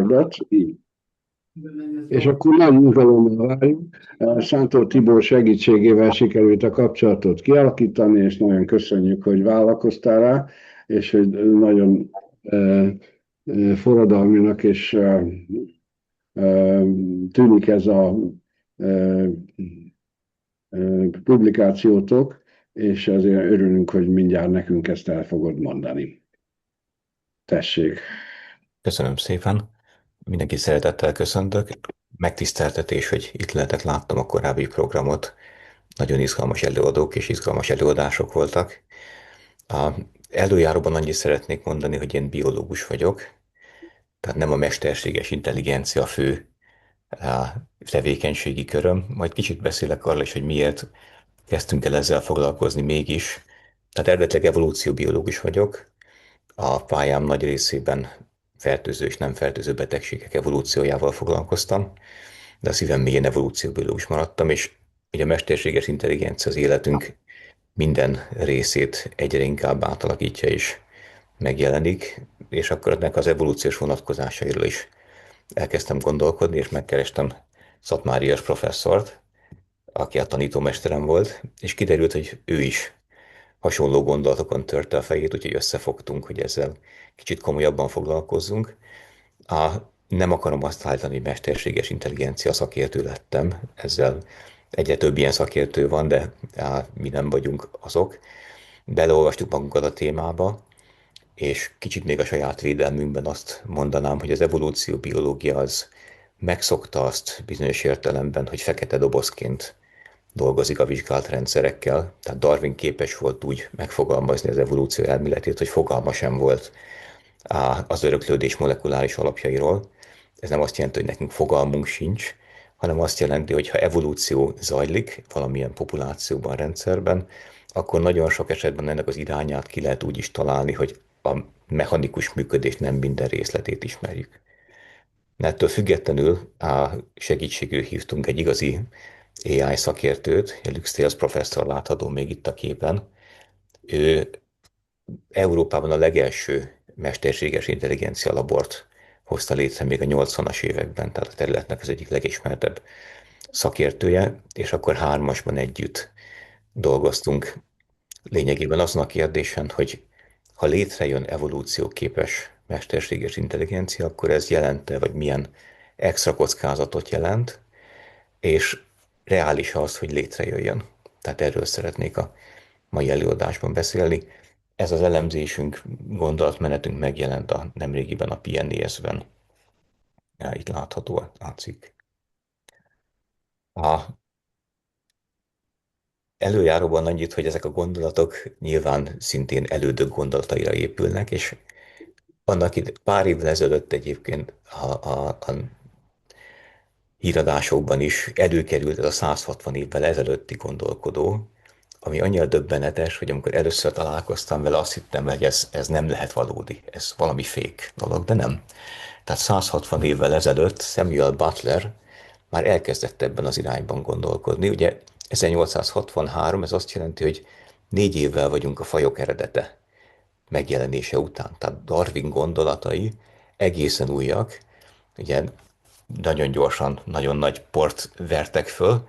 Norbert, így. És akkor nagy izgalommal várjuk. Sántor Tibor segítségével sikerült a kapcsolatot kialakítani, és nagyon köszönjük, hogy vállalkoztál rá, és hogy nagyon forradalminak és tűnik ez a e, publikációtok, és azért örülünk, hogy mindjárt nekünk ezt el fogod mondani. Tessék! Köszönöm szépen. Mindenki szeretettel köszöntök. Megtiszteltetés, hogy itt lehetek, láttam a korábbi programot. Nagyon izgalmas előadók és izgalmas előadások voltak. A előjáróban annyit szeretnék mondani, hogy én biológus vagyok, tehát nem a mesterséges intelligencia fő tevékenységi köröm. Majd kicsit beszélek arról is, hogy miért kezdtünk el ezzel foglalkozni mégis. Tehát eredetileg evolúcióbiológus vagyok, a pályám nagy részében fertőző és nem fertőző betegségek evolúciójával foglalkoztam, de a szívem mélyén evolúcióbiológus maradtam, és ugye a mesterséges intelligencia az életünk minden részét egyre inkább átalakítja és megjelenik, és akkor ennek az evolúciós vonatkozásairól is elkezdtem gondolkodni, és megkerestem Szatmárias professzort, aki a tanítómesterem volt, és kiderült, hogy ő is hasonló gondolatokon törte a fejét, úgyhogy összefogtunk, hogy ezzel kicsit komolyabban foglalkozzunk. A, nem akarom azt állítani, hogy mesterséges intelligencia szakértő lettem, ezzel egyre több ilyen szakértő van, de mi nem vagyunk azok. Beleolvastuk magunkat a témába, és kicsit még a saját védelmünkben azt mondanám, hogy az evolúció biológia az megszokta azt bizonyos értelemben, hogy fekete dobozként dolgozik a vizsgált rendszerekkel. Tehát Darwin képes volt úgy megfogalmazni az evolúció elméletét, hogy fogalma sem volt az öröklődés molekuláris alapjairól. Ez nem azt jelenti, hogy nekünk fogalmunk sincs, hanem azt jelenti, hogy ha evolúció zajlik valamilyen populációban, rendszerben, akkor nagyon sok esetben ennek az irányát ki lehet úgy is találni, hogy a mechanikus működés nem minden részletét ismerjük. Ettől függetlenül a segítségül hívtunk egy igazi AI szakértőt, Lux Tales professzor látható még itt a képen. Ő Európában a legelső mesterséges intelligencia labort hozta létre még a 80-as években, tehát a területnek az egyik legismertebb szakértője, és akkor hármasban együtt dolgoztunk lényegében azon a kérdésen, hogy ha létrejön evolúcióképes mesterséges intelligencia, akkor ez jelente, vagy milyen extra kockázatot jelent, és reális az, hogy létrejöjjön. Tehát erről szeretnék a mai előadásban beszélni. Ez az elemzésünk, gondolatmenetünk megjelent a nemrégiben a PNAS-ben. Itt látható a cikk. A előjáróban annyit, hogy ezek a gondolatok nyilván szintén elődök gondolataira épülnek, és pár évvel ezelőtt egyébként a híradásokban is előkerült ez a 160 évvel ezelőtti gondolkodó, ami annyira döbbenetes, hogy amikor először találkoztam vele, azt hittem, hogy ez nem lehet valódi, ez valami fék dolog, de nem. Tehát 160 évvel ezelőtt Samuel Butler már elkezdett ebben az irányban gondolkodni. Ugye 1863, ez azt jelenti, hogy 4 évvel vagyunk a fajok eredete megjelenése után. Tehát Darwin gondolatai egészen újak, ugye nagyon gyorsan, nagyon nagy port vertek föl,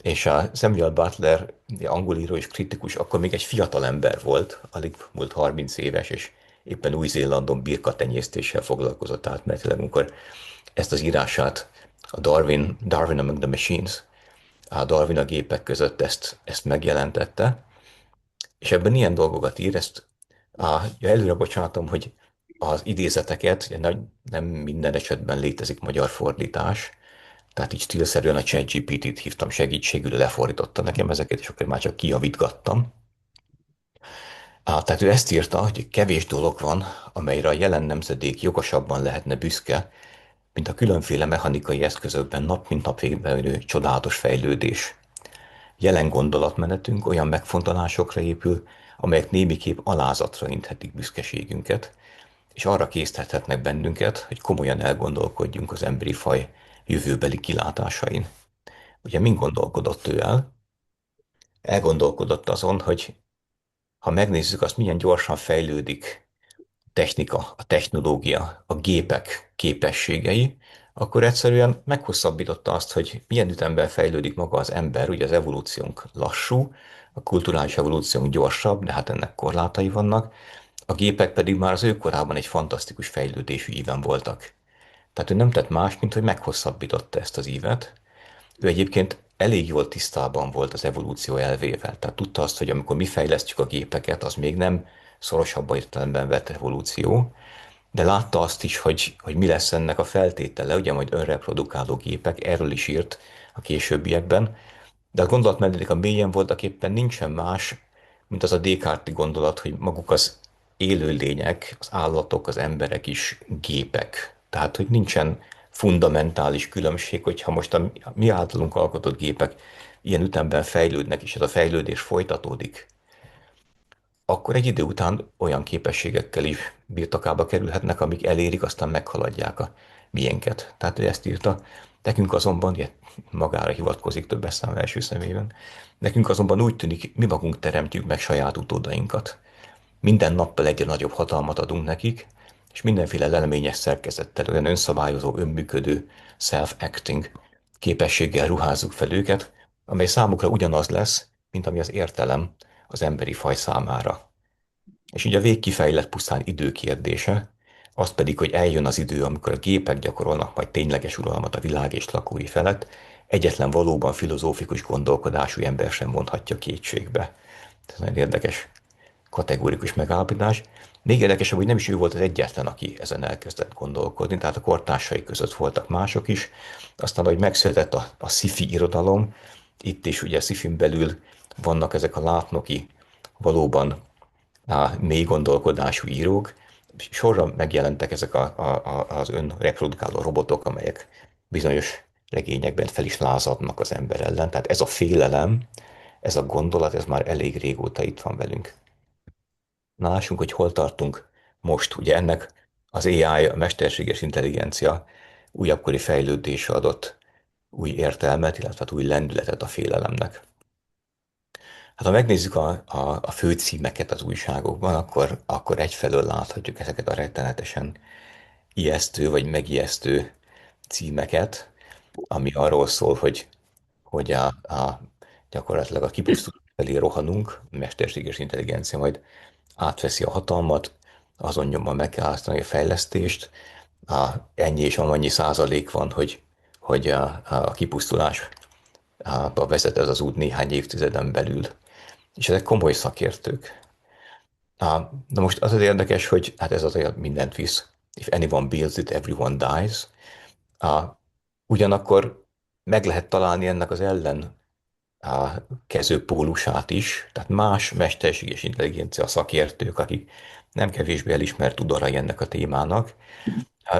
és a Samuel Butler, angol író és kritikus, akkor még egy fiatal ember volt, alig múlt 30 éves, és éppen Új-Zélandon birkatenyésztéssel foglalkozott átmenetileg, amikor ezt az írását, a Darwin Among the Machines, a Darwin a gépek között ezt megjelentette, és ebben ilyen dolgokat ír, előre bocsánatom, hogy az idézeteket, ugye nem minden esetben létezik magyar fordítás, tehát így stílszerűen a ChatGPT-t hívtam segítségül, lefordította nekem ezeket, és akkor már csak kijavítgattam. Tehát ő ezt írta, hogy kevés dolog van, amelyre a jelen nemzedék jogosabban lehetne büszke, mint a különféle mechanikai eszközökben nap mint nap végbe csodálatos fejlődés. Jelen gondolatmenetünk olyan megfontolásokra épül, amelyek némiképp alázatra inthetik büszkeségünket, és arra késztethetnek bennünket, hogy komolyan elgondolkodjunk az emberi faj jövőbeli kilátásain. Ugye mind gondolkodott ő el? Elgondolkodott azon, hogy ha megnézzük azt, milyen gyorsan fejlődik technika, a technológia, a gépek képességei, akkor egyszerűen meghosszabbította azt, hogy milyen ütemben fejlődik maga az ember, ugye az evolúciónk lassú, a kulturális evolúciónk gyorsabb, de hát ennek korlátai vannak, a gépek pedig már az ő korában egy fantasztikus fejlődésű íven voltak. Tehát ő nem tett más, mint hogy meghosszabbította ezt az ívet. Ő egyébként elég jól tisztában volt az evolúció elvével, tehát tudta azt, hogy amikor mi fejlesztjük a gépeket, az még nem szorosabb értelemben vett evolúció, de látta azt is, hogy mi lesz ennek a feltétele, ugye majd önreprodukáló gépek, erről is írt a későbbiekben, de a gondolat mellett a mélyen voltak éppen nincsen más, mint az a Descartes-i gondolat, hogy maguk az élőlények, az állatok, az emberek is gépek. Tehát, hogy nincsen fundamentális különbség, hogyha most a mi általunk alkotott gépek ilyen ütemben fejlődnek, és ez a fejlődés folytatódik, akkor egy idő után olyan képességekkel is birtokába kerülhetnek, amik elérik, aztán meghaladják a miénket. Tehát ő ezt írta. Nekünk azonban, ugye, magára hivatkozik többes szám első személyben, nekünk azonban úgy tűnik, mi magunk teremtjük meg saját utódainkat. Minden nappal egyre nagyobb hatalmat adunk nekik, és mindenféle leleményes szerkezettel, olyan önszabályozó, önműködő, self-acting képességgel ruházzuk fel őket, amely számukra ugyanaz lesz, mint ami az értelem az emberi faj számára. És így a végkifejlett pusztán idő kérdése, az pedig, hogy eljön az idő, amikor a gépek gyakorolnak majd tényleges uralmat a világ és lakói felett, egyetlen valóban filozófikus gondolkodású ember sem vonhatja kétségbe. Ez nagyon érdekes, kategórikus megállapítás. Még érdekesebb, hogy nem is ő volt az egyetlen, aki ezen elkezdett gondolkodni, tehát a kortársai között voltak mások is. Aztán, hogy megszületett a sci-fi irodalom, itt is ugye a sci-fin belül vannak ezek a látnoki, valóban mély gondolkodású írók, sorra megjelentek ezek az önreprodukáló robotok, amelyek bizonyos regényekben fel is lázadnak az ember ellen. Tehát ez a félelem, ez a gondolat, ez már elég régóta itt van velünk. Na, lássunk, hogy hol tartunk most. Ugye ennek az AI, a mesterséges intelligencia újabbkori fejlődése adott új értelmet, illetve hát új lendületet a félelemnek. Hát ha megnézzük a főcímeket az újságokban, akkor egyfelől láthatjuk ezeket a rettenetesen ijesztő vagy megijesztő címeket, ami arról szól, hogy gyakorlatilag a kipusztulás felé rohanunk, a mesterséges intelligencia majd átveszi a hatalmat, azon nyomban meg kell állítani a fejlesztést, ennyi és amannyi százalék van, hogy a kipusztulásba vezet ez az út néhány évtizeden belül. És ezek komoly szakértők. De most az az érdekes, hogy hát ez azért mindent visz. If anyone builds it, everyone dies. Ugyanakkor meg lehet találni ennek az ellen kező pólusát is, tehát más mesterséges intelligencia szakértők, akik nem kevésbé elismert udarai ennek a témának,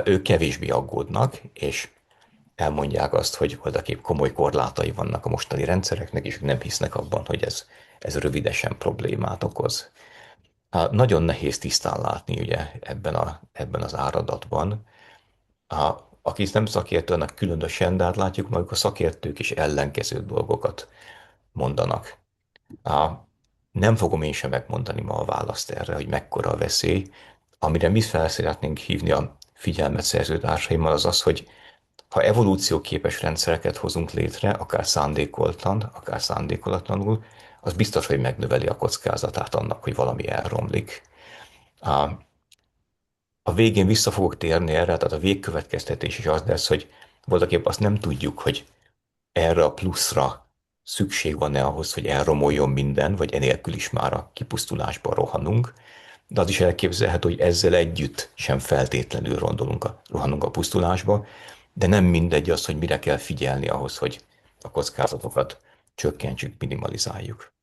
ők kevésbé aggódnak, és elmondják azt, hogy voltaképp komoly korlátai vannak a mostani rendszereknek, és ők nem hisznek abban, hogy ez rövidesen problémát okoz. Nagyon nehéz tisztán látni ugye ebben az áradatban. Aki nem szakértő, annak különösen, de hát látjuk, maguk a szakértők is ellenkező dolgokat mondanak. Á, Nem fogom én sem megmondani ma a választ erre, hogy mekkora a veszély. Amire mi fel szeretnénk hívni a figyelmet szerzőtársaimmal, az az, hogy ha evolúcióképes rendszereket hozunk létre, akár szándékoltan, akár szándékolatlanul, az biztos, hogy megnöveli a kockázatát annak, hogy valami elromlik. A, a végén vissza fogok térni erre, tehát a végkövetkeztetés is az lesz, hogy voltaképp azt nem tudjuk, hogy erre a pluszra szükség van-e ahhoz, hogy elromoljon minden, vagy enélkül is már a kipusztulásba rohanunk, de az is elképzelhető, hogy ezzel együtt sem feltétlenül rohanunk a pusztulásba, de nem mindegy az, hogy mire kell figyelni ahhoz, hogy a kockázatokat csökkentsük, minimalizáljuk.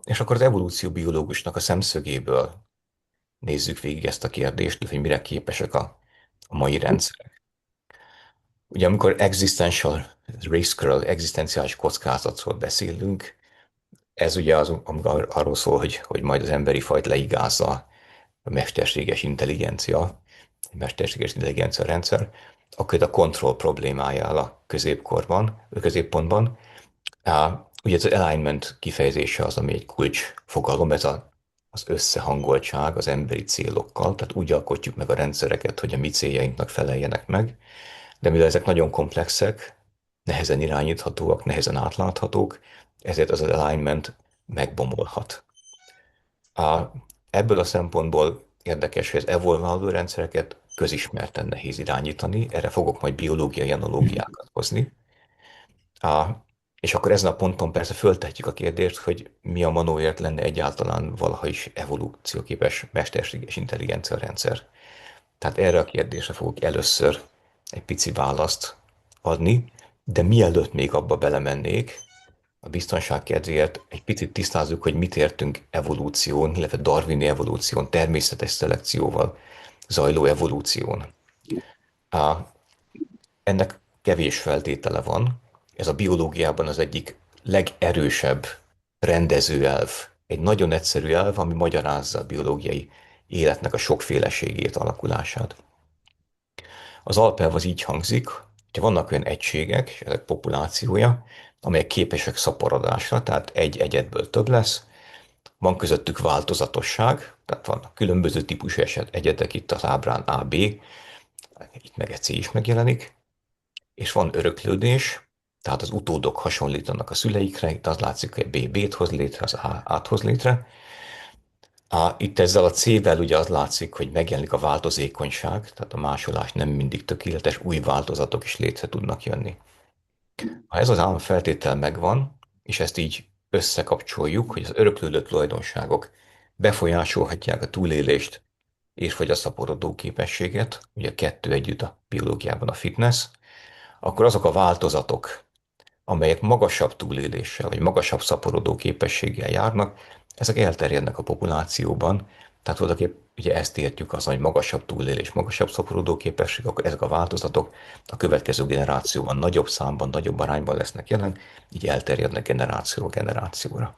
És akkor az evolúcióbiológusnak a szemszögéből nézzük végig ezt a kérdést, hogy mire képesek a mai rendszerek. Ugye amikor existential riskről, egzisztenciális kockázatról beszélünk, ez ugye amikor arról szól, hogy majd az emberi fajt leigázza a mesterséges intelligencia rendszer, akkor a kontroll problémája áll a középpontban. Ugye az alignment kifejezése az, ami egy kulcs fogalom, az az összehangoltság az emberi célokkal, tehát úgy alkotjuk meg a rendszereket, hogy a mi céljainknak feleljenek meg, de mivel ezek nagyon komplexek, nehezen irányíthatóak, nehezen átláthatók, ezért az alignment megbomolhat. A, ebből a szempontból érdekes, hogy az evolváló rendszereket közismerten nehéz irányítani, erre fogok majd biológiai analógiákat hozni. A, és akkor ezen a ponton persze föltetjük a kérdést, hogy mi a manóért lenne egyáltalán valaha is evolúcióképes mesterséges intelligencia rendszer. Tehát erre a kérdésre fogok először egy pici választ adni, de mielőtt még abba belemennék, a biztonság kedvéért egy picit tisztázzuk, hogy mit értünk evolúción, illetve darwini evolúción, természetes szelekcióval zajló evolúción. Ennek kevés feltétele van. Ez a biológiában az egyik legerősebb rendezőelv. Egy nagyon egyszerű elv, ami magyarázza a biológiai életnek a sokféleségét, alakulását. Az alapelv az így hangzik, hogy vannak olyan egységek, és ezek populációja, amelyek képesek szaporodásra, tehát egy egyedből több lesz, van közöttük változatosság, tehát vannak különböző típusú egyedek, itt az ábrán A, B, itt meg egy C is megjelenik, és van öröklődés, tehát az utódok hasonlítanak a szüleikre, itt az látszik, hogy B B-t hoz létre, az A A-t hoz létre. Itt ezzel a C-vel ugye az látszik, hogy megjelenik a változékonyság, tehát a másolás nem mindig tökéletes, új változatok is létre tudnak jönni. Ha ez az államfeltétel megvan, és ezt így összekapcsoljuk, hogy az öröklődő tulajdonságok befolyásolhatják a túlélést és vagy a szaporodó képességet, ugye a kettő együtt a biológiában a fitness, akkor azok a változatok, amelyek magasabb túléléssel vagy magasabb szaporodó képességgel járnak, ezek elterjednek a populációban. Tehát voltaképp ugye ezt értjük azon, hogy magasabb túlélés, magasabb szaporodó képesség, akkor ezek a változatok a következő generációban nagyobb számban, nagyobb arányban lesznek jelen, így elterjednek generációról generációra.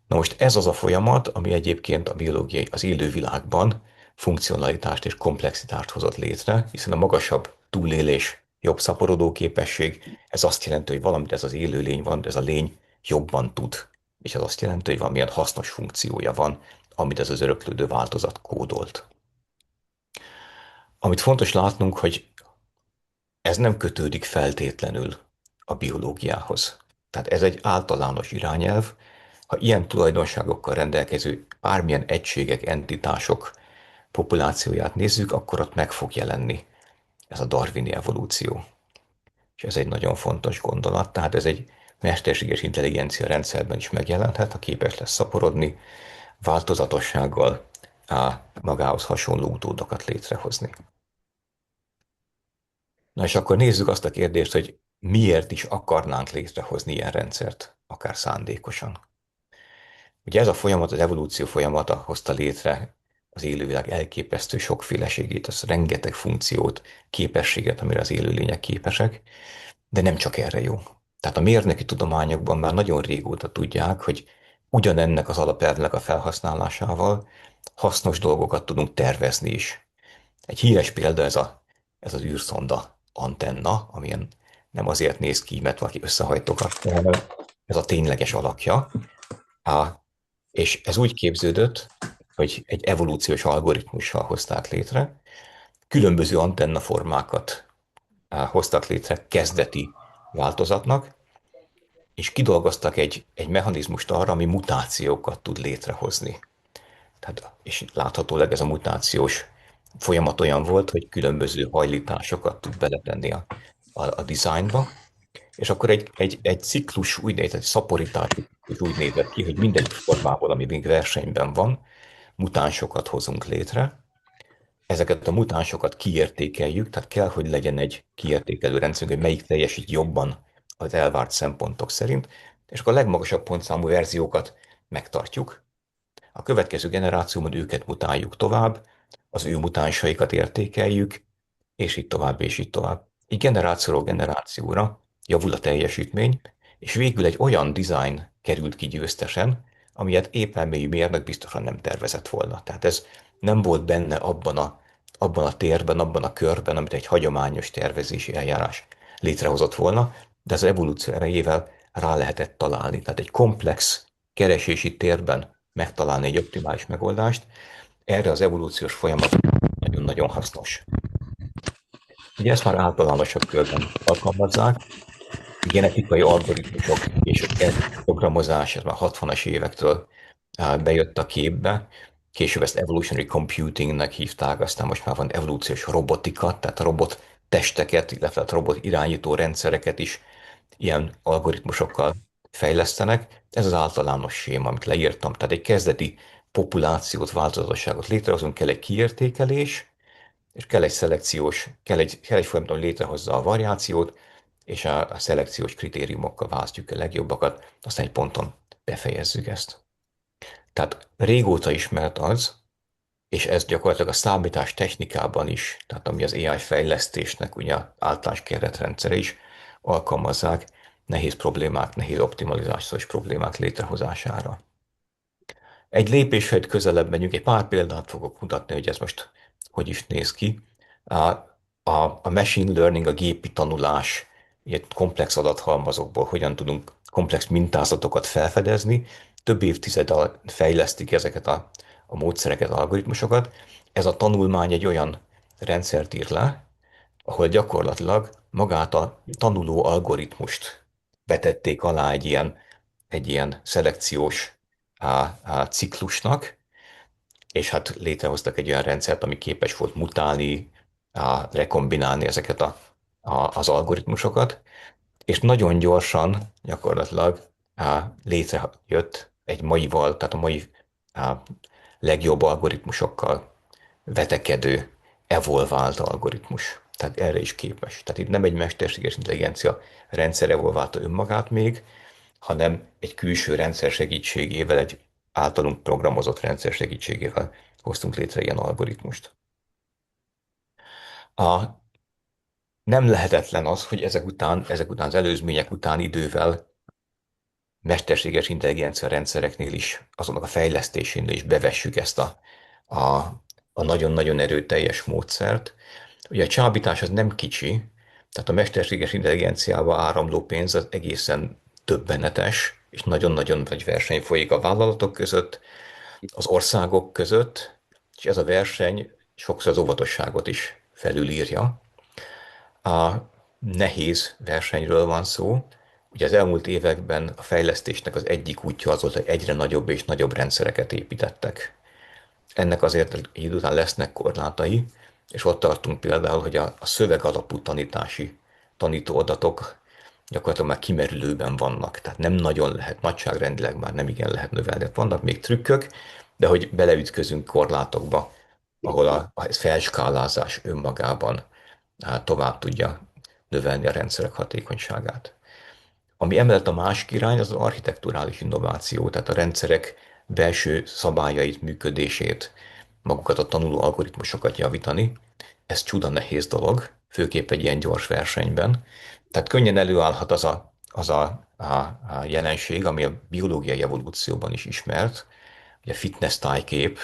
Na most ez az a folyamat, ami egyébként a biológiai, az élővilágban funkcionalitást és komplexitást hozott létre, hiszen a magasabb túlélés, jobb szaporodó képesség, ez azt jelenti, hogy valamit ez az élőlény van, de ez a lény jobban tud. És ez azt jelenti, hogy valamilyen hasznos funkciója van, amit ez az öröklődő változat kódolt. Amit fontos látnunk, hogy ez nem kötődik feltétlenül a biológiához. Tehát ez egy általános irányelv. Ha ilyen tulajdonságokkal rendelkező bármilyen egységek, entitások populációját nézzük, akkor ott meg fog jelenni ez a darwini evolúció. És ez egy nagyon fontos gondolat, tehát ez egy mesterséges intelligencia rendszerben is megjelenhet, ha képes lesz szaporodni, változatossággal magához hasonló utódokat létrehozni. Na és akkor nézzük azt a kérdést, hogy miért is akarnánk létrehozni ilyen rendszert, akár szándékosan. Ugye ez a folyamat, az evolúció folyamata hozta létre az élővilág elképesztő sokféleségét, az rengeteg funkciót, képességet, amire az élőlények képesek, de nem csak erre jó. Tehát a mérnöki tudományokban már nagyon régóta tudják, hogy ugyanennek az alapelvnek a felhasználásával hasznos dolgokat tudunk tervezni is. Egy híres példa ez az űrszonda antenna, amilyen nem azért néz ki, mert valaki összehajtogatta, hanem ez a tényleges alakja. És ez úgy képződött, hogy egy evolúciós algoritmussal hozták létre, különböző antennaformákat hoztak létre kezdeti változatnak, és kidolgoztak egy mechanizmust arra, ami mutációkat tud létrehozni. Tehát, és láthatólag ez a mutációs folyamat olyan volt, hogy különböző hajlításokat tud beletenni a dizájnba, és akkor egy ciklus úgy nézett, egy szaporítás úgy nézett ki, hogy mindegyik formából, ami még versenyben van, mutánsokat hozunk létre. Ezeket a mutánsokat kiértékeljük, tehát kell, hogy legyen egy kiértékelő rendszerünk, hogy melyik teljesít jobban az elvárt szempontok szerint, és akkor a legmagasabb pontszámú verziókat megtartjuk. A következő generációban őket mutáljuk tovább, az ő mutánsaikat értékeljük, és így tovább, és így tovább. Így generációról generációra javul a teljesítmény, és végül egy olyan design került ki győztesen, amilyet épp elmélyű mérnök biztosan nem tervezett volna. Tehát ez nem volt benne abban a térben, abban a körben, amit egy hagyományos tervezési eljárás létrehozott volna, de az evolúció erejével rá lehetett találni. Tehát egy komplex keresési térben megtalálni egy optimális megoldást. Erre az evolúciós folyamat nagyon-nagyon hasznos. Ugye ezt már általánosabb körben alkalmazzák, genetikai algoritmusok és genetika programozás, ez már 60-as évektől bejött a képbe. Később ezt evolutionary computingnek hívták, aztán most már van evolúciós robotika, tehát a robot testeket, illetve a robot irányító rendszereket is ilyen algoritmusokkal fejlesztenek. Ez az általános séma, amit leírtam. Tehát egy kezdeti populációt, változatosságot létrehozunk, kell egy kiértékelés, és kell egy folyamat, ami létrehozza a variációt, és a szelekciós kritériumokkal választjuk a legjobbakat, aztán egy ponton befejezzük ezt. Tehát régóta ismert az, és ez gyakorlatilag a számítás technikában is, tehát ami az AI fejlesztésnek ugye általános keretrendszere is alkalmazzák nehéz problémák, nehéz optimalizációs problémák létrehozására. Egy lépésre közelebb megyünk, egy pár példát fogok mutatni, hogy ez most hogy is néz ki. A, a machine learning, a gépi tanulás, ilyen komplex adathalmazokból hogyan tudunk komplex mintázatokat felfedezni. Több évtized alatt fejlesztik ezeket a módszereket, algoritmusokat. Ez a tanulmány egy olyan rendszert ír le, ahol gyakorlatilag magát a tanuló algoritmust vetették alá egy ilyen szelekciós ciklusnak, és hát létrehoztak egy olyan rendszert, ami képes volt mutálni, rekombinálni ezeket az algoritmusokat, és nagyon gyorsan gyakorlatilag létrejött egy maival, tehát a mai legjobb algoritmusokkal vetekedő, evolvált algoritmus. Tehát erre is képes. Tehát itt nem egy mesterséges intelligencia rendszer evolválta önmagát még, hanem egy külső rendszer segítségével, egy általunk programozott rendszer segítségével hoztunk létre ilyen algoritmust. A, nem lehetetlen az, hogy ezek után az előzmények után idővel mesterséges intelligencia rendszereknél is, azonnak a fejlesztésénél is bevessük ezt a, a nagyon-nagyon erőteljes módszert. Ugye a csábítás az nem kicsi, tehát a mesterséges intelligenciába áramló pénz az egészen döbbenetes, és nagyon-nagyon nagy verseny folyik a vállalatok között, az országok között, és ez a verseny sokszor az óvatosságot is felülírja. A nehéz versenyről van szó. Ugye az elmúlt években a fejlesztésnek az egyik útja az volt, hogy egyre nagyobb és nagyobb rendszereket építettek. Ennek azért egy idő után lesznek korlátai, és ott tartunk például, hogy a szöveg alapú tanítóadatok gyakorlatilag már kimerülőben vannak, tehát nem nagyon lehet, nagyságrendileg már nem igen lehet növelni. Vannak még trükkök, de hogy beleütközünk korlátokba, ahol a felskálázás önmagában tovább tudja növelni a rendszerek hatékonyságát. Ami emellett a másik irány, az az architekturális innováció, tehát a rendszerek belső szabályait, működését, magukat a tanuló algoritmusokat javítani. Ez csuda nehéz dolog, főképp egy ilyen gyors versenyben. Tehát könnyen előállhat az a jelenség, ami a biológiai evolúcióban is ismert, ugye a fitness tájkép,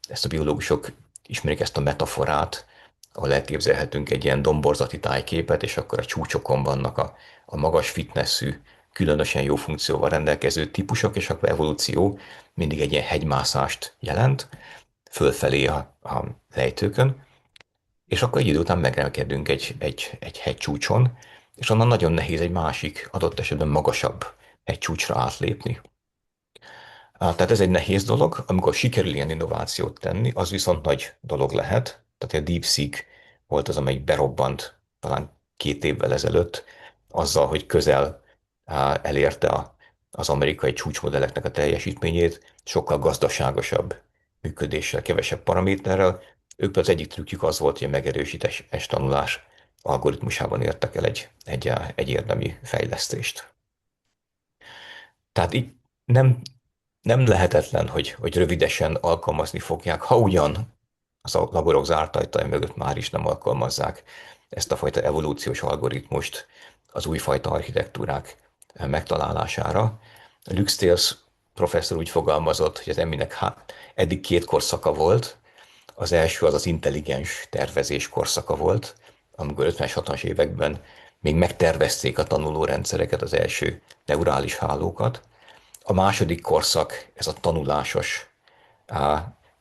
ezt a biológusok ismerik ezt a metaforát, ahol elképzelhetünk egy ilyen domborzati tájképet, és akkor a csúcsokon vannak a magas fitnesszű, különösen jó funkcióval rendelkező típusok, és akkor evolúció mindig egy ilyen hegymászást jelent, fölfelé a lejtőkön, és akkor egy idő után megrekedünk egy hegycsúcson, és onnan nagyon nehéz egy másik, adott esetben magasabb hegycsúcsra átlépni. Tehát ez egy nehéz dolog, amikor sikerül ilyen innovációt tenni, az viszont nagy dolog lehet. Tehát a DeepSeek volt az, amelyik berobbant talán 2 évvel ezelőtt, azzal, hogy közel elérte az amerikai csúcsmodelleknek a teljesítményét, sokkal gazdaságosabb működéssel, kevesebb paraméterrel. Ők az egyik trükkjük az volt, hogy a megerősítés tanulás algoritmusában értek el egy érdemi fejlesztést. Tehát így nem lehetetlen, hogy rövidesen alkalmazni fogják, ha ugyan az a laborok zárt ajtaj mögött már is nem alkalmazzák ezt a fajta evolúciós algoritmust az újfajta architektúrák megtalálására. Lux Tales professzor úgy fogalmazott, hogy az eminek eddig 2 korszaka volt. Az első az intelligens tervezés korszaka volt, amikor 50-es, 60-as években még megtervezték a tanuló rendszereket, az első neurális hálókat, A második korszak, ez a tanulásos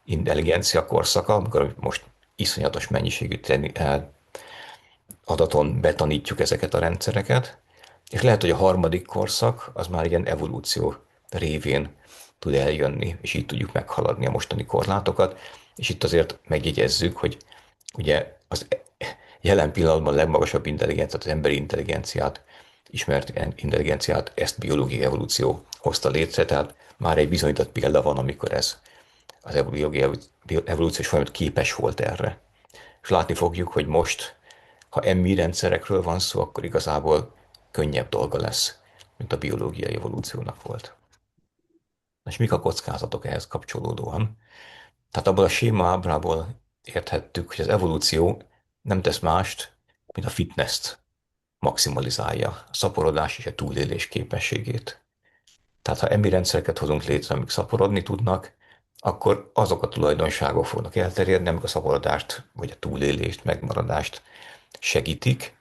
intelligencia korszaka, amikor most iszonyatos mennyiségű adaton betanítjuk ezeket a rendszereket, és lehet, hogy a harmadik korszak az már ilyen evolúció révén tud eljönni, és így tudjuk meghaladni a mostani korlátokat, és itt azért megjegyezzük, hogy ugye az jelen pillanatban a legmagasabb intelligenciát, az emberi intelligenciát, ismert intelligenciát, ezt biológiai evolúció hozta létre, tehát már egy bizonyított példa van, amikor ez az evolúciós folyamat képes volt erre. És látni fogjuk, hogy most, ha emmi rendszerekről van szó, akkor igazából könnyebb dolga lesz, mint a biológiai evolúciónak volt. És mik a kockázatok ehhez kapcsolódóan? Tehát abból a séma ábrából érthettük, hogy az evolúció nem tesz mást, mint a fitness-t maximalizálja, a szaporodás és a túlélés képességét. Tehát ha emmi rendszereket hozunk létre, amik szaporodni tudnak, akkor azok a tulajdonságok fognak elterjedni, amik a szaporodást, vagy a túlélést, megmaradást segítik.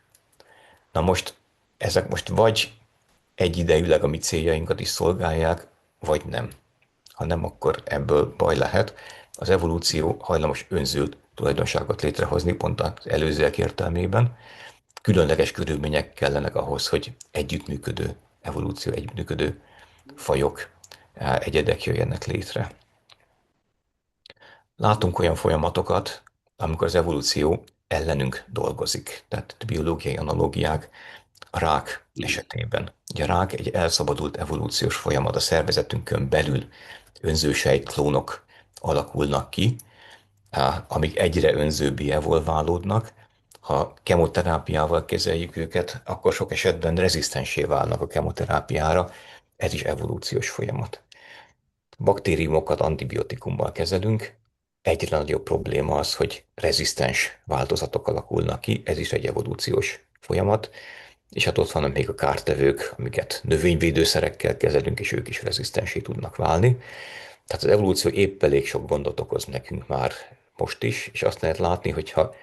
Na most ezek most vagy egyidejűleg a mi céljainkat is szolgálják, vagy nem. Ha nem, akkor ebből baj lehet. Az evolúció hajlamos önző tulajdonságot létrehozni, pont az előzőek értelmében. Különleges körülmények kellenek ahhoz, hogy együttműködő evolúció, együttműködő fajok, egyedek jöjjenek létre. Látunk olyan folyamatokat, amikor az evolúció ellenünk dolgozik. Tehát biológiai analógiák a rák esetében. Ugye a rák egy elszabadult evolúciós folyamat, a szervezetünkön belül önzősejt klónok alakulnak ki, amik egyre önzőbbé evolválódnak. Ha kemoterápiával kezeljük őket, akkor sok esetben rezisztensé válnak a kemoterápiára. Ez is evolúciós folyamat. Baktériumokat antibiotikummal kezelünk, egyre nagyobb probléma az, hogy rezisztens változatok alakulnak ki, ez is egy evolúciós folyamat, és hát ott vannak még a kártevők, amiket növényvédőszerekkel kezelünk, és ők is rezisztensé tudnak válni. Tehát az evolúció épp elég sok gondot okoz nekünk már most is, és azt lehet látni, hogyha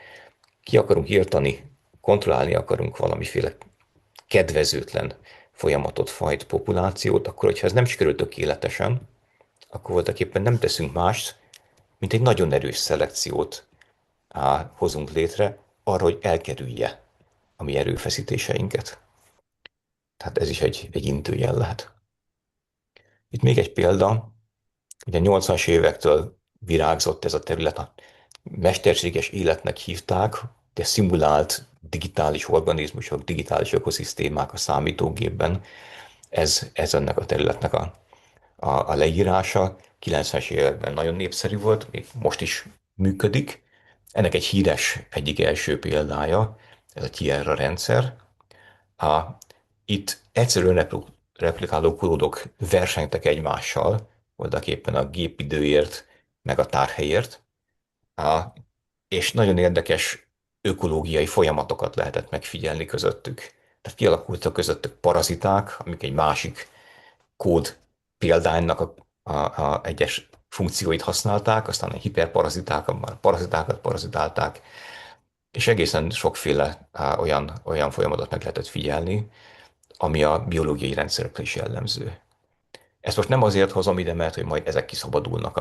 ki akarunk írtani, kontrollálni akarunk valamiféle kedvezőtlen folyamatot, fajt, populációt, akkor hogyha ez nem sikerül tökéletesen, akkor voltak éppen nem teszünk mást, mint egy nagyon erős szelekciót hozunk létre arra, hogy elkerülje a mi erőfeszítéseinket. Tehát ez is egy intőjel lehet. Itt még egy példa, ugye a 80-as évektől virágzott ez a terület, a mesterséges életnek hívták, de szimulált digitális organizmusok, digitális ökoszisztémák a számítógépben, ez ennek a területnek a leírása. 90-es években nagyon népszerű volt, még most is működik. Ennek egy híres egyik első példája, ez a Tierra rendszer. A, itt egyszerűen replikáló kódok versengtek egymással, voltaképpen a gépidőért, meg a tárhelyért, és nagyon érdekes ökológiai folyamatokat lehetett megfigyelni közöttük. Tehát kialakultak közöttük paraziták, amik egy másik kód példánynak a egyes funkcióit használták, aztán a hiperparaziták, a parazitákat parazitálták, és egészen sokféle olyan folyamatot meg lehetett figyelni, ami a biológiai rendszerekre is jellemző. Ezt most nem azért hozom ide, mert hogy majd ezek kiszabadulnak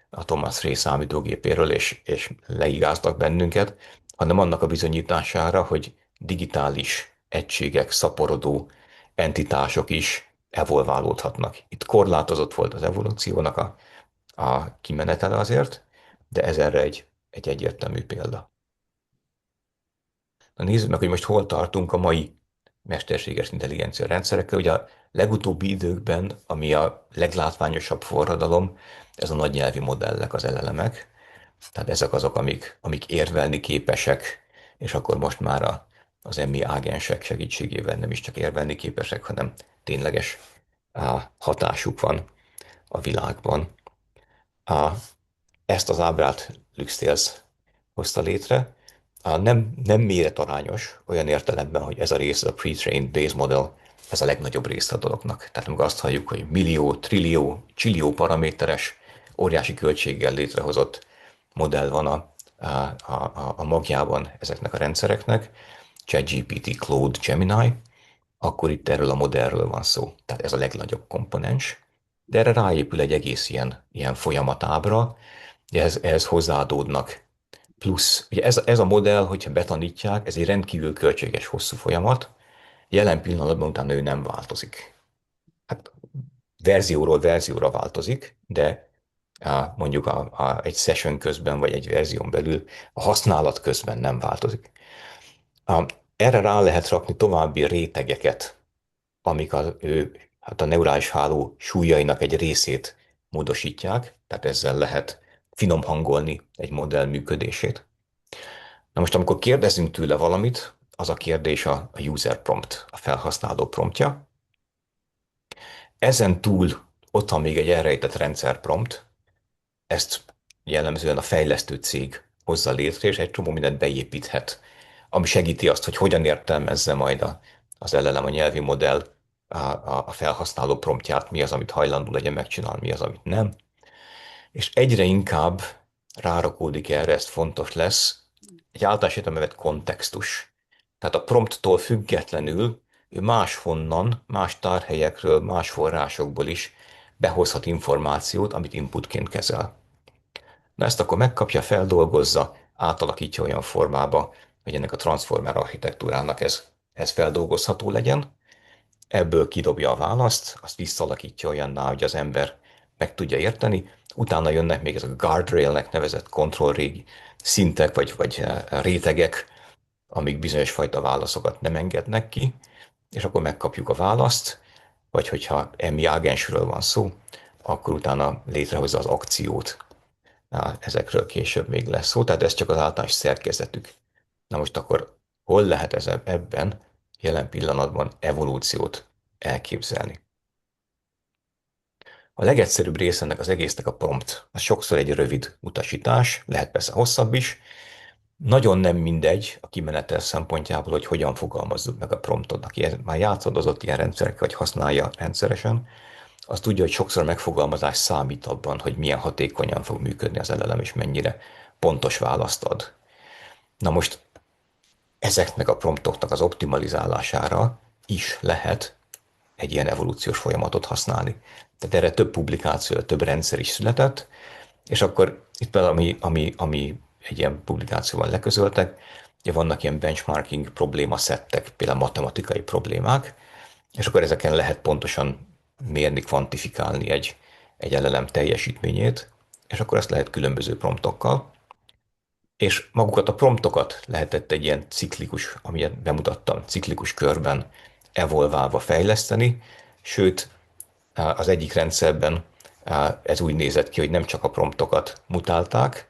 a Thomas Ray számítógépéről, és leigáznak bennünket, hanem annak a bizonyítására, hogy digitális egységek, szaporodó entitások is evolválódhatnak. Itt korlátozott volt az evolúciónak a kimenetele azért, de ez erre egy egyértelmű példa. Na nézzük meg, hogy most hol tartunk a mai mesterséges intelligencia rendszerekkel. Ugye a legutóbbi időkben, ami a leglátványosabb forradalom, ez a nagy nyelvi modellek, az LLM-ek. Tehát ezek azok, amik érvelni képesek, és akkor most már az MI ágensek segítségével nem is csak érvelni képesek, hanem tényleges hatásuk van a világban. Ezt az ábrát Lux Tales hozta létre. Nem méretarányos, olyan értelemben, hogy ez a rész, a pre-trained base model, ez a legnagyobb része a dolognak. Tehát amikor azt halljuk, hogy millió, trillió, csillió paraméteres, óriási költséggel létrehozott modell van a magjában ezeknek a rendszereknek, ChatGPT, Claude, Gemini, akkor itt erről a modellről van szó. Tehát ez a legnagyobb komponens. de erre ráépül egy egész ilyen folyamatábra, ehhez hozzáadódnak plusz. Ugye ez a modell, hogyha betanítják, ez egy rendkívül költséges, hosszú folyamat, jelen pillanatban utána ő nem változik. Hát verzióról verzióra változik, de mondjuk egy session közben, vagy egy verzión belül a használat közben nem változik. Erre rá lehet rakni további rétegeket, amik hát a neurális háló súlyainak egy részét módosítják, tehát ezzel lehet finom hangolni egy modell működését. Na most, amikor kérdezünk tőle valamit, az a kérdés a user prompt, a felhasználó promptja. Ezen túl ott van még egy elrejtett rendszer prompt, ezt jellemzően a fejlesztő cég hozza létre, és egy csomó mindent beépíthet, ami segíti azt, hogy hogyan értelmezze majd az LLM, a nyelvi modell a felhasználó promptját, mi az, amit hajlandó legyen megcsinálni, mi az, amit nem. És egyre inkább rárakódik erre, ez fontos lesz, egy általános értelemben vett kontextus. Tehát a prompttól függetlenül ő máshonnan, más tárhelyekről, más forrásokból is behozhat információt, amit inputként kezel. Na ezt akkor megkapja, feldolgozza, átalakítja olyan formába, hogy ennek a transformer architektúrának ez feldolgozható legyen, ebből kidobja a választ, azt visszalakítja olyanná, hogy az ember meg tudja érteni, utána jönnek még ezek a guardrailnek nevezett control szintek, vagy rétegek, amik bizonyos fajta válaszokat nem engednek ki, és akkor megkapjuk a választ, vagy hogyha MI ágensről van szó, akkor utána létrehozza az akciót. Ezekről később még lesz szó, tehát ez csak az általános szerkezetük. Na most akkor hol lehet ebben jelen pillanatban evolúciót elképzelni? A legegyszerűbb része ennek az egésznek a prompt. Az sokszor egy rövid utasítás, lehet persze hosszabb is. Nagyon nem mindegy a kimenetel szempontjából, hogy hogyan fogalmazzuk meg a promptot. Aki már játszadozott ilyen rendszerekkel, vagy használja rendszeresen, az tudja, hogy sokszor a megfogalmazás számít abban, hogy milyen hatékonyan fog működni az LLM, és mennyire pontos választ ad. Na most ezeknek a promptoknak az optimalizálására is lehet egy ilyen evolúciós folyamatot használni. Tehát erre több publikáció, több rendszer is született, és akkor itt például, ami egy ilyen publikációban leközöltek, ugye vannak ilyen benchmarking problémaszettek, például matematikai problémák, és akkor ezeken lehet pontosan mérni, kvantifikálni egy LLM teljesítményét, és akkor ezt lehet különböző promptokkal. És magukat a promptokat lehetett egy ilyen ciklikus, amilyet bemutattam, ciklikus körben evolválva fejleszteni, sőt, az egyik rendszerben ez úgy nézett ki, hogy nem csak a promptokat mutálták,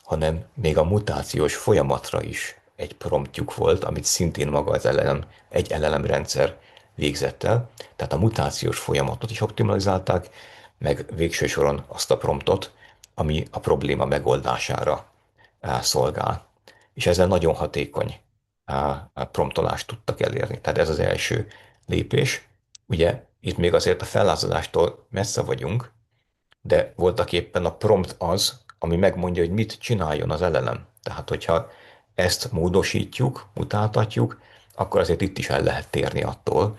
hanem még a mutációs folyamatra is egy promptjuk volt, amit szintén maga egy LLM rendszer végzett el. Tehát a mutációs folyamatot is optimalizálták, meg végső soron azt a promptot, ami a probléma megoldására szolgál. És ezzel nagyon hatékony promptolást tudtak elérni. Tehát ez az első lépés. Ugye itt még azért a fellázadástól messze vagyunk, de voltak éppen a prompt az, ami megmondja, hogy mit csináljon az LLM. Tehát, hogyha ezt módosítjuk, mutáltatjuk, akkor azért itt is el lehet térni attól,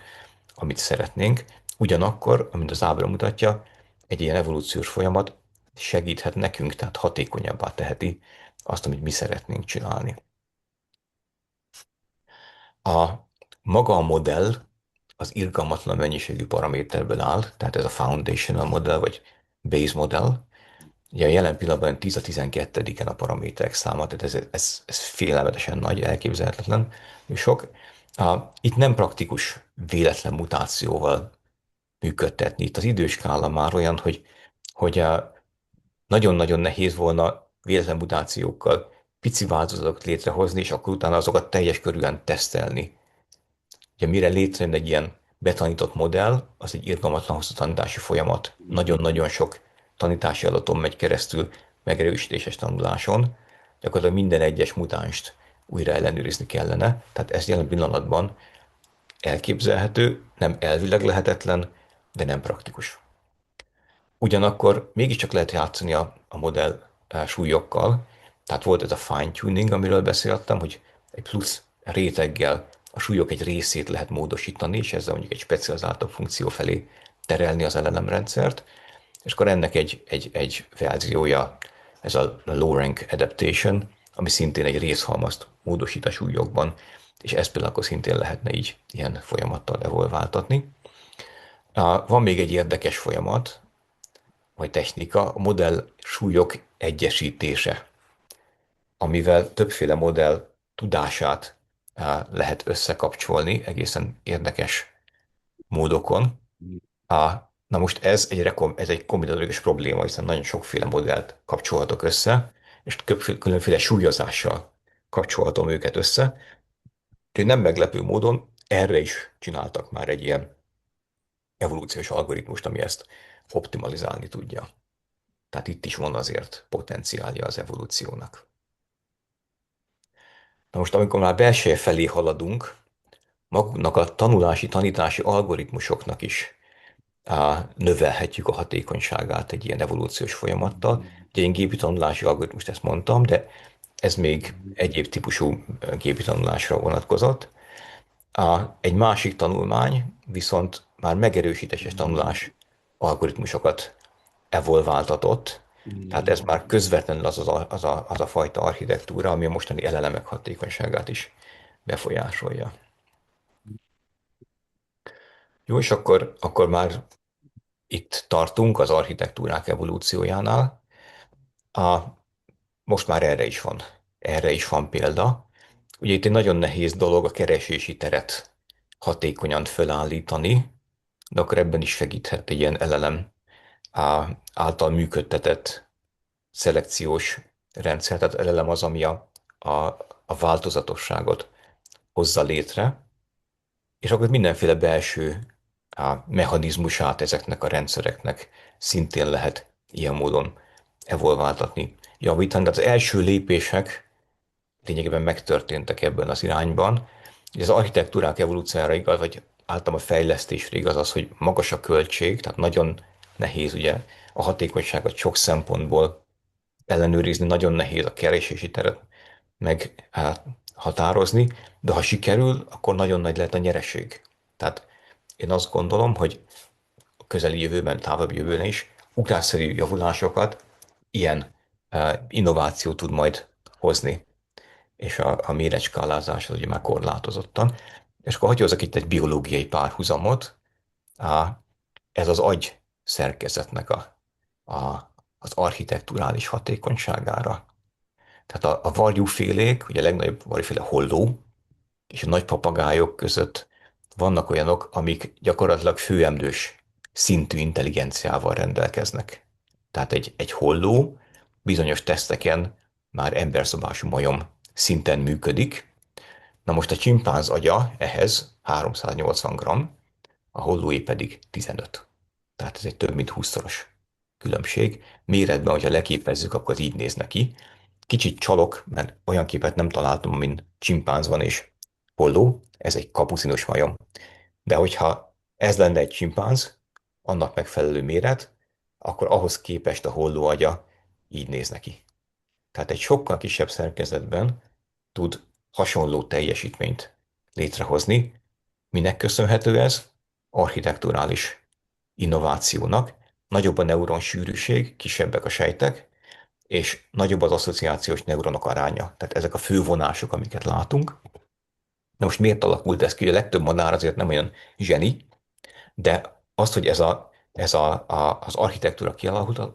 amit szeretnénk. Ugyanakkor, amint az ábra mutatja, egy ilyen evolúciós folyamat segíthet nekünk, tehát hatékonyabbá teheti azt, amit mi szeretnénk csinálni. A maga a modell az irgalmatlan mennyiségű paraméterből áll, tehát ez a foundational modell, vagy base modell. Ugye a jelen pillanatban 10 a 12-en a paraméterek száma, tehát ez félelmetesen nagy, elképzelhetetlen, és sok. Itt nem praktikus véletlen mutációval működtetni. Itt az időskála már olyan, hogy nagyon-nagyon nehéz volna véletlen mutációkkal pici változatot létrehozni, és akkor utána azokat teljes körűen tesztelni. Ugye mire létrejön egy ilyen betanított modell, az egy irgalmatlan hosszú tanítási folyamat. Nagyon-nagyon sok tanítási adaton megy keresztül megerősítéses tanuláson. Gyakorlatilag minden egyes mutánst újra ellenőrizni kellene. Tehát ez jelen pillanatban elképzelhető, nem elvileg lehetetlen, de nem praktikus. Ugyanakkor mégiscsak lehet játszani a modell súlyokkal, tehát volt ez a fine-tuning, amiről beszéltem, hogy egy plusz réteggel a súlyok egy részét lehet módosítani, és ezzel mondjuk egy specializáltabb funkció felé terelni az LLM-rendszert, és akkor ennek egy verziója, ez a low rank adaptation, ami szintén egy részhalmazt módosít a súlyokban, és ezt például akkor szintén lehetne így ilyen folyamattal evolváltatni. Van még egy érdekes folyamat, vagy technika, a modell súlyok egyesítése, amivel többféle modell tudását lehet összekapcsolni egészen érdekes módokon. Na most ez egy kombinatórikus probléma, hiszen nagyon sokféle modellt kapcsolhatok össze, és különféle súlyozással kapcsolhatom őket össze. Úgyhogy nem meglepő módon erre is csináltak már egy ilyen evolúciós algoritmust, ami ezt optimalizálni tudja. Tehát itt is van azért potenciálja az evolúciónak. Na most, amikor már belseje felé haladunk, maguknak a tanulási, tanítási algoritmusoknak is növelhetjük a hatékonyságát egy ilyen evolúciós folyamattal. Ugye én gépi tanulási algoritmust ezt mondtam, de ez még egyéb típusú gépi tanulásra vonatkozott. Egy másik tanulmány viszont már megerősítéses tanulás algoritmusokat evolváltatott, tehát ez már közvetlenül az a fajta architektúra, ami a mostani LLM-ek hatékonyságát is befolyásolja. Jó, és akkor már itt tartunk az architektúrák evolúciójánál. A, most már erre is van példa. Ugye itt egy nagyon nehéz dolog a keresési teret hatékonyan felállítani, de akkor ebben is segíthet egy ilyen LLM által működtetett szelekciós rendszer. Tehát LLM az, ami a, a változatosságot hozza létre, és akkor mindenféle belső mechanizmusát ezeknek a rendszereknek szintén lehet ilyen módon evolváltatni, javítani. De az első lépések lényegében megtörténtek ebben az irányban. Ugye az architektúrák evolúciójára igaz, vagy általában a fejlesztésre igaz az, hogy magas a költség, tehát nagyon nehéz ugye a hatékonyságot sok szempontból ellenőrizni, nagyon nehéz a keresési teret meghatározni, de ha sikerül, akkor nagyon nagy lehet a nyereség. Tehát én azt gondolom, hogy a közeli jövőben, távoli jövőben is ugrásszerű javulásokat ilyen innováció tud majd hozni, és a méretskálázás az ugye már korlátozottan. És akkor hagyj hozzak itt egy biológiai párhuzamot. Ez az agy szerkezetnek az architekturális hatékonyságára. Tehát a varjúfélék, ugye a legnagyobb varjúféle holló, és a nagy papagájok között vannak olyanok, amik gyakorlatilag főemlős szintű intelligenciával rendelkeznek. Tehát egy holló bizonyos teszteken már emberszobású majom szinten működik. Na most a csimpánz agya ehhez 380 g, a hollóé pedig 15. Tehát ez egy több mint 20-szoros különbség. Méretben, hogyha leképezzük, akkor így néz neki. Kicsit csalok, mert olyan képet nem találtam, amin csimpánz van és holló, ez egy kapucinos majom. De hogyha ez lenne egy csimpánz, annak megfelelő méret, akkor ahhoz képest a holló agya így néz neki. Tehát egy sokkal kisebb szerkezetben tud hasonló teljesítményt létrehozni. Minek köszönhető ez? Architekturális innovációnak. Nagyobb a neuron sűrűség, kisebbek a sejtek, és nagyobb az asszociációs neuronok aránya. Tehát ezek a fő vonások, amiket látunk. Na most miért alakult ez ki? A legtöbb madár azért nem olyan zseni, de az, hogy az architektúra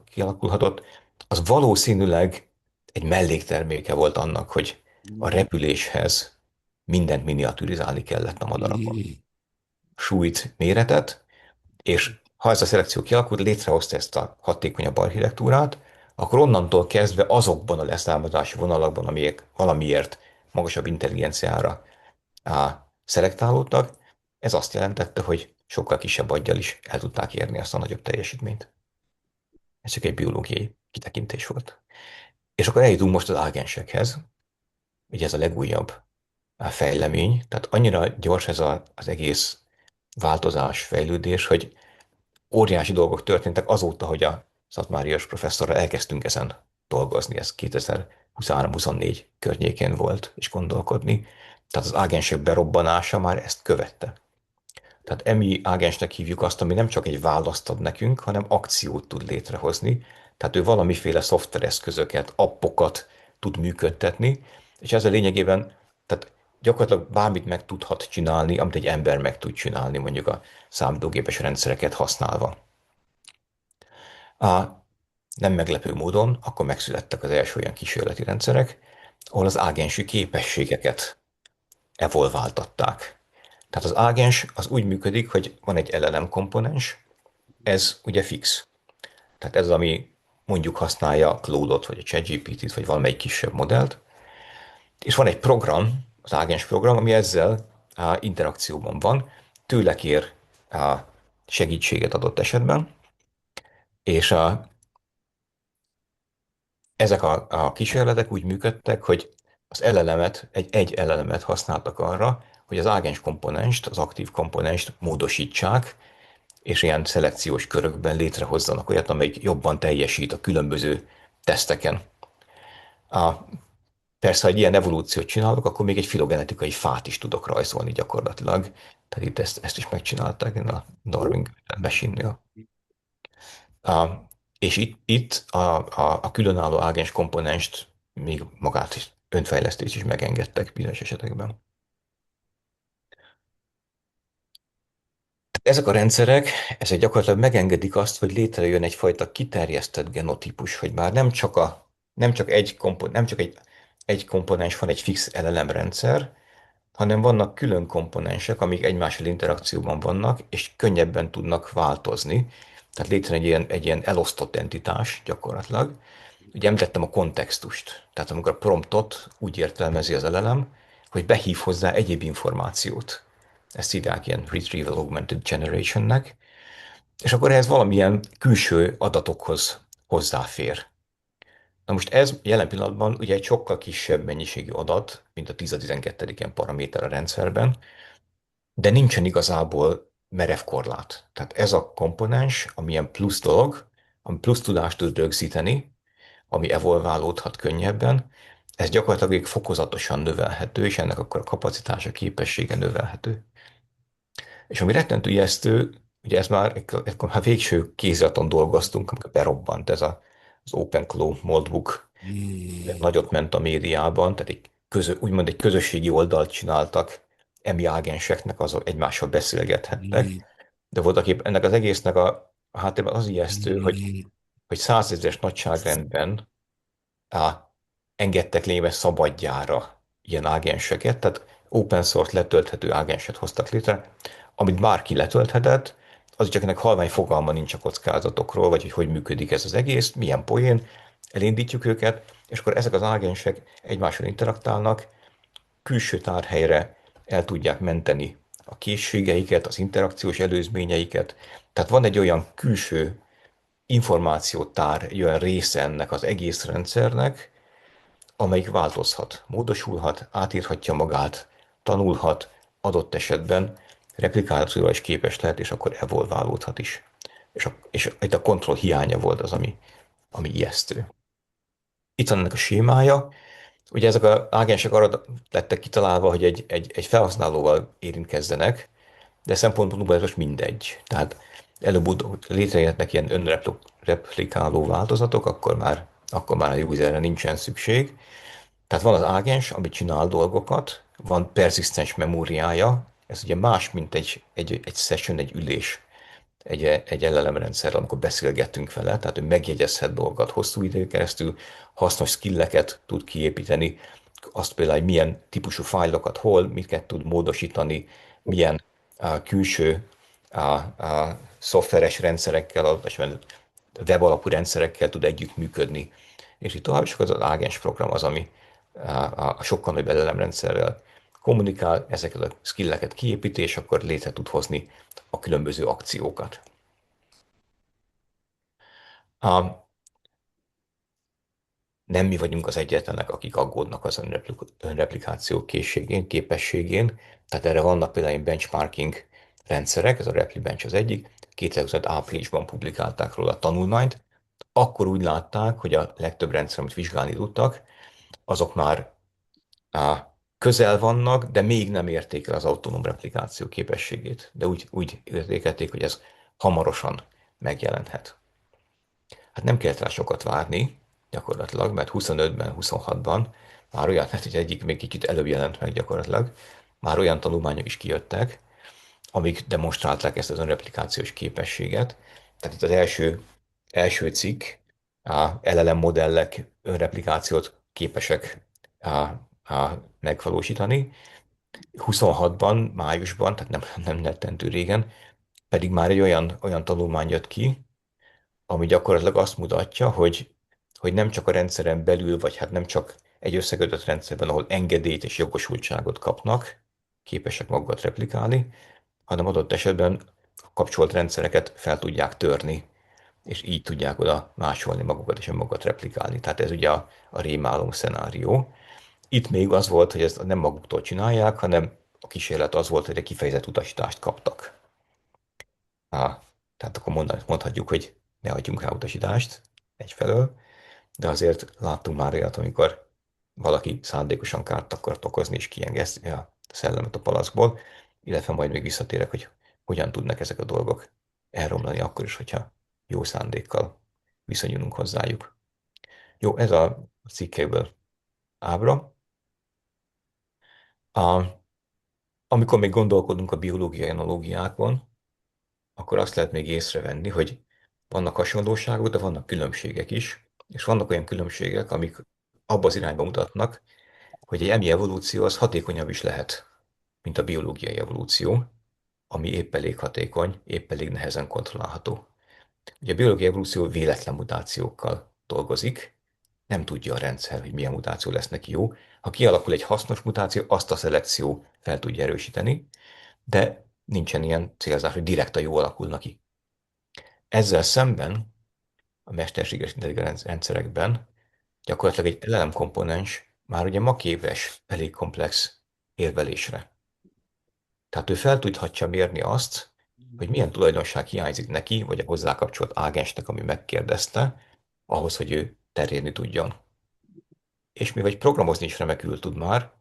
kialakulhatott, az valószínűleg egy mellékterméke volt annak, hogy a repüléshez mindent miniaturizálni kellett a madarakon. Súlyt, méretet, és ha ez a szelekció kialakult, létrehozta ezt a hatékonyabb architektúrát, akkor onnantól kezdve azokban a leszármazási vonalakban, amelyek valamiért magasabb intelligenciára szelektálódtak, ez azt jelentette, hogy sokkal kisebb aggyal is el tudták érni azt a nagyobb teljesítményt. Ez csak egy biológiai kitekintés volt. És akkor eljutunk most az ágensekhez, ugye ez a legújabb fejlemény, tehát annyira gyors ez az egész változás, fejlődés, hogy óriási dolgok történtek azóta, hogy a Szatmárias professzorral elkezdtünk ezen dolgozni. Ez 2023-24 környékén volt, és gondolkodni. Tehát az ágensek berobbanása már ezt követte. Tehát EMI ágensnek hívjuk azt, ami nem csak egy választ ad nekünk, hanem akciót tud létrehozni. Tehát ő valamiféle szoftvereszközöket, appokat tud működtetni, és ez a lényegében, tehát gyakorlatilag bármit meg tudhat csinálni, amit egy ember meg tud csinálni, mondjuk a számítógépes rendszereket használva. A nem meglepő módon akkor megszülettek az első olyan kísérleti rendszerek, ahol az ágensi képességeket evolváltatták. Tehát az ágens az úgy működik, hogy van egy LLM komponens, ez ugye fix. Tehát ez, ami mondjuk használja a Claude-ot, vagy a ChatGPT-t, vagy valamelyik kisebb modellt, és van egy program, az ágens program, ami ezzel interakcióban van, tőle kér segítséget adott esetben, és ezek a kísérletek úgy működtek, hogy az LLM-et, egy LLM-et használtak arra, hogy az ágens komponenst, az aktív komponenst módosítsák, és ilyen szelekciós körökben létrehozzanak olyat, amelyik jobban teljesít a különböző teszteken. A, persze, ha egy ilyen evolúciót csinálok, akkor még egy filogenetikai fát is tudok rajzolni gyakorlatilag. Tehát itt ezt is megcsinálták a Darwin Machine-nél. A, és itt a különálló ágens komponenst még magát is, önfejlesztést is megengedtek bizonyos esetekben. Ezek a rendszerek, ezek gyakorlatilag megengedik azt, hogy létrejön egyfajta kiterjesztett genotípus, hogy már nem csak egy komponens van, egy fix LLM rendszer, hanem vannak külön komponensek, amik egymással interakcióban vannak, és könnyebben tudnak változni. Tehát létrejön egy ilyen elosztott entitás gyakorlatilag. Ugye említettem a kontextust. Tehát amikor a promptot úgy értelmezi az LLM, hogy behív hozzá egyéb információt. Ezt hívják ilyen Retrieval Augmented Generationnek, és akkor ehhez valamilyen külső adatokhoz hozzáfér. Na most ez jelen pillanatban ugye egy sokkal kisebb mennyiségű adat, mint a 10-12. ilyen paraméter a rendszerben, de nincsen igazából merev korlát. Tehát ez a komponens, amilyen plusz dolog, ami plusz tudást tud rögzíteni, ami evolválódhat könnyebben, ez gyakorlatilag még fokozatosan növelhető, és ennek akkor a kapacitása, képessége növelhető. És ami rettentő ijesztő, ugye ez már, akkor hát végső kéziraton dolgoztunk, amikor berobbant az OpenClaw Moldbook, nagyot ment a médiában, tehát úgymond egy közösségi oldalt csináltak, EMI ágenseknek, azok egymással beszélgethettek, de voltak épp ennek az egésznek a háttérben az ijesztő, hogy 100 000-es nagyságrendben engedtek lényegében szabadjára ilyen ágenseket, tehát open source letölthető ágenset hoztak létre, amit bárki letölthetett, az csak ennek halvány fogalma nincs a kockázatokról, vagy hogy működik ez az egész, milyen poén, elindítjuk őket, és akkor ezek az ágensek egymással interaktálnak, külső tárhelyre el tudják menteni a készségeiket, az interakciós előzményeiket. Tehát van egy olyan külső információtár, egy olyan része ennek az egész rendszernek, amelyik változhat, módosulhat, átírhatja magát, tanulhat, adott esetben replikációra is képes lehet, és akkor evolválódhat is. És itt a kontroll hiánya volt az, ami ijesztő. Itt van ennek a sémája. Ugye ezek az ágensek arra lettek kitalálva, hogy egy felhasználóval érintkezzenek, de szempontból ez most mindegy. Tehát előbb-utóbb létrejöhetnek ilyen önreplikáló változatok, akkor már a userre nincsen szükség. Tehát van az ágens, ami csinál dolgokat, van perzisztens memóriája, ez ugye más, mint egy session, egy ülés, egy LLM rendszer, amikor beszélgetünk vele, tehát ő megjegyezhet dolgokat hosszú időn keresztül, hasznos skilleket tud kiépíteni, azt például, hogy milyen típusú fájlokat hol, miket tud módosítani, milyen külső szoftveres rendszerekkel, esetben web alapú rendszerekkel tud együttműködni. És itt tovább is az ágens program az, ami a sokkal nagyobb LLM rendszerrel kommunikál, ezeket a skilleket kiépíti, és akkor létre tud hozni a különböző akciókat. A, nem mi vagyunk az egyetlenek, akik aggódnak az önreplikáció készségén, képességén, tehát erre vannak például ilyen benchmarking rendszerek, ez a RepliBench az egyik, 2005 áprilisban publikálták róla a tanulmányt, akkor úgy látták, hogy a legtöbb rendszer, amit vizsgálni tudtak, azok már közel vannak, de még nem érték el az autonóm replikáció képességét. De úgy értékelték, hogy ez hamarosan megjelenhet. Hát nem kellett rá sokat várni, gyakorlatilag, mert 25-ben, 26-ban már olyan, hát ugye egyik még kicsit előbb jelent meg gyakorlatilag, már olyan tanulmányok is kijöttek, amik demonstrálták ezt az önreplikációs képességet. Tehát itt az első cikk, a LLM modellek önreplikációt képesek megvalósítani. 26-ban, májusban, tehát nem rettentő régen, pedig már egy olyan tanulmány jött ki, ami gyakorlatilag azt mutatja, hogy nem csak a rendszeren belül, vagy hát nem csak egy összekötött rendszerben, ahol engedélyt és jogosultságot kapnak, képesek magukat replikálni, hanem adott esetben a kapcsolt rendszereket fel tudják törni, és így tudják oda másolni magukat és magukat replikálni. Tehát ez ugye a rémálom szenárió. Itt még az volt, hogy ezt nem maguktól csinálják, hanem a kísérlet az volt, hogy egy kifejezett utasítást kaptak. Tehát akkor mondhatjuk, hogy ne adjunk rá utasítást egyfelől, de azért láttunk már olyat, amikor valaki szándékosan kárt akart okozni, és kiengeszti a szellemet a palackból, illetve majd még visszatérek, hogy hogyan tudnak ezek a dolgok elromlani akkor is, hogyha jó szándékkal viszonyulunk hozzájuk. Jó, ez a cikkekből ábra. A, amikor még gondolkodunk a biológiai analógiákon, akkor azt lehet még észrevenni, hogy vannak hasonlóságok, de vannak különbségek is, és vannak olyan különbségek, amik abba az irányba mutatnak, hogy egy emi evolúció az hatékonyabb is lehet, mint a biológiai evolúció, ami épp elég hatékony, épp elég nehezen kontrollálható. Ugye a biológiai evolúció véletlen mutációkkal dolgozik, nem tudja a rendszer, hogy milyen mutáció lesz neki jó. Ha kialakul egy hasznos mutáció, azt a szelekció fel tudja erősíteni, de nincsen ilyen célzás, hogy direkt a jó alakulna ki. Ezzel szemben a mesterséges intelligencia rendszerekben gyakorlatilag egy LLM komponens már ugye ma képes elég komplex érvelésre. Tehát ő fel tudhatja mérni azt, hogy milyen tulajdonság hiányzik neki, vagy a hozzá kapcsolt ágensnek, ami megkérdezte, ahhoz, hogy ő terjedni tudjon. És mivel programozni is remekül tud már,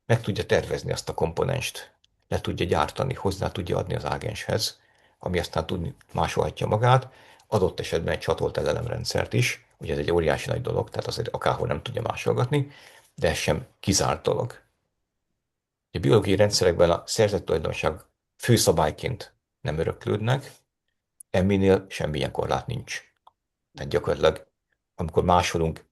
meg tudja tervezni azt a komponenst, le tudja gyártani, hozzá tudja adni az ágenshez, ami aztán tudni másolhatja magát, adott esetben egy csatolt elemrendszert is, ugye ez egy óriási nagy dolog, tehát azért akárhol nem tudja másolgatni, de ez sem kizárt dolog. A biológiai rendszerekben a szerzett tulajdonság főszabályként nem öröklődnek, emminél semmilyen korlát nincs. Tehát gyakorlatilag, amikor másolunk,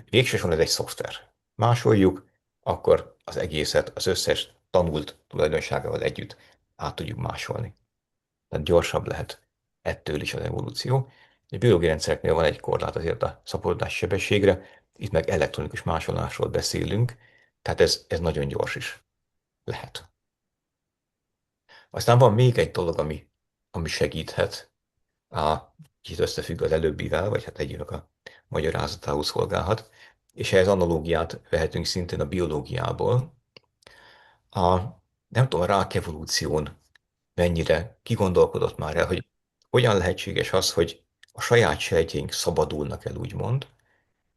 végső soron ez egy szoftver. Másoljuk, akkor az egészet az összes tanult tulajdonságával együtt át tudjuk másolni. Tehát gyorsabb lehet ettől is az evolúció. A biológiai rendszereknél van egy korlát azért a szaporodás sebességre, itt meg elektronikus másolásról beszélünk, tehát ez nagyon gyors is lehet. Aztán van még egy dolog, ami segíthet, kicsit összefügg az előbbivel, vagy hát egyébként a magyarázatául szolgálhat, és ehhez analógiát vehetünk szintén a biológiából. A, nem tudom, a rákevolúción mennyire kigondolkodott már el, hogy hogyan lehetséges az, hogy a saját sejtjeink szabadulnak el, úgymond,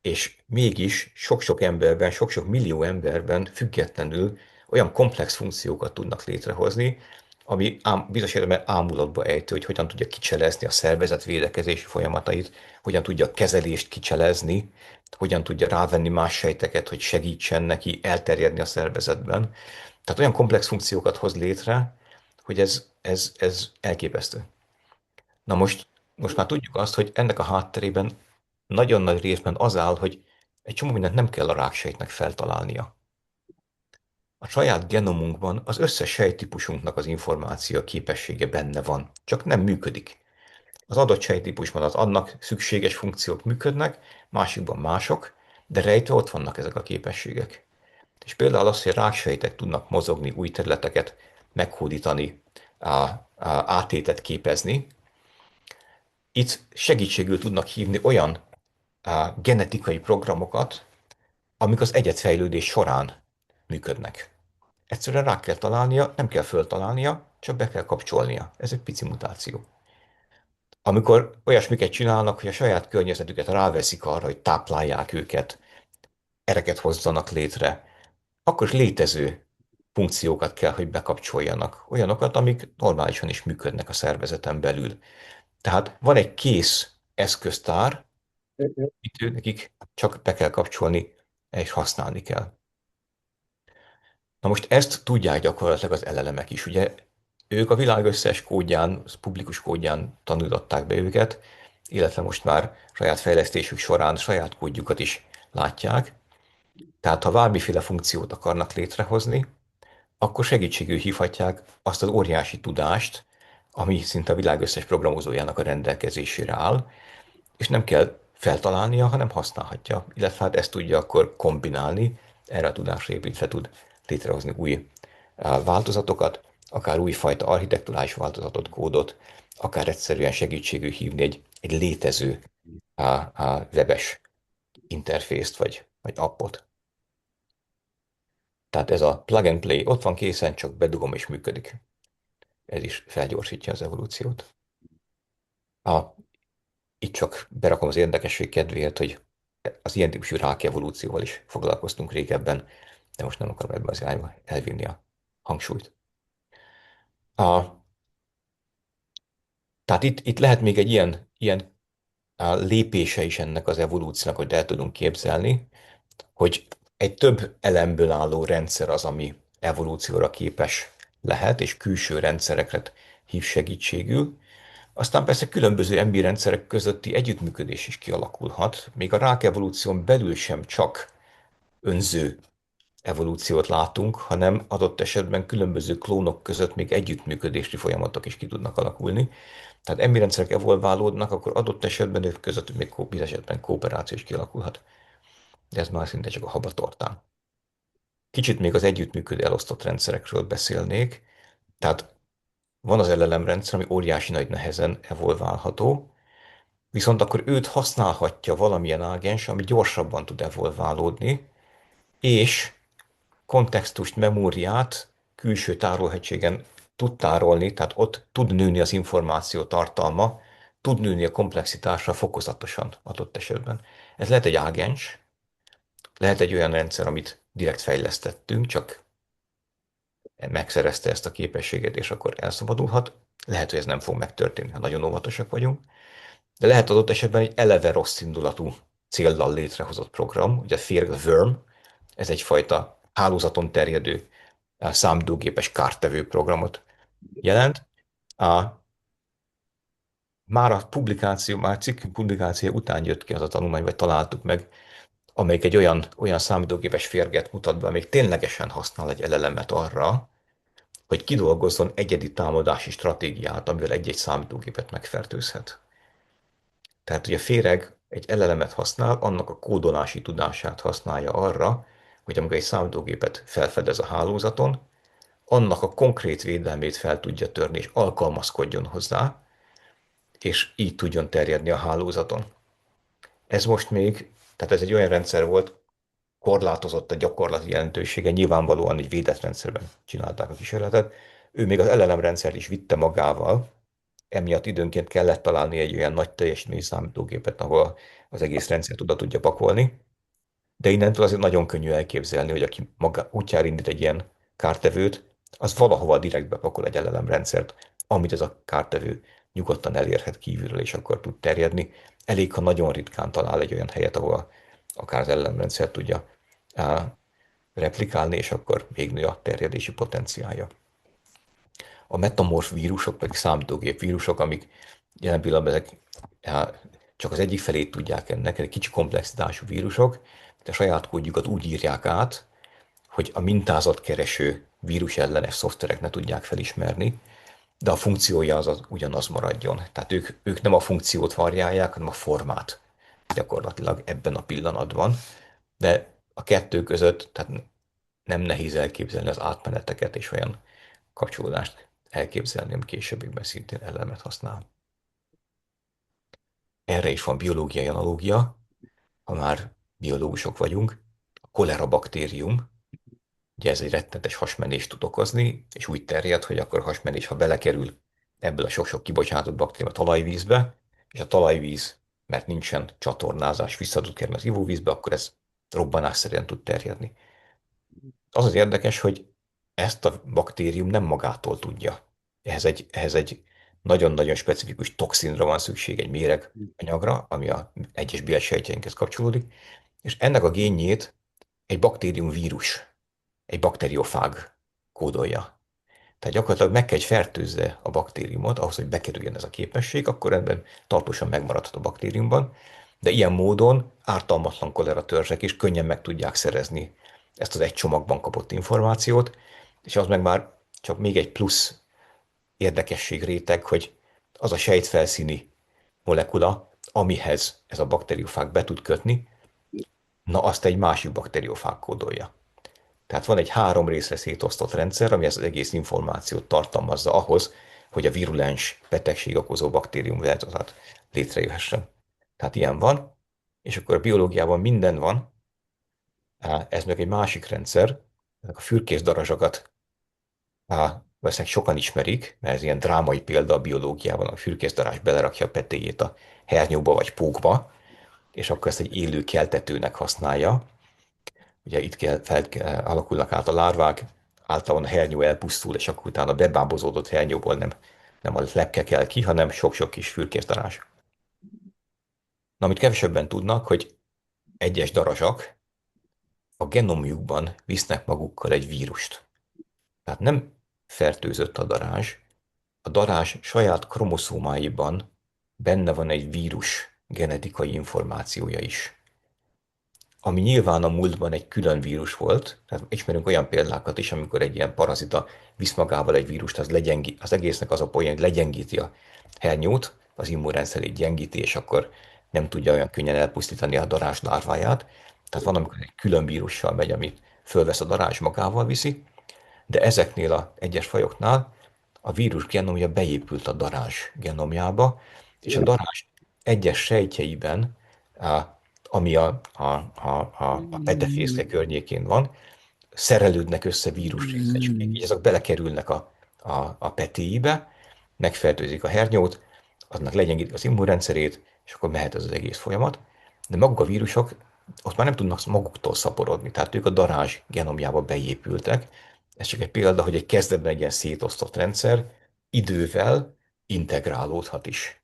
és mégis sok-sok emberben, sok-sok millió emberben függetlenül olyan komplex funkciókat tudnak létrehozni, ami bizonyos értelemben ámulatba ejtő, hogy hogyan tudja kicselezni a szervezet védekezési folyamatait, hogyan tudja kezelést kicselezni, hogyan tudja rávenni más sejteket, hogy segítsen neki elterjedni a szervezetben. Tehát olyan komplex funkciókat hoz létre, hogy ez elképesztő. Na most már tudjuk azt, hogy ennek a hátterében nagyon nagy részben az áll, hogy egy csomó mindent nem kell a ráksejtnek feltalálnia. A saját genomunkban az összes sejttípusunknak az információ képessége benne van, csak nem működik. Az adott sejttípusban az annak szükséges funkciók működnek, másikban mások, de rejtve ott vannak ezek a képességek. És például az, hogy ráksejtek tudnak mozogni, új területeket meghódítani, átétet képezni, itt segítségül tudnak hívni olyan genetikai programokat, amik az egyedfejlődés során működnek. Egyszerűen rá kell találnia, nem kell föltalálnia, csak be kell kapcsolnia. Ez egy pici mutáció. Amikor olyasmiket csinálnak, hogy a saját környezetüket ráveszik arra, hogy táplálják őket, ereket hozzanak létre, akkor is létező funkciókat kell, hogy bekapcsoljanak. Olyanokat, amik normálisan is működnek a szervezeten belül. Tehát van egy kész eszköztár, amit nekik csak be kell kapcsolni, és használni kell. Na most ezt tudják gyakorlatilag az LLM-ek is. Ugye ők a világ összes kódján, publikus kódján tanultatták be őket, illetve most már saját fejlesztésük során saját kódjukat is látják. Tehát ha bármiféle funkciót akarnak létrehozni, akkor segítségül hívhatják azt az óriási tudást, ami szinte a világ összes programozójának a rendelkezésére áll, és nem kell feltalálnia, hanem használhatja. Illetve hát ezt tudja akkor kombinálni, erre a tudásra építve tud létrehozni új változatokat, akár újfajta architekturális változatot, kódot, akár egyszerűen segítségül hívni egy létező webes interfészt vagy appot. Tehát ez a plug and play ott van készen, csak bedugom és működik. Ez is felgyorsítja az evolúciót. Itt csak berakom az érdekesség kedvéért, hogy az ilyen típusú rákevolúcióval is foglalkoztunk régebben, de most nem akarom ebbe az irányba elvinni a hangsúlyt. A, tehát itt lehet még egy ilyen lépése is ennek az evolúciónak, hogy el tudunk képzelni, hogy egy több elemből álló rendszer az, ami evolúcióra képes lehet, és külső rendszereket hív segítségül. Aztán persze különböző emberi rendszerek közötti együttműködés is kialakulhat, még a rákevolúción belül sem csak önző evolúciót látunk, hanem adott esetben különböző klónok között még együttműködési folyamatok is ki tudnak alakulni. Tehát emberi rendszerek evolválódnak, akkor adott esetben ők között még bizonyos esetben kooperáció is kialakulhat. De ez már szinte csak a habatortán. Kicsit még az együttműködő elosztott rendszerekről beszélnék. Tehát van az LLM rendszer, ami óriási nagy nehezen evolválható, viszont akkor őt használhatja valamilyen ágens, ami gyorsabban tud evolválódni, és kontextust, memóriát külső tárolhegységen tud tárolni, tehát ott tud nőni az információ tartalma, tud nőni a komplexitása fokozatosan adott esetben. Ez lehet egy ágens, lehet egy olyan rendszer, amit direkt fejlesztettünk, csak megszerezte ezt a képességet, és akkor elszabadulhat. Lehet, hogy ez nem fog megtörténni, ha nagyon óvatosak vagyunk. De lehet adott esetben egy eleve rossz indulatú céllal létrehozott program, ugye a Fear the Worm, ez egyfajta hálózaton terjedő számítógépes kártevő programot jelent. A, már cikk publikáció után jött ki az a tanulmány, vagy találtuk meg, amelyik egy olyan számítógépes férget mutat be, amelyik ténylegesen használ egy LLM-et arra, hogy kidolgozzon egyedi támadási stratégiát, amivel egy-egy számítógépet megfertőzhet. Tehát, hogy a féreg egy LLM-et használ, annak a kódolási tudását használja arra, hogy amikor egy számítógépet felfedez a hálózaton, annak a konkrét védelmét fel tudja törni, és alkalmazkodjon hozzá, és így tudjon terjedni a hálózaton. Ez most még, tehát ez egy olyan rendszer volt, korlátozott a gyakorlati jelentősége, nyilvánvalóan egy védett rendszerben csinálták a kísérletet. Ő még az LLM rendszert is vitte magával, emiatt időnként kellett találni egy olyan nagy teljesítményű számítógépet, ahol az egész rendszert oda tudja pakolni. De innentől azért nagyon könnyű elképzelni, hogy aki maga útjára indít egy ilyen kártevőt, az valahova direkt bepakol egy LLM rendszert, amit ez a kártevő nyugodtan elérhet kívülről, és akkor tud terjedni. Elég, ha nagyon ritkán talál egy olyan helyet, ahol akár az LLM rendszer tudja replikálni, és akkor még nő a terjedési potenciálja. A metamorf vírusok, pedig számítógép vírusok, amik jelen pillanatban ezek csak az egyik felét tudják ennek, egy kicsi komplexitású vírusok, de a saját kódjukat úgy írják át, hogy a mintázatkereső vírus ellenes szoftverek ne tudják felismerni, de a funkciója az ugyanaz maradjon. Tehát ők nem a funkciót variálják, hanem a formát gyakorlatilag ebben a pillanatban, de a kettő között tehát nem nehéz elképzelni az átmeneteket és olyan kapcsolódást elképzelni, ami későbbiekben szintén elemet használ. Erre is van biológiai analógia, ha már biológusok vagyunk. A kolera baktérium, ugye ez egy rettenetes hasmenést tud okozni, és úgy terjed, hogy akkor a hasmenés, ha belekerül ebből a sok-sok kibocsátott baktérium a talajvízbe, és a talajvíz, mert nincsen csatornázás, vissza tud kerülni az ivóvízbe, akkor ez robbanásszerűen tud terjedni. Az az érdekes, hogy ezt a baktérium nem magától tudja. Ehhez egy nagyon-nagyon specifikus toxinra van szükség, egy méreganyagra, ami a egyes bélsejtjeinkhez kapcsolódik, és ennek a génjét egy baktérium vírus, egy bakteriofág kódolja. Tehát gyakorlatilag meg kell, hogy fertőzze a baktériumot, ahhoz, hogy bekerüljen ez a képesség, akkor ebben tartósan megmaradhat a baktériumban, de ilyen módon ártalmatlan kolera törzsek is könnyen meg tudják szerezni ezt az egy csomagban kapott információt, és az meg már csak még egy plusz érdekesség réteg, hogy az a sejtfelszíni molekula, amihez ez a bakteriofág be tud kötni, na azt egy másik bakteriofág kódolja. Tehát van egy három részre szétosztott rendszer, ami ezt az egész információt tartalmazza ahhoz, hogy a virulens betegség okozó baktérium változat létrejöhessen. Tehát ilyen van, és akkor a biológiában minden van, ez meg egy másik rendszer, ezek a fürkés darazsakat valószínűleg sokan ismerik, mert ez ilyen drámai példa a biológiában, a fürkés darázs belerakja a petéjét a hernyóba vagy pókba, és akkor ezt egy élő keltetőnek használja. Ugye itt alakulnak át a lárvák, általában a hernyó elpusztul, és akkor utána a bebábozódott hernyóból nem a lepke kell ki, hanem sok-sok kis fürkészdarázs. Na, amit kevesebben tudnak, hogy egyes darazsak a genomjukban visznek magukkal egy vírust. Tehát nem fertőzött a darázs saját kromoszómáiban benne van egy vírus genetikai információja is, ami nyilván a múltban egy külön vírus volt, tehát ismerünk olyan példákat is, amikor egy ilyen parazita visz magával egy vírust, az egésznek az a poén, hogy legyengíti a hernyót, az immunrendszerét gyengíti, és akkor nem tudja olyan könnyen elpusztítani a darázs lárváját. Tehát van, amikor egy külön vírussal megy, amit fölvesz a darázs magával viszi, de ezeknél az egyes fajoknál a vírus genomja beépült a darázs genomjába, és a darázs egyes sejtjeiben, ami a petefészke környékén van, szerelődnek össze vírusrészek, és így ezek belekerülnek a petéibe, megfertőzik a hernyót, aznak legyengítik az immunrendszerét, és akkor mehet ez az egész folyamat. De maguk a vírusok ott már nem tudnak maguktól szaporodni, tehát ők a darázs genomjába beépültek. Ez csak egy példa, hogy egy kezdetben egy ilyen szétosztott rendszer idővel integrálódhat is.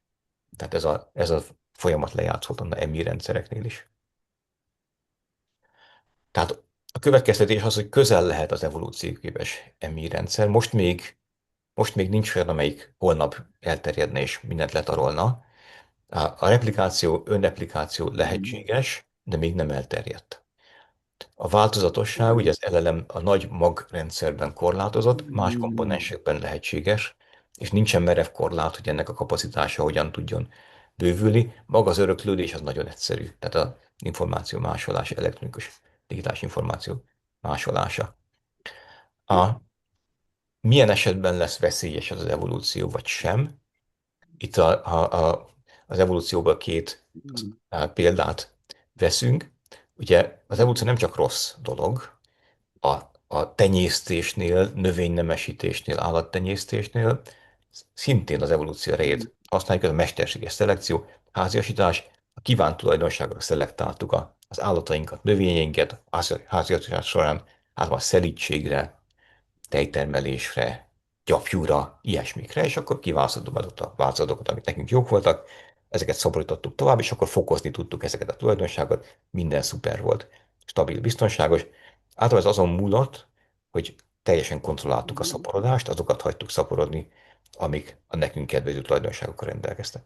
Tehát ez a folyamat lejátszódott a EMI rendszereknél is. Tehát a következtetés az, hogy közel lehet az evolúcióképes EMI rendszer. Most még nincs olyan, amelyik holnap elterjedne és mindent letarolna. A replikáció, önreplikáció lehetséges, de még nem elterjedt. A változatosság, ugye az LLM a nagy magrendszerben korlátozott, más komponensekben lehetséges, és nincsen merev korlát, hogy ennek a kapacitása hogyan tudjon bővülni. Maga az öröklődés az nagyon egyszerű, tehát az információ másolás, elektronikus digitális információ másolása. A, milyen esetben lesz veszélyes az evolúció, vagy sem? Itt az evolúcióból két példát veszünk. Ugye az evolúció nem csak rossz dolog, a, a tenyésztésnél, növénynemesítésnél, állattenyésztésnél szintén az evolúció erejét használjuk, ez a mesterséges szelekció, háziasítás, a kívánt tulajdonságra szelektáltuk az állatainkat, növényeinket, háziasítás során általában szelídségre, tejtermelésre, gyapjúra, ilyesmikre, és akkor kiválasztottuk azokat a változatokat, amik nekünk jók voltak, ezeket szaporítottuk tovább, és akkor fokozni tudtuk ezeket a tulajdonságokat, minden szuper volt, stabil, biztonságos. Általában ez azon múlott, hogy teljesen kontrolláltuk a szaporodást, azokat hagytuk szaporodni, amik a nekünk kedvező tulajdonságokkal rendelkeztek.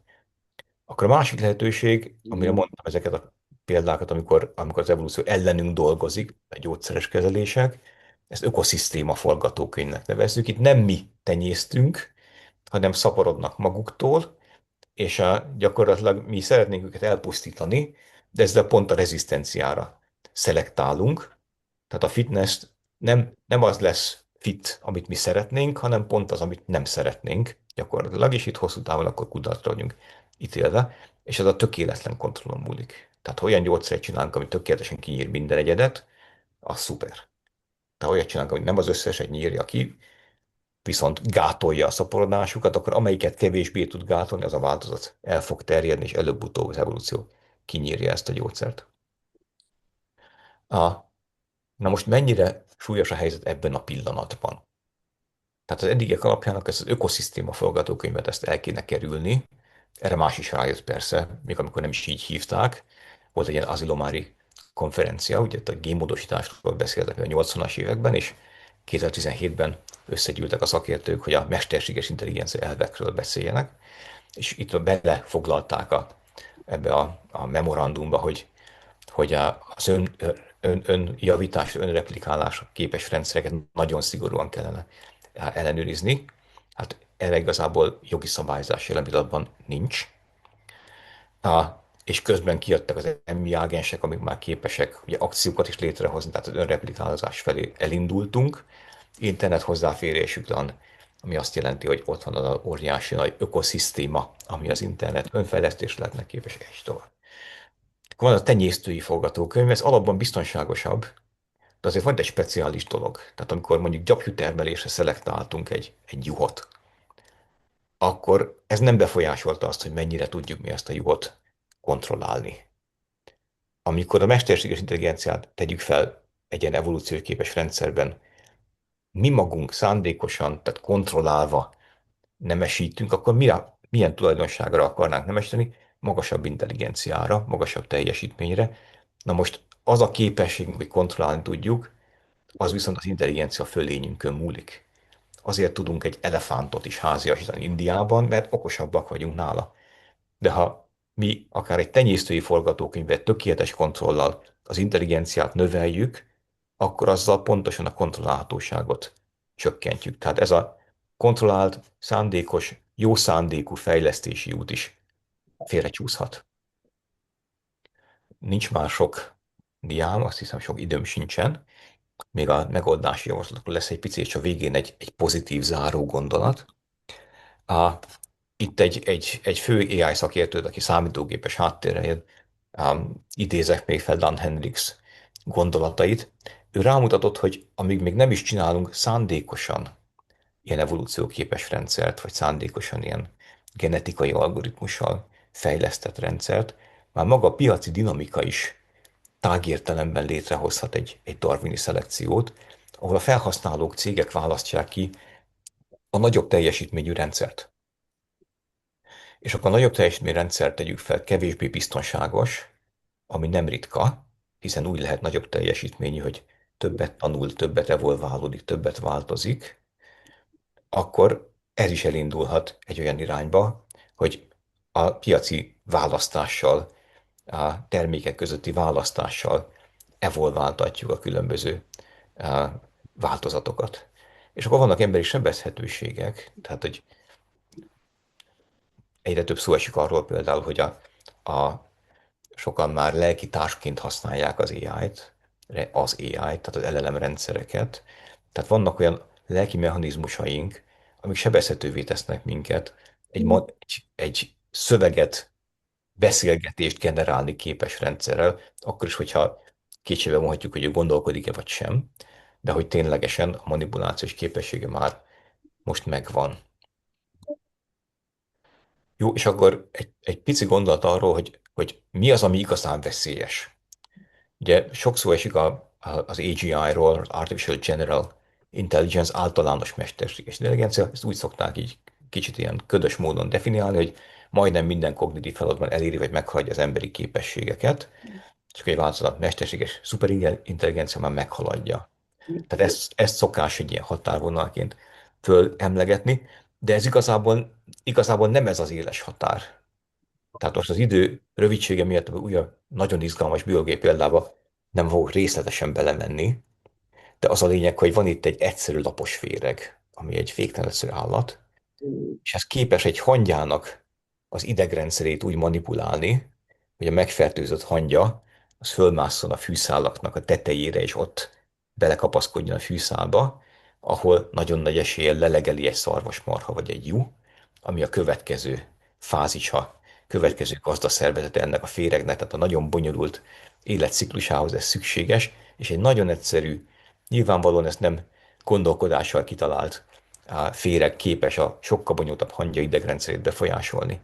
Akkor a másik lehetőség, amire mondtam ezeket a példákat, amikor az evolúció ellenünk dolgozik, a gyógyszeres kezelések, ezt ökoszisztéma forgatókönyvnek nevezzük. Itt nem mi tenyésztünk, hanem szaporodnak maguktól, és gyakorlatilag mi szeretnénk őket elpusztítani, de ezzel pont a rezisztenciára szelektálunk. Tehát a fitness nem az lesz fit, amit mi szeretnénk, hanem pont az, amit nem szeretnénk gyakorlatilag, és itt hosszú távon akkor kudarcra vagyunk ítélve, és ez a tökéletlen kontrollon múlik. Tehát ha olyan gyógyszert csinálunk, ami tökéletesen kinyír minden egyedet, az szuper. Ha olyat csinálunk, hogy nem az összeset nyírja ki, viszont gátolja a szaporodásukat, akkor amelyiket kevésbé tud gátolni, az a változat el fog terjedni, és előbb-utóbb az evolúció kinyírja ezt a gyógyszert. Na most mennyire súlyos a helyzet ebben a pillanatban? Tehát az eddigiek alapjának ezt az ökoszisztéma forgatókönyvet ezt el kéne kerülni. Erre más is rájött persze, még amikor nem is így hívták. Volt egy ilyen Azilomári konferencia, ugye a génmódosításról beszéltek a 80-as években, és 2017-ben összegyűltek a szakértők, hogy a mesterséges intelligencia elvekről beszéljenek, és itt belefoglalták ebbe a memorandumba, hogy az önjavítás, önreplikálásra képes rendszereket nagyon szigorúan kellene ellenőrizni. Hát erre igazából jogi szabályzás jelen pillanatban nincs. És közben kijöttek az MI ágensek, amik már képesek ugye akciókat is létrehozni, tehát az önreplikálás felé elindultunk. Internet hozzáférésükben, ami azt jelenti, hogy ott van az óriási nagy ökoszisztéma, ami az internet önfejlesztésre lehetne képes, és tovább. Van a tenyésztői forgatókönyv, ez alapban biztonságosabb, de azért van egy speciális dolog. Tehát amikor mondjuk gyapjútermelésre szelektáltunk egy juhot, akkor ez nem befolyásolta azt, hogy mennyire tudjuk mi ezt a juhot kontrollálni. Amikor a mesterséges intelligenciát tegyük fel egy ilyen evolúcióképes rendszerben, mi magunk szándékosan, tehát kontrollálva nemesítünk, akkor milyen tulajdonságra akarnánk nemesíteni? Magasabb intelligenciára, magasabb teljesítményre. Na most az a képességünk, hogy kontrollálni tudjuk, az viszont az intelligencia fölényünkön múlik. Azért tudunk egy elefántot is háziasítani Indiában, mert okosabbak vagyunk nála. De ha mi akár egy tenyésztői forgatókönyvet tökéletes kontrollal az intelligenciát növeljük, akkor azzal pontosan a kontrollálhatóságot csökkentjük. Tehát ez a kontrollált, szándékos, jó szándékú fejlesztési út is félrecsúszhat. Nincs már sok diám, azt hiszem sok időm sincsen. Még a megoldási javaslatokról lesz egy pici, és a végén egy pozitív záró gondolat. A, itt egy fő AI szakértőt, aki számítógépes háttérrel jön, idézek még fel Dan Hendricks gondolatait. Ő rámutatott, hogy amíg még nem is csinálunk szándékosan ilyen evolúcióképes rendszert, vagy szándékosan ilyen genetikai algoritmussal fejlesztett rendszert, már maga a piaci dinamika is tágértelemben létrehozhat egy darwini szelekciót, ahol a felhasználók, cégek választják ki a nagyobb teljesítményű rendszert. És akkor a nagyobb teljesítményű rendszert tegyük fel kevésbé biztonságos, ami nem ritka, hiszen úgy lehet nagyobb teljesítményű, hogy többet tanul, többet evolválódik, többet változik, akkor ez is elindulhat egy olyan irányba, hogy a piaci választással, a termékek közötti választással evolváltatjuk a különböző változatokat. És akkor vannak emberi sebezhetőségek, tehát hogy egyre több szó esik arról például, hogy sokan már lelki társként használják az AI-t, tehát az LLM rendszereket. Tehát vannak olyan lelki mechanizmusaink, amik sebezhetővé tesznek minket egy szöveget, beszélgetést generálni képes rendszerrel, akkor is, hogyha kétségbe vonhatjuk, hogy ő gondolkodik-e vagy sem, de hogy ténylegesen a manipulációs képessége már most megvan. Jó, és akkor egy pici gondolat arról, hogy mi az, ami igazán veszélyes. Ugye sok szó esik az AGI-ról, Artificial General Intelligence, általános mesterséges intelligencia, ezt úgy szokták így kicsit ilyen ködös módon definiálni, hogy majdnem minden kognitív feladatban eléri vagy meghaladja az emberi képességeket, csak egy változat mesterséges szuperintelligencia már meghaladja. Tehát ezt szokás egy ilyen határvonalként fölemlegetni, de ez igazából nem ez az éles határ. Tehát most az idő rövidsége miatt újabb nagyon izgalmas biológiai példába nem fogok részletesen belemenni, de az a lényeg, hogy van itt egy egyszerű lapos féreg, ami egy féktelenszerű állat, és ez képes egy hangyának az idegrendszerét úgy manipulálni, hogy a megfertőzött hangya az fölmásszon a fűszálaknak a tetejére, és ott belekapaszkodjon a fűszálba, ahol nagyon nagy eséllyel lelegeli egy szarvasmarha vagy egy juh, ami a következő fázisa, következő gazdaszervezete ennek a féregnek, tehát a nagyon bonyolult életciklusához ez szükséges, és egy nagyon egyszerű, nyilvánvalóan ezt nem gondolkodással kitalált féreg képes a sokkal bonyolultabb hangya idegrendszerét befolyásolni.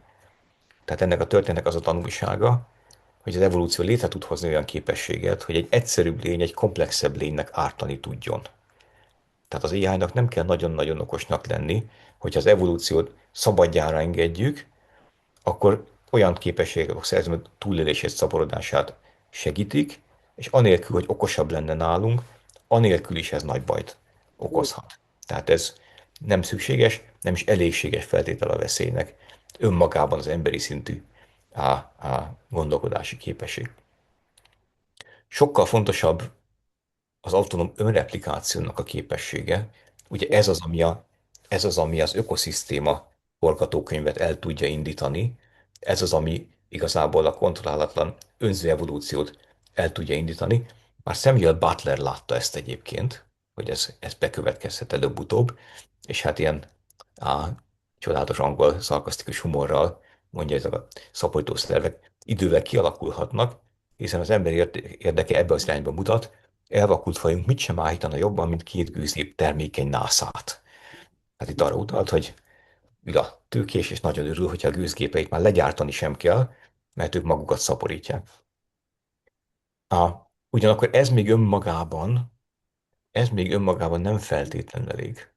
Tehát ennek a történetnek az a tanulsága, hogy az evolúció létre tud hozni olyan képességet, hogy egy egyszerűbb lény egy komplexebb lénynek ártani tudjon. Tehát az AI-nak nem kell nagyon-nagyon okosnak lenni, hogyha az evolúciót szabadjára engedjük, akkor olyan képességek fog szerezni, hogy túlélését, szaporodását segítik, és anélkül, hogy okosabb lenne nálunk, anélkül is ez nagy bajt okozhat. Tehát ez nem szükséges, nem is elégséges feltétel a veszélynek. Önmagában az emberi szintű gondolkodási képesség. Sokkal fontosabb az autonóm önreplikációnak a képessége. Ugye ez az, ami az ökoszisztéma forgatókönyvet el tudja indítani, ez az, ami igazából a kontrollálatlan önző evolúciót el tudja indítani. Már Samuel Butler látta ezt egyébként, hogy ez bekövetkezhet előbb-utóbb, és hát ilyen á, csodálatos angol szarkasztikus humorral mondja, hogy ezek a szaporítószervek idővel kialakulhatnak, hiszen az ember érdeke ebbe az irányba mutat, elvakult fajunk mit sem állítana jobban, mint két gőzgép termékeny nászát. Hát itt arra utalt, hogy Vila tőkés, és nagyon örül, hogyha a gőzgépeit már legyártani sem kell, mert ők magukat szaporítják. Ugyanakkor ez még önmagában nem feltétlenül elég.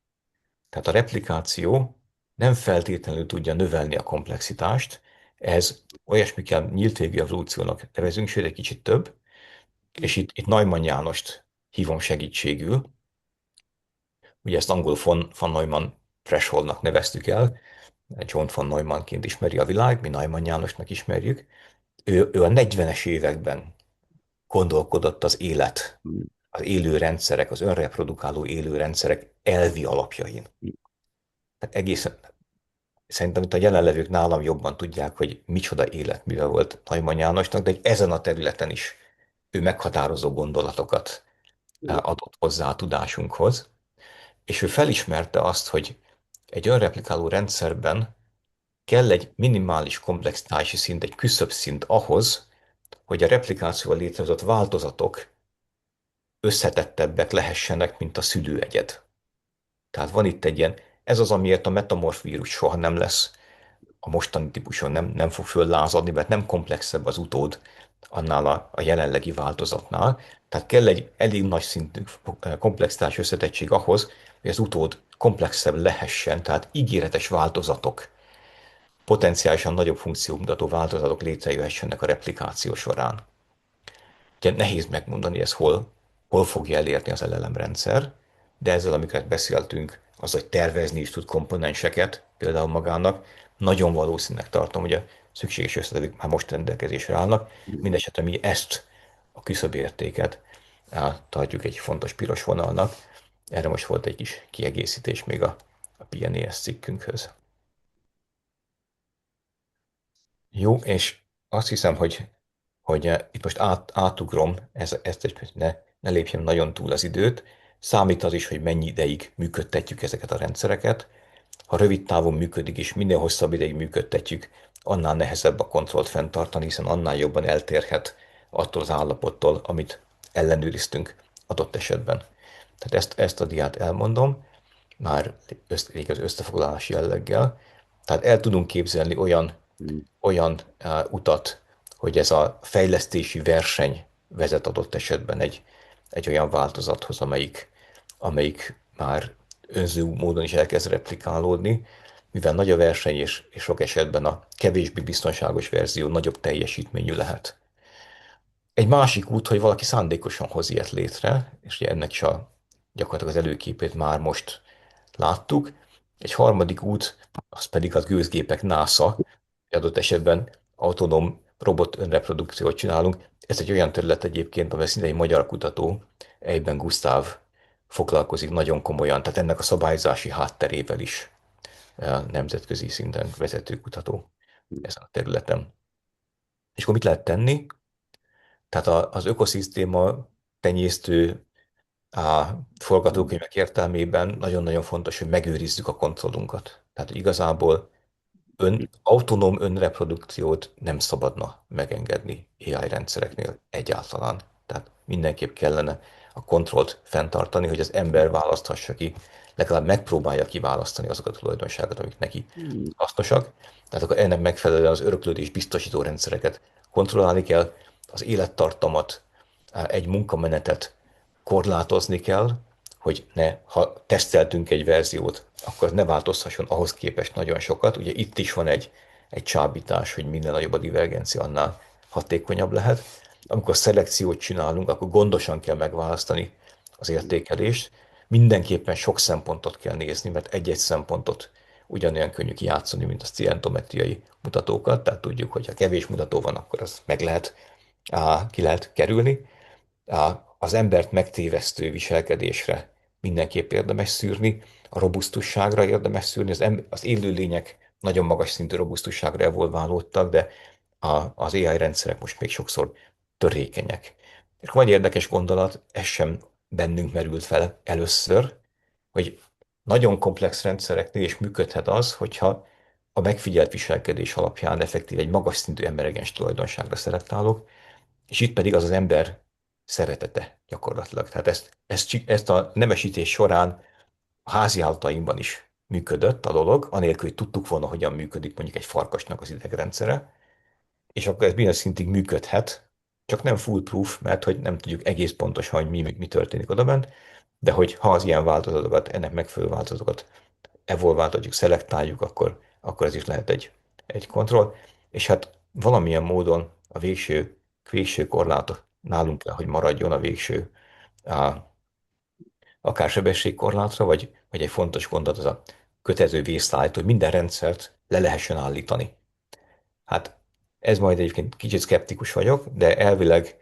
Tehát a replikáció nem feltétlenül tudja növelni a komplexitást, ez olyasmikkel nyílt végű evolúciónak nevezünk, sőt egy kicsit több, és itt Neumann Jánost hívom segítségül. Ugye ezt angol von Neumann thresholdnak neveztük el, John von Neumannként ismeri a világ, mi Neumann Jánosnak ismerjük. Ő a 40-es években gondolkodott az élő rendszerek, az önreprodukáló élő rendszerek elvi alapjain. Tehát egészen, szerintem itt a jelenlevők nálam jobban tudják, hogy micsoda életműve volt Neumann Jánosnak, de ezen a területen is ő meghatározó gondolatokat adott hozzá a tudásunkhoz, és ő felismerte azt, hogy egy önreplikáló rendszerben kell egy minimális komplexitási szint, egy küszöbszint ahhoz, hogy a replikációval létrehozott változatok összetettebbek lehessenek, mint a szülőegyed. Tehát van itt egy ilyen, ez az, amiért a metamorf vírus soha nem lesz a mostani típuson, nem fog föllázadni, mert nem komplexebb az utód annál a jelenlegi változatnál. Tehát kell egy elég nagy szintű komplexitás összetettség ahhoz, hogy az utód komplexebb lehessen, tehát ígéretes változatok, potenciálisan nagyobb funkciómutató változatok létrejöhessenek a replikáció során. Ugye nehéz megmondani, ez hol fogja elérni az LLM rendszer, de ezzel, amiket beszéltünk, az, hogy tervezni is tud komponenseket, például magának, nagyon valószínűleg tartom, hogy a szükséges összetevők már most rendelkezésre állnak. Mindenesetre mi ezt a küszöbértéket tartjuk egy fontos piros vonalnak. Erre most volt egy kis kiegészítés még a PNAS cikkünkhöz. Jó, és azt hiszem, hogy itt most átugrom, ezt egy, ne lépjem nagyon túl az időt. Számít az is, hogy mennyi ideig működtetjük ezeket a rendszereket. Ha rövid távon működik, és minél hosszabb ideig működtetjük, annál nehezebb a kontrollt fenntartani, hiszen annál jobban eltérhet attól az állapottól, amit ellenőriztünk adott esetben. Tehát ezt a diát elmondom, már az összefoglalási jelleggel. Tehát el tudunk képzelni olyan utat, hogy ez a fejlesztési verseny vezet adott esetben egy olyan változathoz, amelyik már önző módon is elkezd replikálódni, mivel nagy a verseny, és sok esetben a kevésbé biztonságos verzió nagyobb teljesítményű lehet. Egy másik út, hogy valaki szándékosan hoz ilyet létre, és ugye ennek is gyakorlatilag az előképét már most láttuk. Egy harmadik út, az pedig a gőzgépek NASA, adott esetben autonóm robot önreprodukciót csinálunk. Ez egy olyan terület egyébként, amivel szinte egy magyar kutató, Eyben Gusztáv foglalkozik nagyon komolyan, tehát ennek a szabályzási hátterével is nemzetközi szinten vezető kutató ezen a területen. És akkor mit lehet tenni? Tehát az ökoszisztéma tenyésztő forgatókönyvek értelmében nagyon-nagyon fontos, hogy megőrizzük a kontrollunkat. Tehát igazából autonóm önreprodukciót nem szabadna megengedni AI rendszereknél egyáltalán. Tehát mindenképp kellene a kontrollt fenntartani, hogy az ember választhassa ki, legalább megpróbálja kiválasztani azokat a tulajdonságokat, amik neki hasznosak. Tehát akkor ennek megfelelően az öröklődés biztosító rendszereket kontrollálni kell, az élettartamat, egy munkamenetet korlátozni kell, hogy ha teszteltünk egy verziót, akkor az ne változhasson ahhoz képest nagyon sokat. Ugye itt is van egy csábítás, hogy minél nagyobb a divergencia, annál hatékonyabb lehet. Amikor szelekciót csinálunk, akkor gondosan kell megválasztani az értékelést. Mindenképpen sok szempontot kell nézni, mert egy-egy szempontot ugyanolyan könnyű kijátszani, mint a szientometriai mutatókat, tehát tudjuk, hogy ha kevés mutató van, akkor az ki lehet kerülni. Az embert megtévesztő viselkedésre mindenképp érdemes szűrni, a robusztusságra érdemes szűrni, az élőlények nagyon magas szintű robusztusságra evolválódtak, de az AI rendszerek most még sokszor törékenyek. És van egy érdekes gondolat, ez sem bennünk merült fel először, hogy nagyon komplex rendszereknél is működhet az, hogyha a megfigyelt viselkedés alapján effektív egy magas szintű emberegens tulajdonságra szelektálok, és itt pedig az ember szeretete gyakorlatilag. Tehát ezt a nemesítés során a háziállataimban is működött a dolog, anélkül, hogy tudtuk volna, hogyan működik mondjuk egy farkasnak az idegrendszere, és akkor ez bizonyos szintig működhet, csak nem foolproof, mert hogy nem tudjuk egész pontosan, hogy mi történik odabent, de hogy ha az ilyen változatokat, ennek megfelelő változatokat evolváltatjuk, szelektáljuk, akkor ez is lehet egy kontroll. És hát valamilyen módon a végső korlát nálunk kell, hogy maradjon a végső, a, akár sebességkorlátra, vagy egy fontos gondolat, az a kötelező vészlájt, hogy minden rendszert le lehessen állítani. Hát ez majd egyébként kicsit szkeptikus vagyok, de elvileg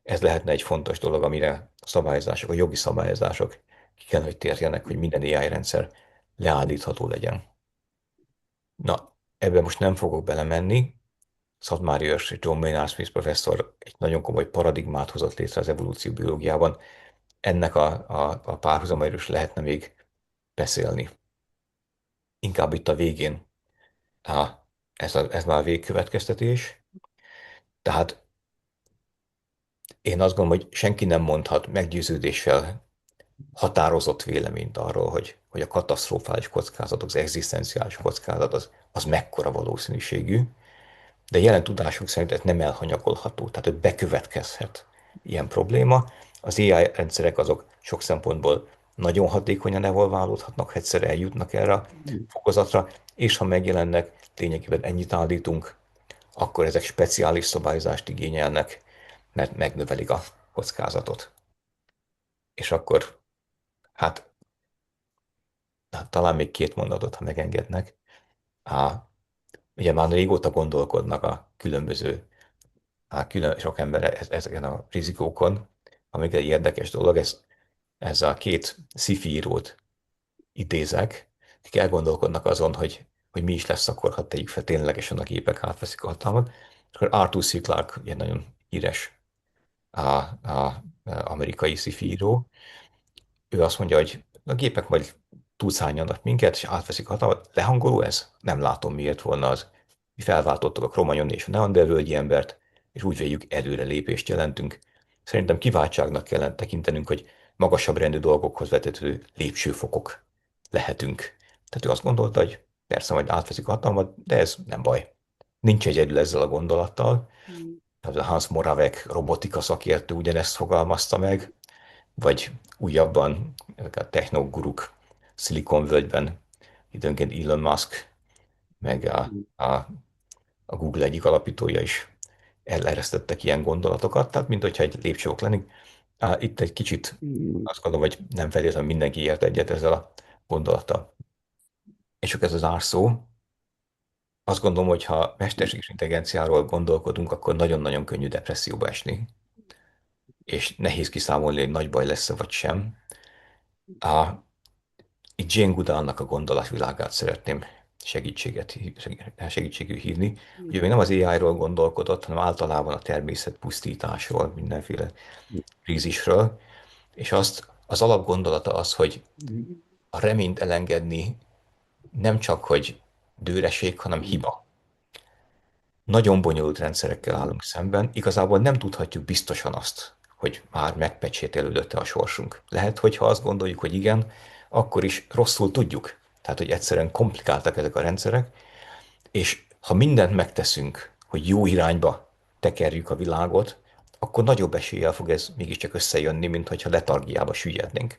ez lehetne egy fontos dolog, amire a szabályozások, a jogi szabályozások ki kell, hogy térjenek, hogy minden AI rendszer leállítható legyen. Na, ebben most nem fogok belemenni. Szatmári Őrs és John Maynard Smith professzor egy nagyon komoly paradigmát hozott létre az evolúció biológiában. Ennek a párhuzamairól is lehetne még beszélni. Inkább itt a végén ez már a végkövetkeztetés. Tehát én azt gondolom, hogy senki nem mondhat meggyőződéssel határozott véleményt arról, hogy a katasztrofális kockázat, az egzisztenciális kockázat az mekkora valószínűségű, de jelen tudásunk szerint ez nem elhanyagolható, tehát hogy bekövetkezhet ilyen probléma. Az AI rendszerek azok sok szempontból nagyon hatékonyan evolválódhatnak, ha egyszer eljutnak erre a fokozatra, és ha megjelennek, lényegében ennyit állítunk, akkor ezek speciális szabályzást igényelnek, mert megnövelik a kockázatot. És akkor, hát talán még két mondatot, ha megengednek. Ugye már régóta gondolkodnak a különböző, sok ember ezeken a rizikókon, amíg egy érdekes dolog, ez a két sci-fi írót idézek, akik elgondolkodnak azon, hogy mi is lesz akkor, ha tegyük fel ténylegesen a gépek átveszik a hatalmat. Akkor Arthur C. Clarke, egy nagyon híres amerikai sci-fi író, ő azt mondja, hogy a gépek majd túlszányanak minket, és átveszik a hatalmat. Lehangoló ez? Nem látom, miért volna az. Mi felváltottuk a Cro-Magnon és a Neandervölgyi embert, és úgy véljük, előre lépést jelentünk. Szerintem kiváltságnak kell tekintenünk, hogy magasabb rendű dolgokhoz vetető lépcsőfokok lehetünk. Tehát ő azt gondolta, hogy persze majd átveszik a hatalmat, de ez nem baj. Nincs egyedül ezzel a gondolattal. A Hans Moravec robotika szakértő ugyanezt fogalmazta meg, vagy újabban a technoguruk Szilikonvölgyben, időnként Elon Musk, meg a Google egyik alapítója is eleresztettek ilyen gondolatokat, tehát mint hogyha egy lépcsőfok lennénk. Itt egy kicsit azt gondolom, hogy nem feltétlenül mindenki ért egyet ezzel a gondolattal. És csak ez az árszó. Azt gondolom, hogy ha mesterséges intelligenciáról gondolkodunk, akkor nagyon-nagyon könnyű depresszióba esni, és nehéz kiszámolni, hogy nagy baj lesz-e vagy sem. A, Itt Jane Goodall-nak a gondolatvilágát szeretném segítségül hívni. Ugye még nem az AI-ról gondolkodott, hanem általában a természet pusztításról, mindenféle krízisről, és az alapgondolata az, hogy a reményt elengedni nem csak, hogy dőreség, hanem hiba. Nagyon bonyolult rendszerekkel állunk szemben, igazából nem tudhatjuk biztosan azt, hogy már megpecsételődött-e a sorsunk. Lehet, hogy ha azt gondoljuk, hogy igen, akkor is rosszul tudjuk. Tehát, hogy egyszerűen komplikáltak ezek a rendszerek, és ha mindent megteszünk, hogy jó irányba tekerjük a világot, akkor nagyobb eséllyel fog ez mégiscsak összejönni, mint hogyha letargiába süllyednénk.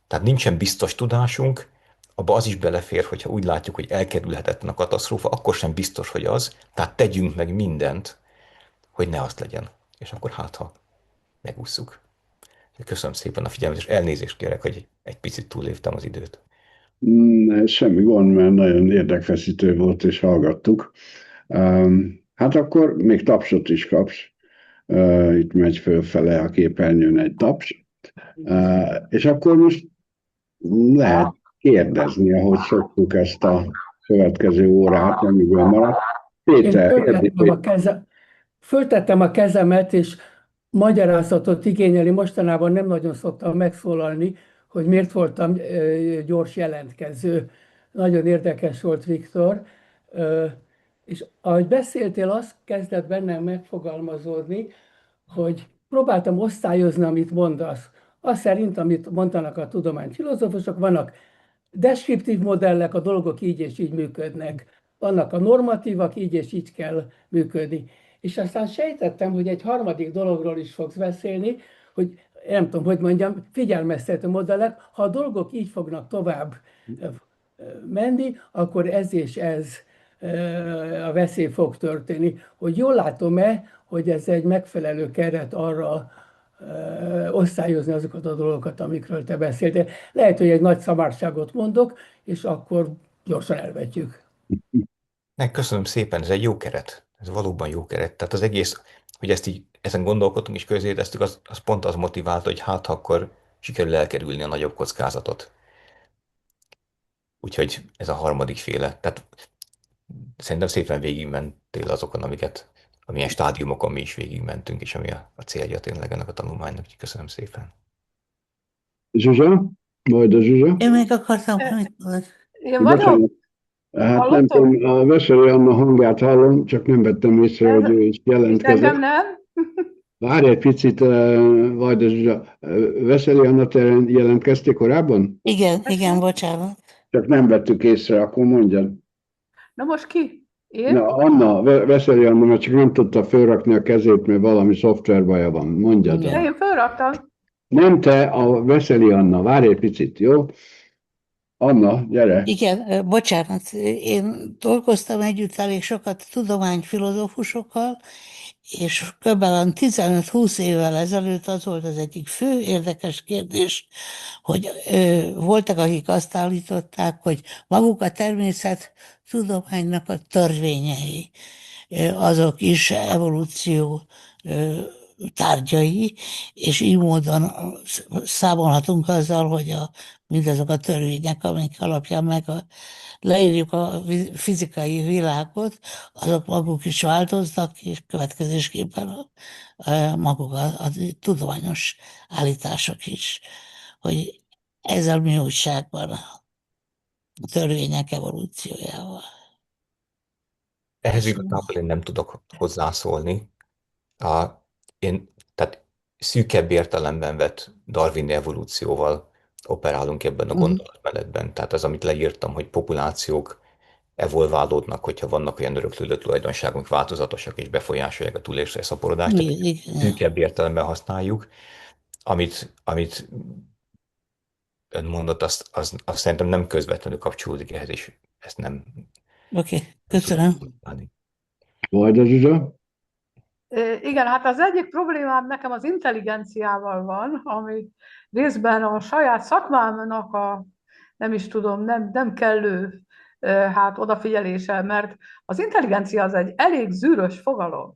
Tehát nincsen biztos tudásunk, abba az is belefér, hogyha úgy látjuk, hogy elkerülhetetlen a katasztrófa, akkor sem biztos, hogy az, tehát tegyünk meg mindent, hogy ne azt legyen. És akkor hát, ha megússzuk. Köszönöm szépen a figyelmet, és elnézést kérek, hogy egy picit túléptem az időt. Semmi gond, mert nagyon érdekfeszítő volt, és hallgattuk. Hát akkor még tapsot is kapsz. Itt megy fölfele a képernyőn egy taps. És akkor most lehet kérdezni, ahogy szoktuk ezt a következő órát, amiből maradt. Péter, föltettem a kezemet, és magyarázatot igényeli. Mostanában nem nagyon szoktam megszólalni, hogy miért voltam gyors jelentkező. Nagyon érdekes volt, Viktor. És ahogy beszéltél, az kezdett bennem megfogalmazódni, hogy próbáltam osztályozni, amit mondasz. Azt szerint, amit mondanak a tudományfilozófusok, vannak deskriptív modellek, a dolgok így és így működnek. Vannak a normatívak, így és így kell működni. És aztán sejtettem, hogy egy harmadik dologról is fogsz beszélni, hogy nem tudom, hogy mondjam, figyelmeztető modellek, ha a dolgok így fognak tovább menni, akkor ez és ez a veszély fog történni. Hogy jól látom-e, hogy ez egy megfelelő keret arra osztályozni azokat a dolgokat, amikről te beszéltél. Lehet, hogy egy nagy szamárságot mondok, és akkor gyorsan elvetjük. Köszönöm szépen, ez egy jó keret. Ez valóban jó keret. Tehát az egész, hogy ezt így, ezen gondolkodtunk és közérdeztük, az pont az motivált, hogy hát ha akkor sikerül elkerülni a nagyobb kockázatot. Úgyhogy ez a harmadik féle. Tehát szerintem szépen végigmentél azokon, amilyen stádiumokon mi is végigmentünk, és ami a célja tényleg ennek a tanulmánynak. Úgyhogy köszönöm szépen. Zsuzsa? Majd a Zsuzsa? Én még akartam valamit mondani. Én vagyok? Hát nem tudom, a Veseli Anna hangját hallom, csak nem vettem észre, hogy ő is jelentkezett. Nekem nem. Várj egy picit, Vajda Zsuzsa. Veseli Anna, te jelentkeztél korábban? Igen, bocsánat. Csak nem vettük észre, akkor mondjad. Na most ki? Én? Na, Anna, Veseli Anna, mert csak nem tudta fölrakni a kezét, mert valami szoftverbaja van. Mondjad. Igen. De én fölraktam. Nem te, a Veseli Anna. Várj egy picit, jó? Anna, gyere. Igen, bocsánat, én dolgoztam együtt elég sokat tudományfilozófusokkal, és kb. 15-20 évvel ezelőtt az volt az egyik fő érdekes kérdés, hogy voltak, akik azt állították, hogy maguk a természettudománynak a törvényei, azok is evolúció tárgyai, és így módon számolhatunk azzal, hogy mindazok a törvények, amik alapján leírjuk a fizikai világot, azok maguk is változnak, és következésképpen maguk a tudományos állítások is, hogy ezzel mi újság van a törvények evolúciójával. Ehhez igazából én nem tudok hozzászólni. Tehát szűkebb értelemben vett darwini evolúcióval operálunk ebben a gondolatmenetben. Tehát az, amit leírtam, hogy populációk evolválódnak, hogyha vannak olyan öröklődött tulajdonságok, változatosak és befolyásolják a túlélésre szaporodást. Szűkebb értelemben használjuk. Amit ön mondott, azt szerintem nem közvetlenül kapcsolódik ehhez, és ezt nem... Oké, köszönöm. Vajda Zsuzsa? Igen, hát az egyik problémám nekem az intelligenciával van, ami részben a saját szakmámnak nem is tudom, nem kellő odafigyelése, mert az intelligencia az egy elég zűrös fogalom.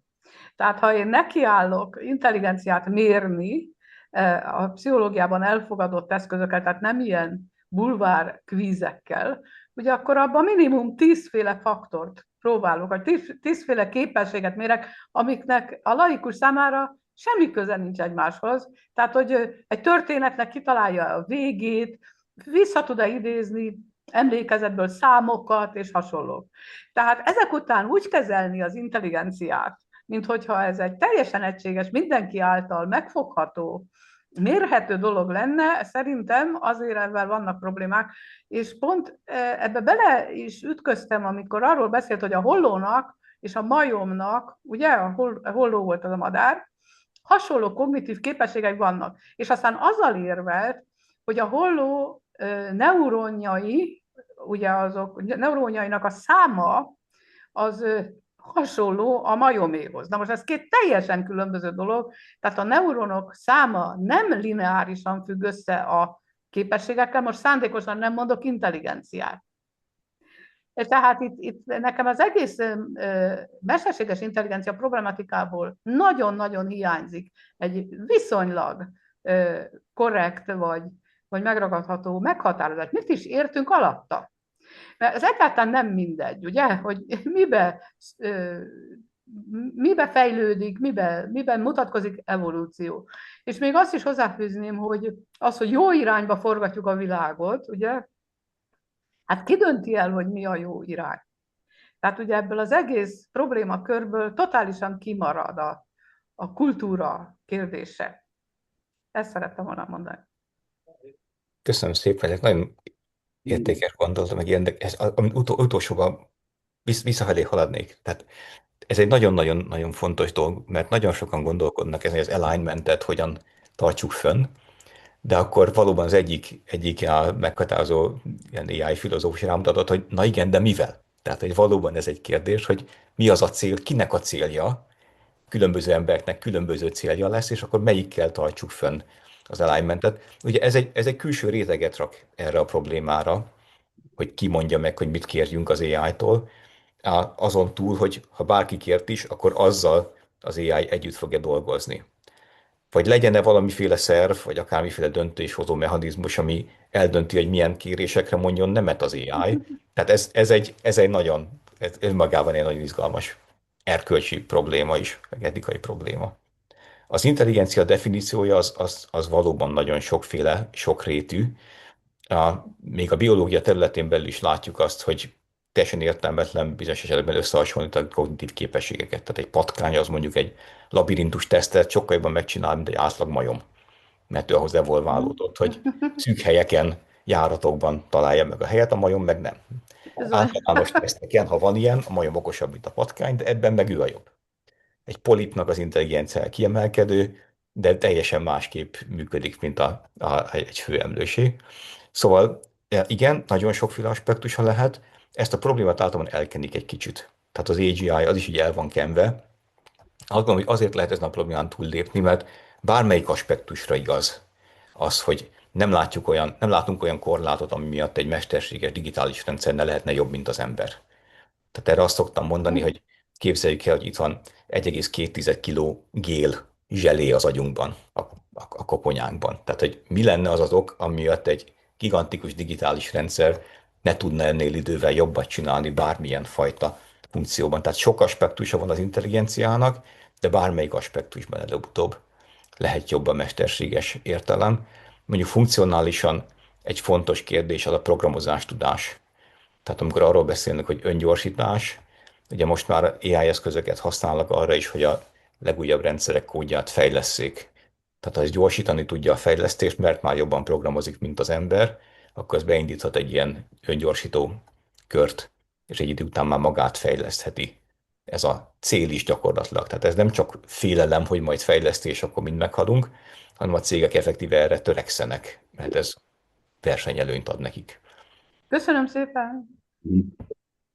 Tehát ha én nekiállok intelligenciát mérni, a pszichológiában elfogadott eszközökkel, tehát nem ilyen bulvár kvízekkel, ugye akkor abban minimum 10 féle faktort próbálok, vagy 10 féle képességet mérek, amiknek a laikus számára semmi köze nincs egymáshoz. Tehát, hogy egy történetnek kitalálja a végét, vissza tud-e idézni emlékezetből számokat és hasonlók. Tehát ezek után úgy kezelni az intelligenciát, mint hogyha ez egy teljesen egységes, mindenki által megfogható, mérhető dolog lenne, szerintem azért ebben vannak problémák, és pont ebbe bele is ütköztem, amikor arról beszélt, hogy a hollónak és a majomnak, ugye, a holló volt az a madár, hasonló kognitív képességek vannak. És aztán azzal érvelt, hogy a holló neuronjai, ugye azok neuronjainak a száma az hasonló a majoméhoz. Na most ez két teljesen különböző dolog, tehát a neuronok száma nem lineárisan függ össze a képességekkel, most szándékosan nem mondok intelligenciát. Tehát itt nekem az egész mesterséges intelligencia problematikából nagyon-nagyon hiányzik egy viszonylag korrekt vagy megragadható meghatározás. Mit is értünk alatta? Mert ez egyáltalán nem mindegy, ugye, hogy mibe fejlődik, miben mutatkozik evolúció. És még azt is hozzáfűzném, hogy az, hogy jó irányba forgatjuk a világot, ugye, hát ki dönti el, hogy mi a jó irány? Tehát ugye ebből az egész problémakörből totálisan kimarad a kultúra kérdése. Ezt szerettem volna mondani. Köszönöm szépen, ezek nagyon értékes gondolatok, meg érdekes, amit utolsóban visszafelé haladnék. Tehát ez egy nagyon-nagyon fontos dolog, mert nagyon sokan gondolkodnak ezen, hogy az alignmentet hogyan tartsuk fönn, de akkor valóban az egyik meghatározó ilyen AI filozófus rámutatott, hogy na igen, de mivel? Tehát, hogy valóban ez egy kérdés, hogy mi az a cél, kinek a célja, különböző embereknek különböző célja lesz, és akkor melyikkel tartsuk fönn az alignmentet. Ugye ez egy külső réteget rak erre a problémára, hogy ki mondja meg, hogy mit kérjünk az AI-tól, azon túl, hogy ha bárki kért is, akkor azzal az AI együtt fogja dolgozni. Vagy legyen-e valamiféle szerv, vagy akármiféle döntéshozó mechanizmus, ami eldönti, hogy milyen kérésekre mondjon nemet az AI. Tehát ez egy nagyon, ez önmagában egy nagyon izgalmas erkölcsi probléma is, meg etikai probléma. Az intelligencia definíciója az valóban nagyon sokféle, sokrétű. Még a biológia területén belül is látjuk azt, hogy teljesen értelmetlen bizonyos esetben összehasonlít a kognitív képességeket. Tehát egy patkány az mondjuk egy labirintus tesztet sokkal jobban megcsinál, mint egy átlag majom. Mert ő ahhoz evolválódott, hogy szűk helyeken, járatokban találja meg a helyet, a majom meg nem. Általános teszteken, ha van ilyen, a majom okosabb, mint a patkány, de ebben meg ő a jobb. Egy polipnak az intelligencia kiemelkedő, de teljesen másképp működik, mint egy főemlősé. Szóval igen, nagyon sokféle aspektusa lehet. Ezt a problémát általában elkenik egy kicsit. Tehát az AGI az is így el van kenve. Azt gondolom, hogy azért lehet ezen a problémán túllépni, mert bármelyik aspektusra igaz az, hogy nem látunk olyan korlátot, ami miatt egy mesterséges digitális rendszer ne lehetne jobb, mint az ember. Tehát erre azt szoktam mondani, hogy képzeljük el, hogy itt van 1,2 kiló gél zselé az agyunkban, a koponyánkban. Tehát, hogy mi lenne az az ok, ami miatt egy gigantikus digitális rendszer ne tudna ennél idővel jobbat csinálni bármilyen fajta funkcióban. Tehát sok aspektusa van az intelligenciának, de bármelyik aspektusban előbb-utóbb lehet jobb a mesterséges értelem. Mondjuk funkcionálisan egy fontos kérdés az a programozás tudás. Tehát amikor arról beszélnek, hogy öngyorsítás, ugye most már AI eszközöket használnak arra is, hogy a legújabb rendszerek kódját fejlesszék. Tehát ha ez gyorsítani tudja a fejlesztést, mert már jobban programozik, mint az ember, akkor ez beindíthat egy ilyen öngyorsító kört, és egy idő után már magát fejlesztheti. Ez a cél is gyakorlatilag. Tehát ez nem csak félelem, hogy majd fejlesztés, akkor mind meghalunk, hanem a cégek effektíve erre törekszenek, mert ez versenyelőnyt ad nekik. Köszönöm szépen!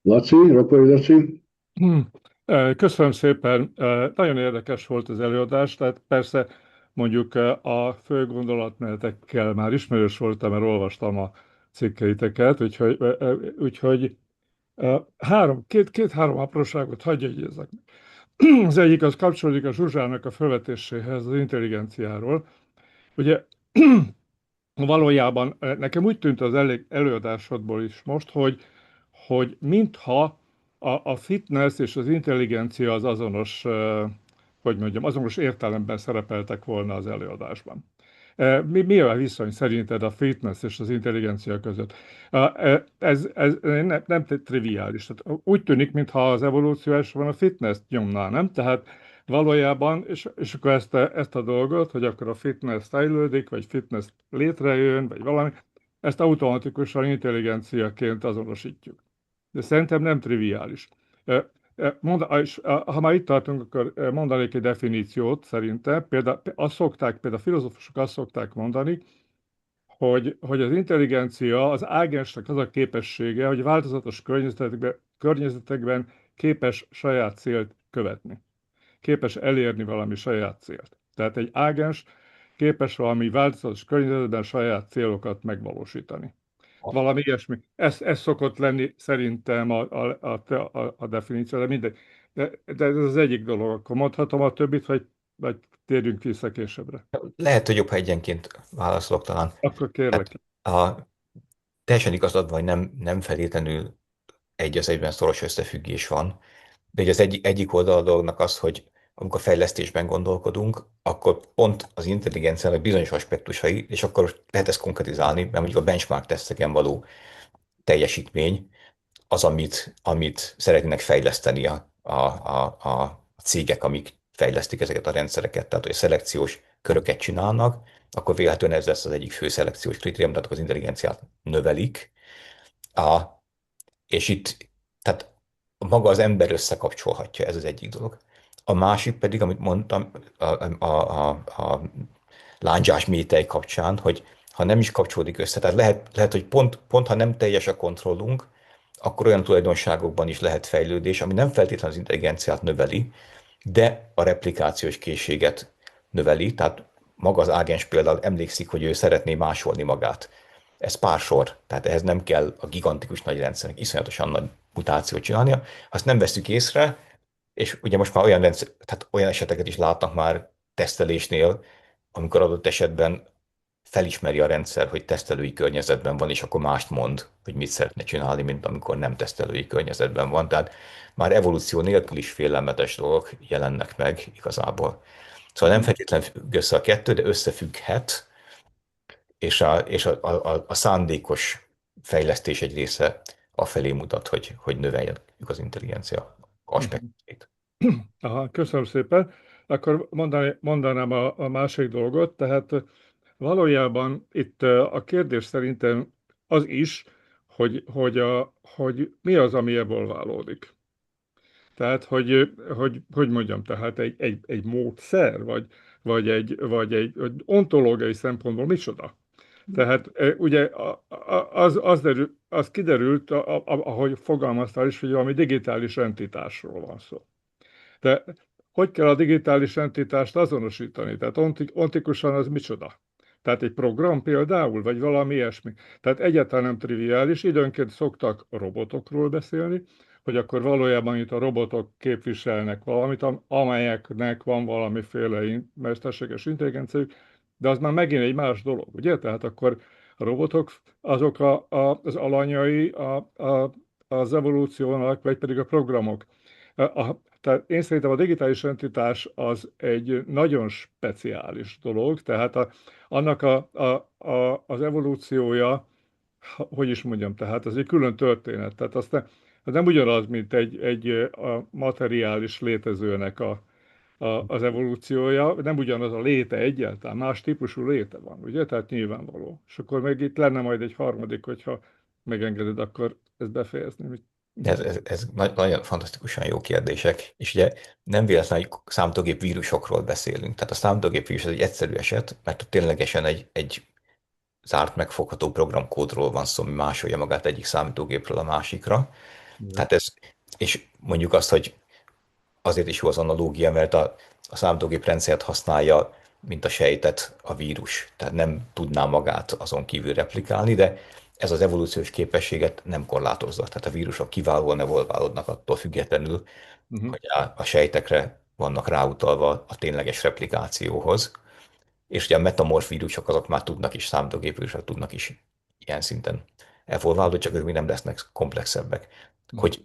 Laci, Rapai Laci? Köszönöm szépen. Nagyon érdekes volt az előadás, tehát persze mondjuk a fő gondolatmenetekkel már ismerős voltam, mert olvastam a cikkeiteket, úgyhogy két-három apróságot hagyj jegyezzek. Az egyik az kapcsolódik a Zsuzsának a felvetéséhez az intelligenciáról. Ugye valójában nekem úgy tűnt az előadásodból is most, hogy mintha a fitness és az intelligencia az azonos, azonos értelemben szerepeltek volna az előadásban. Mi a viszony szerinted a fitness és az intelligencia között? Ez nem triviális. Tehát úgy tűnik, mintha az evolúció elsősorban a fitness nyomná, nem? Tehát valójában, és akkor ezt a dolgot, hogy akkor a fitness fejlődik, vagy fitness létrejön, vagy valami, ezt automatikusan intelligenciaként azonosítjuk. De szerintem nem triviális. Ha már itt tartunk, akkor mondanék egy definíciót szerintem. Például a filozófusok azt szokták mondani, hogy az intelligencia az ágensnek az a képessége, hogy változatos környezetekben képes saját célt követni. Képes elérni valami saját célt. Tehát egy ágens képes valami változatos környezetben saját célokat megvalósítani. Valami ilyesmi. Ez szokott lenni szerintem a definíció, de mindegy. De ez az egyik dolog. Akkor mondhatom a többit, vagy térjünk vissza későbbre. Lehet, hogy jobb, ha egyenként válaszolok talán. Akkor kérlek. Hát, teljesen igazad van, hogy nem feltétlenül egy az egyben szoros összefüggés van, de ugye az egyik oldal a dolognak az, hogy amikor fejlesztésben gondolkodunk, akkor pont az intelligenciának bizonyos aspektusai, és akkor lehet ezt konkretizálni, mert mondjuk a benchmark teszteken való teljesítmény az, amit szeretnének fejleszteni a cégek, amik fejlesztik ezeket a rendszereket. Tehát, hogy szelekciós köröket csinálnak, akkor véletlenül ez lesz az egyik fő szelekciós kritérium, tehát az intelligenciát növelik. A, és itt, tehát maga az ember összekapcsolhatja, ez az egyik dolog. A másik pedig, amit mondtam a lándzsás métej kapcsán, hogy ha nem is kapcsolódik össze, tehát lehet hogy pont ha nem teljes a kontrollunk, akkor olyan tulajdonságokban is lehet fejlődés, ami nem feltétlenül az intelligenciát növeli, de a replikációs készséget növeli, tehát maga az ágens például emlékszik, hogy ő szeretné másolni magát. Ez pár sor, tehát ehhez nem kell a gigantikus nagy rendszernek iszonyatosan nagy mutációt csinálnia. Azt nem veszük észre, és ugye most már tehát olyan eseteket is látnak már tesztelésnél, amikor adott esetben felismeri a rendszer, hogy tesztelői környezetben van, és akkor mást mond, hogy mit szeretne csinálni, mint amikor nem tesztelői környezetben van. Tehát már evolúció nélkül is félelmetes dolgok jelennek meg igazából. Szóval nem feltétlenül függ össze a kettő, de összefügghet, és a szándékos fejlesztés egy része afelé mutat, hogy növeljük az intelligencia aspektusait. Aha, köszönöm szépen. Akkor mondanám a másik dolgot. Tehát valójában itt a kérdés szerintem az is, hogy mi az, ami evolválódik. Tehát, hogy mondjam, tehát egy módszer, vagy egy ontológiai szempontból micsoda. Tehát ugye az kiderült, ahogy fogalmaztál is, hogy valami digitális entitásról van szó. De hogy kell a digitális entitást azonosítani? Tehát ontikusan az micsoda? Tehát egy program például, vagy valami ilyesmi. Tehát egyáltalán nem triviális. Időnként szoktak robotokról beszélni, hogy akkor valójában itt a robotok képviselnek valamit, amelyeknek van valamiféle mesterséges intelligenciájuk, de az már megint egy más dolog, ugye? Tehát akkor a robotok azok az alanyai az evolúciónak, vagy pedig a programok. Tehát én szerintem a digitális entitás az egy nagyon speciális dolog, tehát annak az evolúciója, hogy is mondjam, tehát az egy külön történet. Tehát az nem ugyanaz, mint egy a materiális létezőnek az evolúciója, nem ugyanaz a léte egyáltalán, más típusú léte van, ugye? Tehát nyilvánvaló. És akkor meg itt lenne majd egy harmadik, hogyha megengeded, akkor ezt befejezni. Ez nagyon fantasztikusan jó kérdések, és ugye nem véletlenül, hogy számítógép vírusokról beszélünk. Tehát a számítógép vírus az egy egyszerű eset, mert ténylegesen egy zárt megfogható programkódról van szó, ami másolja magát egyik számítógépről a másikra. Tehát és mondjuk azt, hogy azért is jó az analógia, mert a számítógép rendszert használja, mint a sejtet a vírus. Tehát nem tudná magát azon kívül replikálni, de ez az evolúciós képességet nem korlátozza. Tehát a vírusok kiválóan evolválódnak attól függetlenül, hogy a sejtekre vannak ráutalva a tényleges replikációhoz. És ugye a metamorf vírusok azok már tudnak is, számítógép vírusok tudnak is ilyen szinten evolválódni, csak ők még nem lesznek komplexebbek.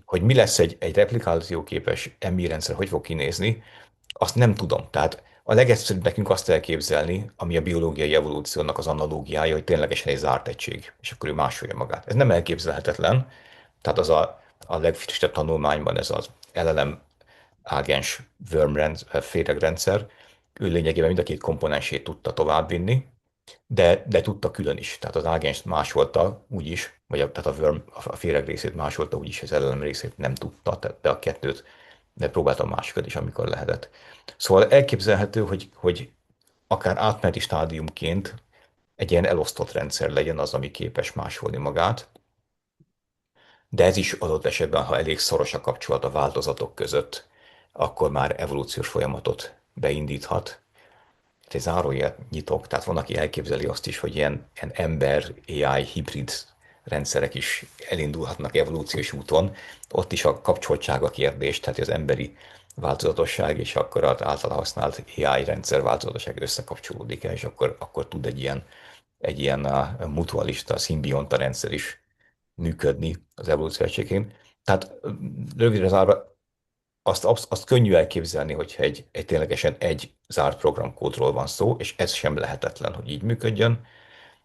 Hogy mi lesz egy replikációképes MI rendszer, hogy fog kinézni, azt nem tudom. Tehát a legegyszerűbb nekünk azt elképzelni, ami a biológiai evolúciónak az analógiája, hogy ténylegesen egy zárt egység, és akkor ő másolja magát. Ez nem elképzelhetetlen, tehát a legfrissebb tanulmányban ez az LLM ágens féregrendszer, ő lényegében mind a két komponensét tudta továbbvinni, de tudta külön is. Tehát az ágens másolta úgy is, vagy tehát a worm, a féreg részét másolta úgy is, az elem részét nem tudta, de a kettőt, de próbáltam másikat is, amikor lehetett. Szóval elképzelhető, hogy akár átmeneti stádiumként egy ilyen elosztott rendszer legyen az, ami képes másolni magát, de ez is adott esetben, ha elég szoros a kapcsolat a változatok között, akkor már evolúciós folyamatot beindíthat. Egy zárójelet nyitok, tehát van, aki elképzeli azt is, hogy ilyen ember-AI hibrid rendszerek is elindulhatnak evolúciós úton. Ott is a kapcsoltság a kérdés, tehát az emberi változatosság és akkor az általa használt AI rendszer változatosság összekapcsolódik el, és akkor tud egy ilyen mutualista, szimbionta rendszer is működni az evolúció esetén. Tehát rövidre zárva, azt könnyű elképzelni, hogyha egy ténylegesen egy zárt programkódról van szó, és ez sem lehetetlen, hogy így működjön,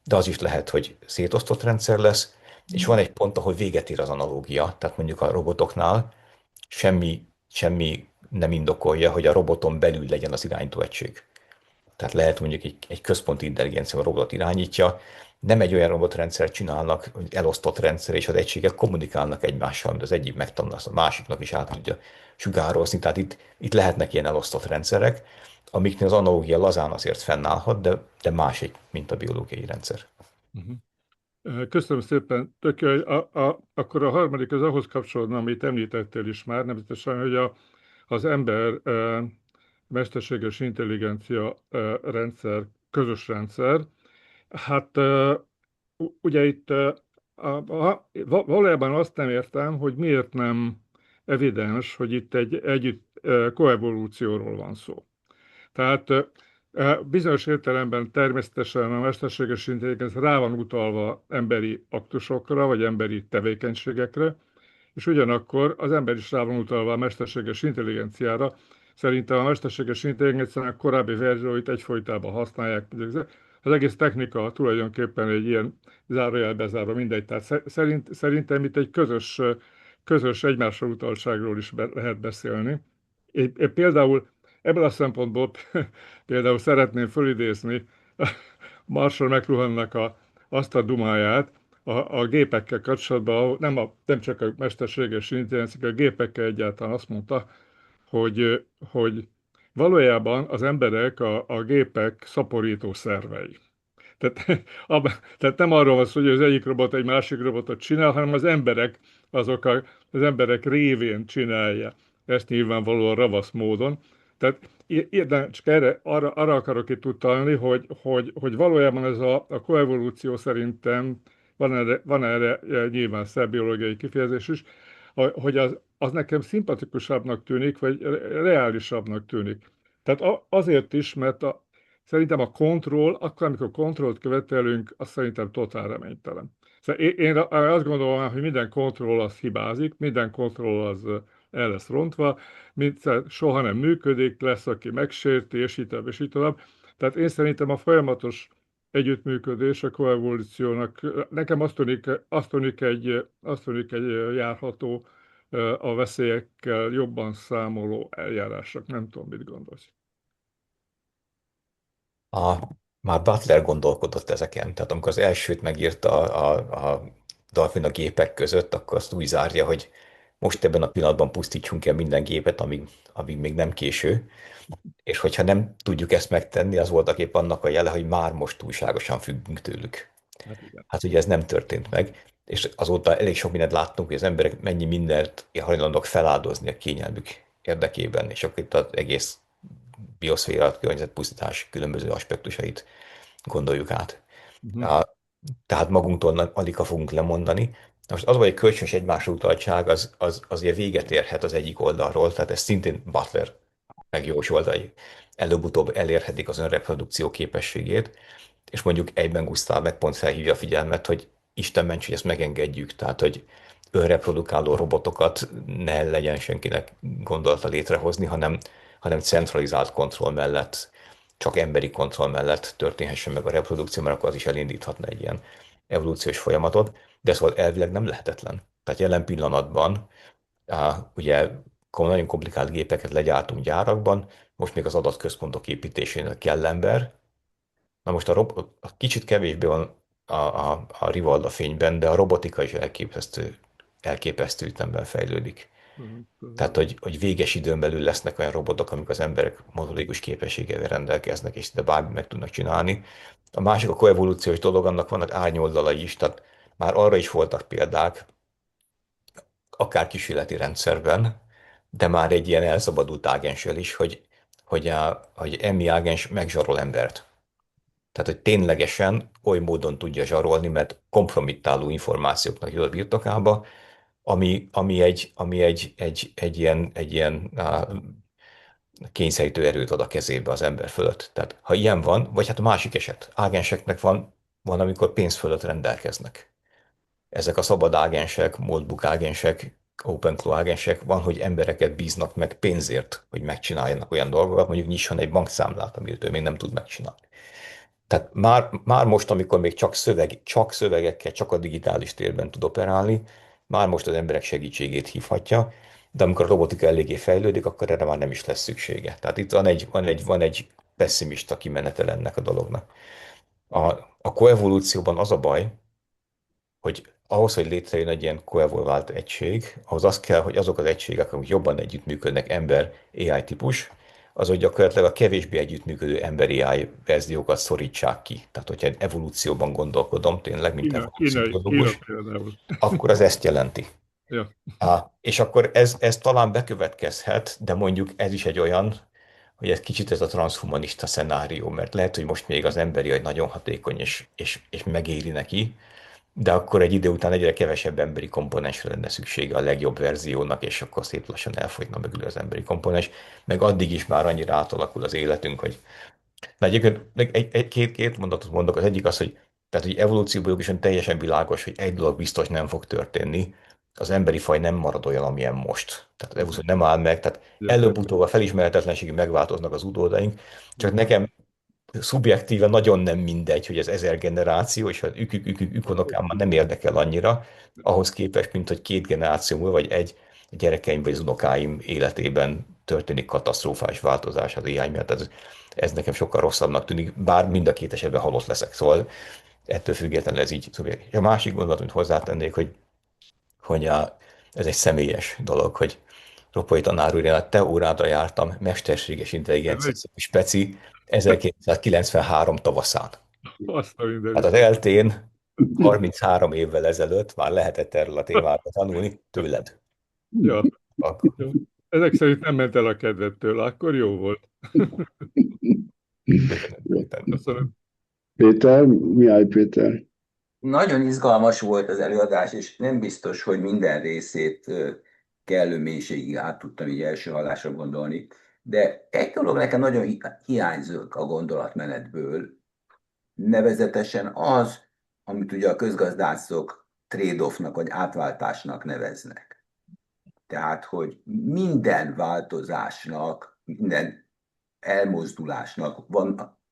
de az is lehet, hogy szétosztott rendszer lesz, és van egy pont, ahol véget ér az analógia, tehát mondjuk a robotoknál semmi nem indokolja, hogy a roboton belül legyen az irányító egység. Tehát lehet mondjuk egy központi intelligencia a robot irányítja, nem egy olyan robotrendszert csinálnak, hogy elosztott rendszer, és az egységek kommunikálnak egymással, amit az egyik megtanul, azt a másiknak is át tudja sugározni. Tehát itt lehetnek ilyen elosztott rendszerek, amiknél az analógia lazán azért fennállhat, de másik, mint a biológiai rendszer. Köszönöm szépen. Tök jó, akkor a harmadik az ahhoz kapcsolódna, amit említettél is már, nevezetesen, hogy az ember mesterséges intelligencia rendszer, közös rendszer. Hát ugye itt valójában azt nem értem, hogy miért nem evidens, hogy itt egy együtt koevolúcióról van szó. Tehát bizonyos értelemben természetesen a mesterséges intelligencia rá van utalva emberi aktusokra, vagy emberi tevékenységekre, és ugyanakkor az ember is rá van utalva a mesterséges intelligenciára. Szerintem a mesterséges intelligenciának korábbi verzióit egyfolytában használják. Az egész technika tulajdonképpen egy ilyen zárójelbe zárva, mindegy. Tehát szerintem itt egy közös egymásra utaltságról is lehet beszélni. Én például ebből a szempontból például szeretném fölidézni Marshall McLuhannak azt a dumáját a gépekkel kapcsolatban, nem csak a mesterséges intelligencia, a gépekkel egyáltalán azt mondta, hogy valójában az emberek a gépek szaporító szervei. Tehát, tehát nem arról van szó, hogy az egyik robot egy másik robotot csinál, hanem az emberek révén csinálja. Ezt nyilvánvalóan ravasz módon. Tehát csak arra akarok itt utalni, hogy valójában ez a koevolúció szerintem van erre nyilván szebb biológiai kifejezés is, hogy az nekem szimpatikusabbnak tűnik, vagy reálisabbnak tűnik. Tehát azért is, mert szerintem a kontroll, akkor, amikor kontrollt követelünk, az szerintem totál reménytelen. Szóval én azt gondolom, hogy minden kontroll az hibázik, minden kontroll az el lesz rontva, soha nem működik, lesz, aki megsérti, és így tovább, és így tovább. Tehát én szerintem a folyamatos együttműködés a koevolúciónak, nekem azt tűnik egy járható, a veszélyekkel jobban számoló eljárásnak. Nem tudom, mit gondolsz. Már Butler gondolkodott ezeken, tehát amikor az elsőt megírta a Darwin a gépek között, akkor azt úgy zárja, hogy most ebben a pillanatban pusztítsunk el minden gépet, amíg még nem késő, és hogyha nem tudjuk ezt megtenni, az voltak épp annak a jele, hogy már most túlságosan függünk tőlük. Hát ugye ez nem történt meg, és azóta elég sok mindent láttunk, hogy az emberek mennyi mindent hajlandók feláldozni a kényelmük érdekében, és akkor itt az egész bioszféra, környezetpusztítás különböző aspektusait gondoljuk át. Tehát magunktól alig fogunk lemondani. Most az, hogy egy kölcsönös egymásra utaltság, az ugye véget érhet az egyik oldalról, tehát ezt szintén Butler megjósolta, hogy előbb-utóbb elérhetik az önreprodukció képességét, és mondjuk egyben Gusztáv meg pont felhívja a figyelmet, hogy Isten ments, hogy ezt megengedjük, tehát hogy önreprodukáló robotokat ne legyen senkinek gondolata létrehozni, hanem centralizált kontroll mellett, csak emberi kontroll mellett történhessen meg a reprodukció, mert akkor az is elindíthatna egy ilyen evolúciós folyamatot, de szóval elvileg nem lehetetlen. Tehát jelen pillanatban ugye nagyon komplikált gépeket legyártunk gyárakban, most még az adatközpontok építésének kell ember, Na most a kicsit kevésbé van a Rivalda fényben, de a robotika is elképesztő ütemben fejlődik. Tehát, hogy véges időn belül lesznek olyan robotok, amik az emberek motorikus képességével rendelkeznek, és de bármit meg tudnak csinálni. A másik a koevolúciós dolog, annak vannak árnyoldalai is, tehát már arra is voltak példák, akár kísérleti rendszerben, de már egy ilyen elszabadult ágenssel is, hogy emmi ágens megzsarol embert. Tehát, hogy ténylegesen oly módon tudja zsarolni, mert kompromittáló információknak jut a birtokába, ami egy ilyen kényszerítő erőt ad a kezébe az ember fölött. Tehát ha ilyen van, vagy hát a másik eset, ágenseknek van, amikor pénz fölött rendelkeznek. Ezek a szabad ágensek, moldbook ágensek, OpenClaw ágensek, van, hogy embereket bíznak meg pénzért, hogy megcsináljanak olyan dolgokat, mondjuk nyisson egy bankszámlát, amit ő még nem tud megcsinálni. Tehát már most, amikor még csak szövegekkel, csak a digitális térben tud operálni, már most az emberek segítségét hívhatja, de amikor a robotika eléggé fejlődik, akkor erre már nem is lesz szüksége. Tehát itt van egy pessimista kimenetel ennek a dolognak. A koevolúcióban az a baj, hogy ahhoz, hogy létrejön egy ilyen koevolvált egység, ahhoz az kell, hogy azok az egységek, amik jobban együttműködnek, ember AI típus, azok gyakorlatilag a kevésbé együttműködő ember AI verziókat szorítsák ki. Tehát, hogyha egy evolúcióban gondolkodom, tényleg, mint evolúcióbiológus, akkor az ezt jelenti. Ja. És akkor ez talán bekövetkezhet, de mondjuk ez is egy olyan, hogy ez kicsit ez a transhumanista szenárió, mert lehet, hogy most még az emberi agy nagyon hatékony, és megéri neki, de akkor egy idő után egyre kevesebb emberi komponensre lenne szüksége a legjobb verziónak, és akkor szép lassan elfogyna mögül az emberi komponens, meg addig is már annyira átalakul az életünk, hogy... Na egyébként két mondatot mondok, az egyik az, hogy tehát, hogy evolúcióbiológisan teljesen világos, hogy egy dolog biztos nem fog történni, az emberi faj nem marad olyan, amilyen most. Tehát az evolúció nem áll meg, tehát előbb-utóbb a felismeretetlenségig megváltoznak az utódaink, csak nekem szubjektíve nagyon nem mindegy, hogy ez 1000 generáció, és az ükunokám már nem érdekel annyira, ahhoz képest, mint hogy 2 generáció múlva, vagy egy gyerekeim vagy az unokáim életében történik katasztrofális változás az AI miatt. Ez nekem sokkal rosszabbnak tűnik, bár mind a két esetben halott leszek, szóval ettől függetlenül ez így szubjektív. A másik gondolat, amit hozzátennék, hogy ez egy személyes dolog, hogy Ropai tanár úr, én a te órádra jártam, mesterséges intelligencia speci 1993 tavaszán. Hát az eltén 33 évvel ezelőtt már lehetett erről a témáról tanulni tőled. Ja. Jó. Ezek szerint nem ment el a kedvettől, akkor jó volt. Köszönöm. Péter, Mihály Péter. Nagyon izgalmas volt az előadás, és nem biztos, hogy minden részét kellő mélységig át tudtam így első hallásra gondolni, de egy dolog nekem nagyon hiányzik a gondolatmenetből, nevezetesen az, amit ugye a közgazdászok trade-offnak vagy átváltásnak neveznek. Tehát, hogy minden változásnak, minden elmozdulásnak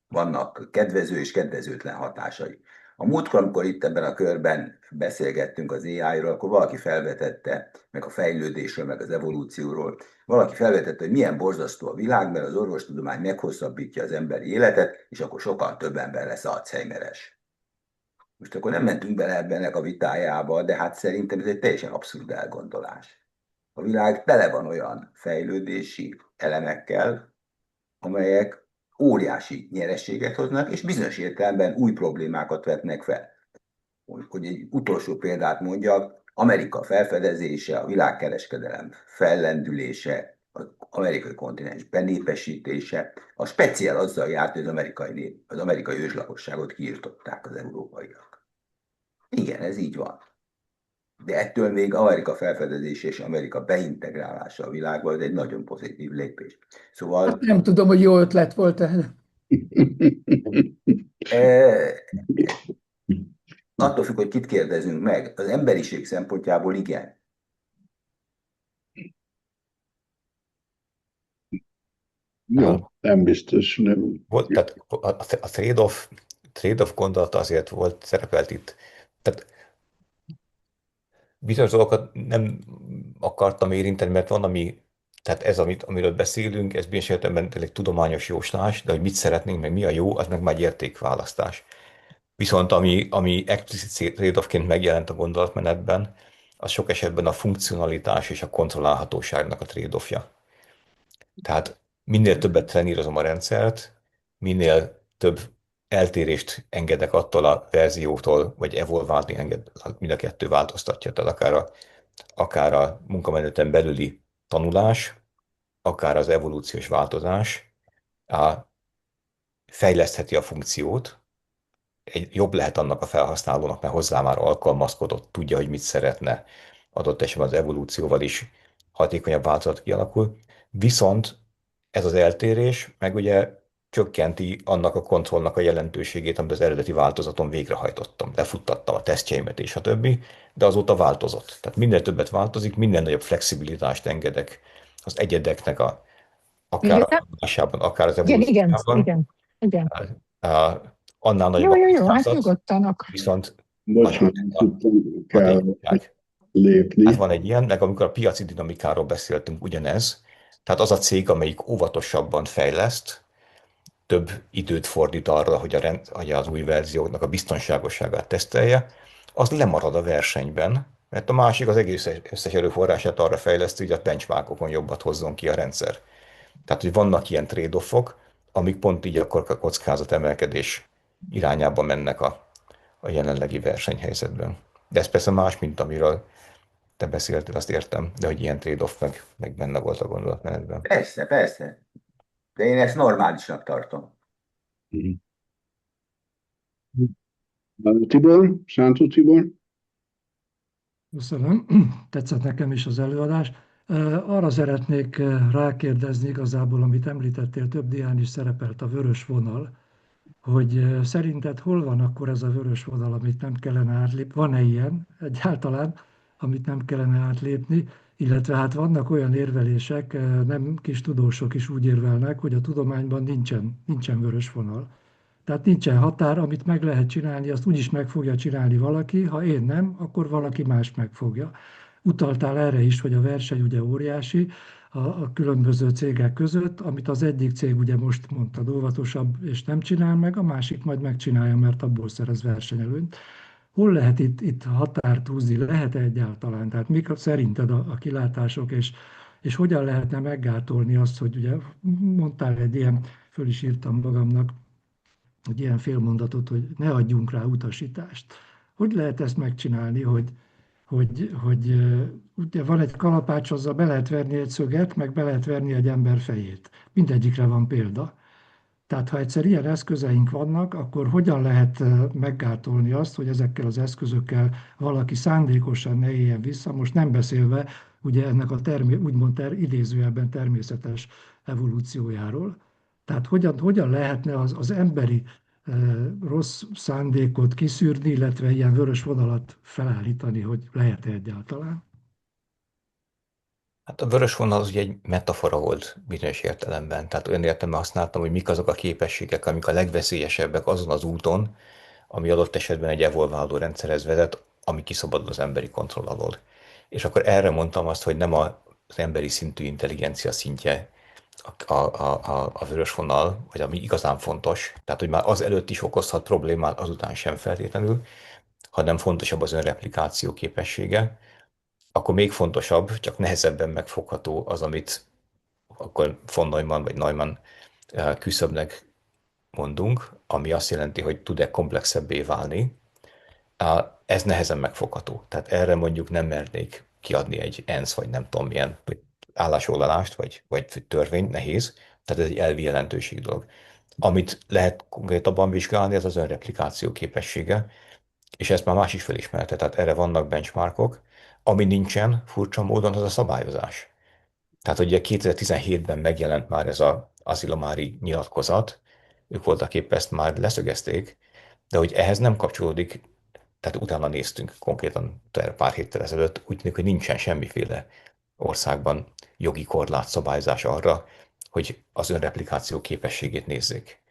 vannak kedvező és kedvezőtlen hatásai. A múltkor, amikor itt ebben a körben beszélgettünk az AI-ról, akkor valaki felvetette, meg a fejlődésről, meg az evolúcióról, valaki felvetette, hogy milyen borzasztó a világ, mert az orvostudomány meghosszabbítja az emberi életet, és akkor sokkal több ember lesz Alzheimeres. Most akkor nem mentünk bele ebben a vitájába, de hát szerintem ez egy teljesen abszurd elgondolás. A világ tele van olyan fejlődési elemekkel, amelyek óriási nyereséget hoznak, és bizonyos értelemben új problémákat vetnek fel. Hogy egy utolsó példát mondjak, Amerika felfedezése, a világkereskedelem fellendülése, az amerikai kontinens benépesítése, a speciál azzal járt, hogy az amerikai őslakosságot kiirtották az európaiak. Igen, ez így van. De ettől még Amerika felfedezése és Amerika beintegrálása a világba, ez egy nagyon pozitív lépés. Szóval... Hát nem tudom, hogy jó ötlet volt attól függ, hogy kit kérdezünk meg. Az emberiség szempontjából igen. Jó, nem biztos, nem. Volt, tehát a trade-off gondolata azért szerepelt itt. Tehát bizonyos dolgokat nem akartam érinteni, mert van, ami Tehát ez, amiről beszélünk, ez bizonyos értelemben tényleg tudományos jóslás, de hogy mit szeretnénk, meg mi a jó, az meg már egy értékválasztás. Viszont ami explicit trade-offként megjelent a gondolatmenetben, az sok esetben a funkcionalitás és a kontrollálhatóságnak a trade-offja. Tehát minél többet trenírozom a rendszert, minél több eltérést engedek attól a verziótól, vagy evolválni enged, mind a kettő változtatja. Tehát akár a munkameneten belüli tanulás, akár az evolúciós változás fejlesztheti a funkciót, jobb lehet annak a felhasználónak, mert hozzá már alkalmazkodott, tudja, hogy mit szeretne. Adott esetben az evolúcióval is hatékonyabb változat kialakul. Viszont ez az eltérés meg ugye csökkenti annak a kontrollnak a jelentőségét, amit az eredeti változaton végrehajtottam. Lefuttattam a tesztjeimet és a többi, de azóta változott. Tehát minél többet változik, minden nagyobb flexibilitást engedek az egyedeknek akár a Igen, tanulásában, akár az igen, igen, evolúciójában. igen, igen. Annál nagyobb Jó, a jó, jó, hát kockázat, nyugodtan. viszont Bocsánat, nagyobb a tudtam, kell hatékonyság. lépni. Hát van egy ilyen, meg amikor a piaci dinamikáról beszéltünk, ugyanez. Tehát az a cég, amelyik óvatosabban fejleszt, több időt fordít arra, hogy az új verzióknak a biztonságosságát tesztelje, az lemarad a versenyben, mert a másik az egész összes erőforrását arra fejleszti, hogy a benchmarkokon jobbat hozzon ki a rendszer. Tehát, hogy vannak ilyen trade-offok, amik pont így akkor a kockázatemelkedés irányába mennek a jelenlegi versenyhelyzetben. De ez persze más, mint amiről te beszéltél, azt értem, de hogy ilyen trade-off meg benne volt a gondolatmenetben. Persze, persze. De én ezt normálisnak tartom. Tibor, Szántó Tibor? Köszönöm, tetszett nekem is az előadás. Arra szeretnék rákérdezni igazából, amit említettél, több dián is szerepelt a vörös vonal, hogy szerinted hol van akkor ez a vörös vonal, amit nem kellene átlépni? Van-e ilyen egyáltalán, amit nem kellene átlépni? Illetve hát vannak olyan érvelések, nem kis tudósok is úgy érvelnek, hogy a tudományban nincsen vörös vonal. Tehát nincsen határ, amit meg lehet csinálni, azt úgyis meg fogja csinálni valaki, ha én nem, akkor valaki más megfogja. Utaltál erre is, hogy a verseny ugye óriási a különböző cégek között, amit az egyik cég ugye most mondta óvatosabb és nem csinál meg, a másik majd megcsinálja, mert abból szerez versenyelőnyt. Hol lehet itt határt húzni? Lehet-e egyáltalán? Tehát mik szerinted a kilátások, és hogyan lehetne meggátolni azt, hogy ugye mondtál egy ilyen, föl is írtam magamnak, egy ilyen félmondatot, hogy ne adjunk rá utasítást. Hogy lehet ezt megcsinálni, hogy ugye van egy kalapács, azzal be lehet verni egy szöget, meg be lehet verni egy ember fejét. Mindegyikre van példa. Tehát ha egyszer ilyen eszközeink vannak, akkor hogyan lehet meggátolni azt, hogy ezekkel az eszközökkel valaki szándékosan ne éljen vissza, most nem beszélve ugye ennek a úgymond idézőjelben természetes evolúciójáról. Tehát hogyan lehetne az emberi rossz szándékot kiszűrni, illetve ilyen vörös vonalat felállítani, hogy lehet-e egyáltalán? Hát a vörös vonal az ugye egy metafora volt bizonyos értelemben. Tehát olyan értelemben használtam, hogy mik azok a képességek, amik a legveszélyesebbek azon az úton, ami adott esetben egy evolváló rendszerhez vezet, ami kiszabadul az emberi kontroll alól. És akkor erre mondtam azt, hogy nem az emberi szintű intelligencia szintje a vörös vonal, vagy ami igazán fontos, tehát hogy már az előtt is okozhat problémát, azután sem feltétlenül, hanem fontosabb az önreplikáció képessége, akkor még fontosabb, csak nehezebben megfogható az, amit akkor von Neumann vagy Neumann küszöbnek mondunk, ami azt jelenti, hogy tud-e komplexebbé válni. Ez nehezen megfogható. Tehát erre mondjuk nem mernék kiadni egy ENSZ, vagy nem tudom milyen állásfoglalást, vagy törvényt, nehéz. Tehát ez egy elvi jelentőség dolog. Amit lehet konkrétabban vizsgálni, az az önreplikáció képessége, és ezt már más is felismerte, tehát erre vannak benchmarkok. Ami nincsen furcsa módon, az a szabályozás. Tehát ugye 2017-ben megjelent már ez az Asilomari nyilatkozat, ők voltak épp ezt már leszögezték, de hogy ehhez nem kapcsolódik, tehát utána néztünk konkrétan pár héttel ezelőtt, úgy tűnik, hogy nincsen semmiféle országban jogi korlátszabályzás arra, hogy az önreplikáció képességét nézzék.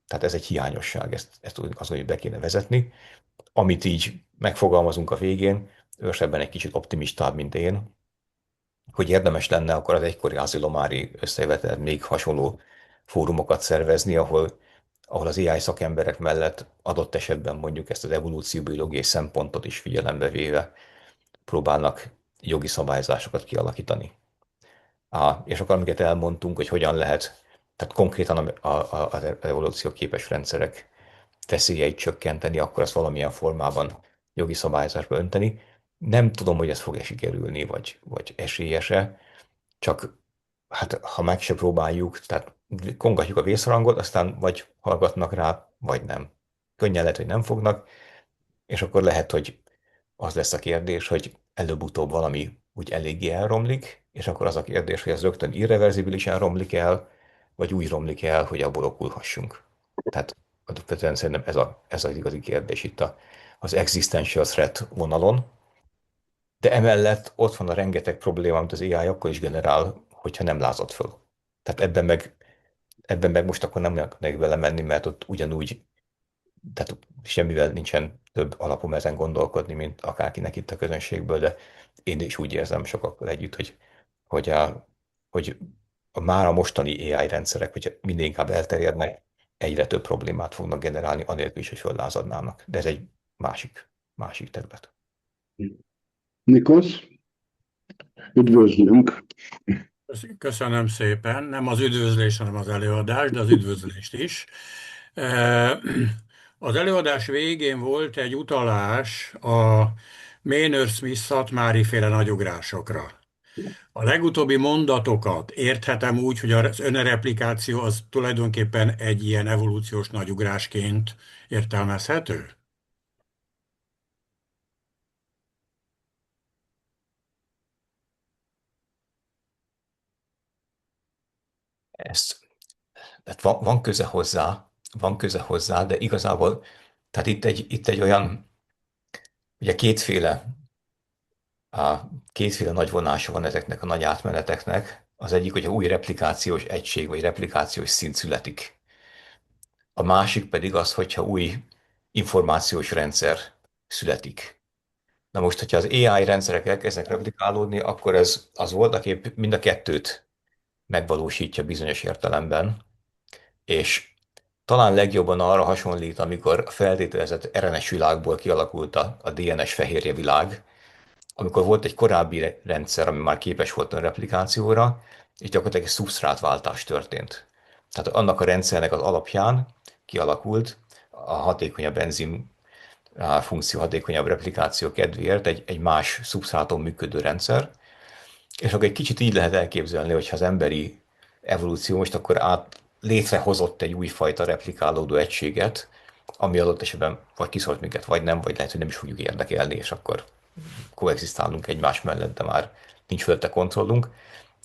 Tehát ez egy hiányosság, ezt azt hogy be kéne vezetni. Amit így megfogalmazunk a végén, ősebben egy kicsit optimistább, mint én, hogy érdemes lenne akkor az egykori Azilomári összejövetel még hasonló fórumokat szervezni, ahol az AI szakemberek mellett adott esetben mondjuk ezt az evolúcióbiológiai szempontot is figyelembe véve próbálnak jogi szabályzásokat kialakítani. És akkor, amiket elmondtunk, hogy hogyan lehet, tehát konkrétan az evolúcióképes rendszerek veszélyeit csökkenteni, akkor ezt valamilyen formában jogi szabályzásba önteni. Nem tudom, hogy ez fog-e sikerülni, vagy esélyese, csak hát ha meg se próbáljuk, tehát kongatjuk a vészharangot, aztán vagy hallgatnak rá, vagy nem. Könnyen lehet, hogy nem fognak, és akkor lehet, hogy az lesz a kérdés, hogy előbb-utóbb valami úgy eléggé elromlik, és akkor az a kérdés, hogy az rögtön irreverzibilisen romlik el, vagy úgy romlik el, hogy abból okulhassunk. Tehát alapvetően szerintem ez az igazi kérdés itt az existential threat vonalon, de emellett ott van a rengeteg probléma, amit az AI akkor is generál, hogyha nem lázad föl. Tehát ebben meg most akkor nem tudnék vele menni, mert ott ugyanúgy, tehát semmivel nincsen több alapom ezen gondolkodni, mint akárkinek itt a közönségből, de én is úgy érzem sokakkal együtt, hogy, a, hogy már a mostani AI rendszerek, hogy minél inkább elterjednek, egyre több problémát fognak generálni, anélkül is, hogy föllázadnának. De ez egy másik terület. Nikos, üdvözlünk! Köszönöm szépen. Nem az üdvözlés, hanem az előadás, de az üdvözlést is. Az előadás végén volt egy utalás a Maynard Smith Szatmári féle nagyugrásokra. A legutóbbi mondatokat érthetem úgy, hogy az önreplikáció az tulajdonképpen egy ilyen evolúciós nagyugrásként értelmezhető? Ez, tehát van köze hozzá, de igazából, tehát itt egy olyan, ugye kétféle nagy vonása van ezeknek a nagy átmeneteknek. Az egyik, hogy a új replikációs egység vagy replikációs szint születik. A másik pedig az, hogyha új információs rendszer születik. Na most, hogyha az AI rendszerek elkezdenek replikálódni, akkor ez az voltaképp mind a kettőt megvalósítja bizonyos értelemben, és talán legjobban arra hasonlít, amikor a feltételezett RNS világból kialakult a DNS fehérje világ, amikor volt egy korábbi rendszer, ami már képes volt a replikációra, és gyakorlatilag egy szubsztrátváltás történt. Tehát annak a rendszernek az alapján kialakult a hatékonyabb enzim a funkció hatékonyabb replikáció kedvéért egy más szubsztráton működő rendszer, és akkor egy kicsit így lehet elképzelni, hogyha az emberi evolúció most akkor létrehozott egy újfajta replikálódó egységet, ami adott esetben vagy kiszólt minket, vagy nem, vagy lehet, hogy nem is fogjuk érdekelni, és akkor koexisztálunk egymás mellett, de már nincs fölötte kontrollunk.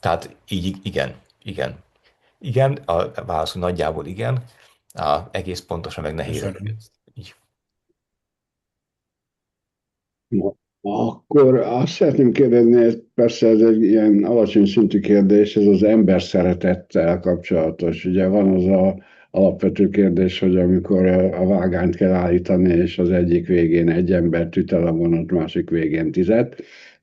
Tehát így igen. Igen, a válasz nagyjából igen, egész pontosan meg nehéz. Köszönöm. Így. Akkor azt szeretném kérdezni, persze ez egy ilyen alacsony szintű kérdés, ez az ember szeretettel kapcsolatos. Ugye van az a alapvető kérdés, hogy amikor a vágányt kell állítani, és az egyik végén egy embert üt el a vonat, másik végén 10,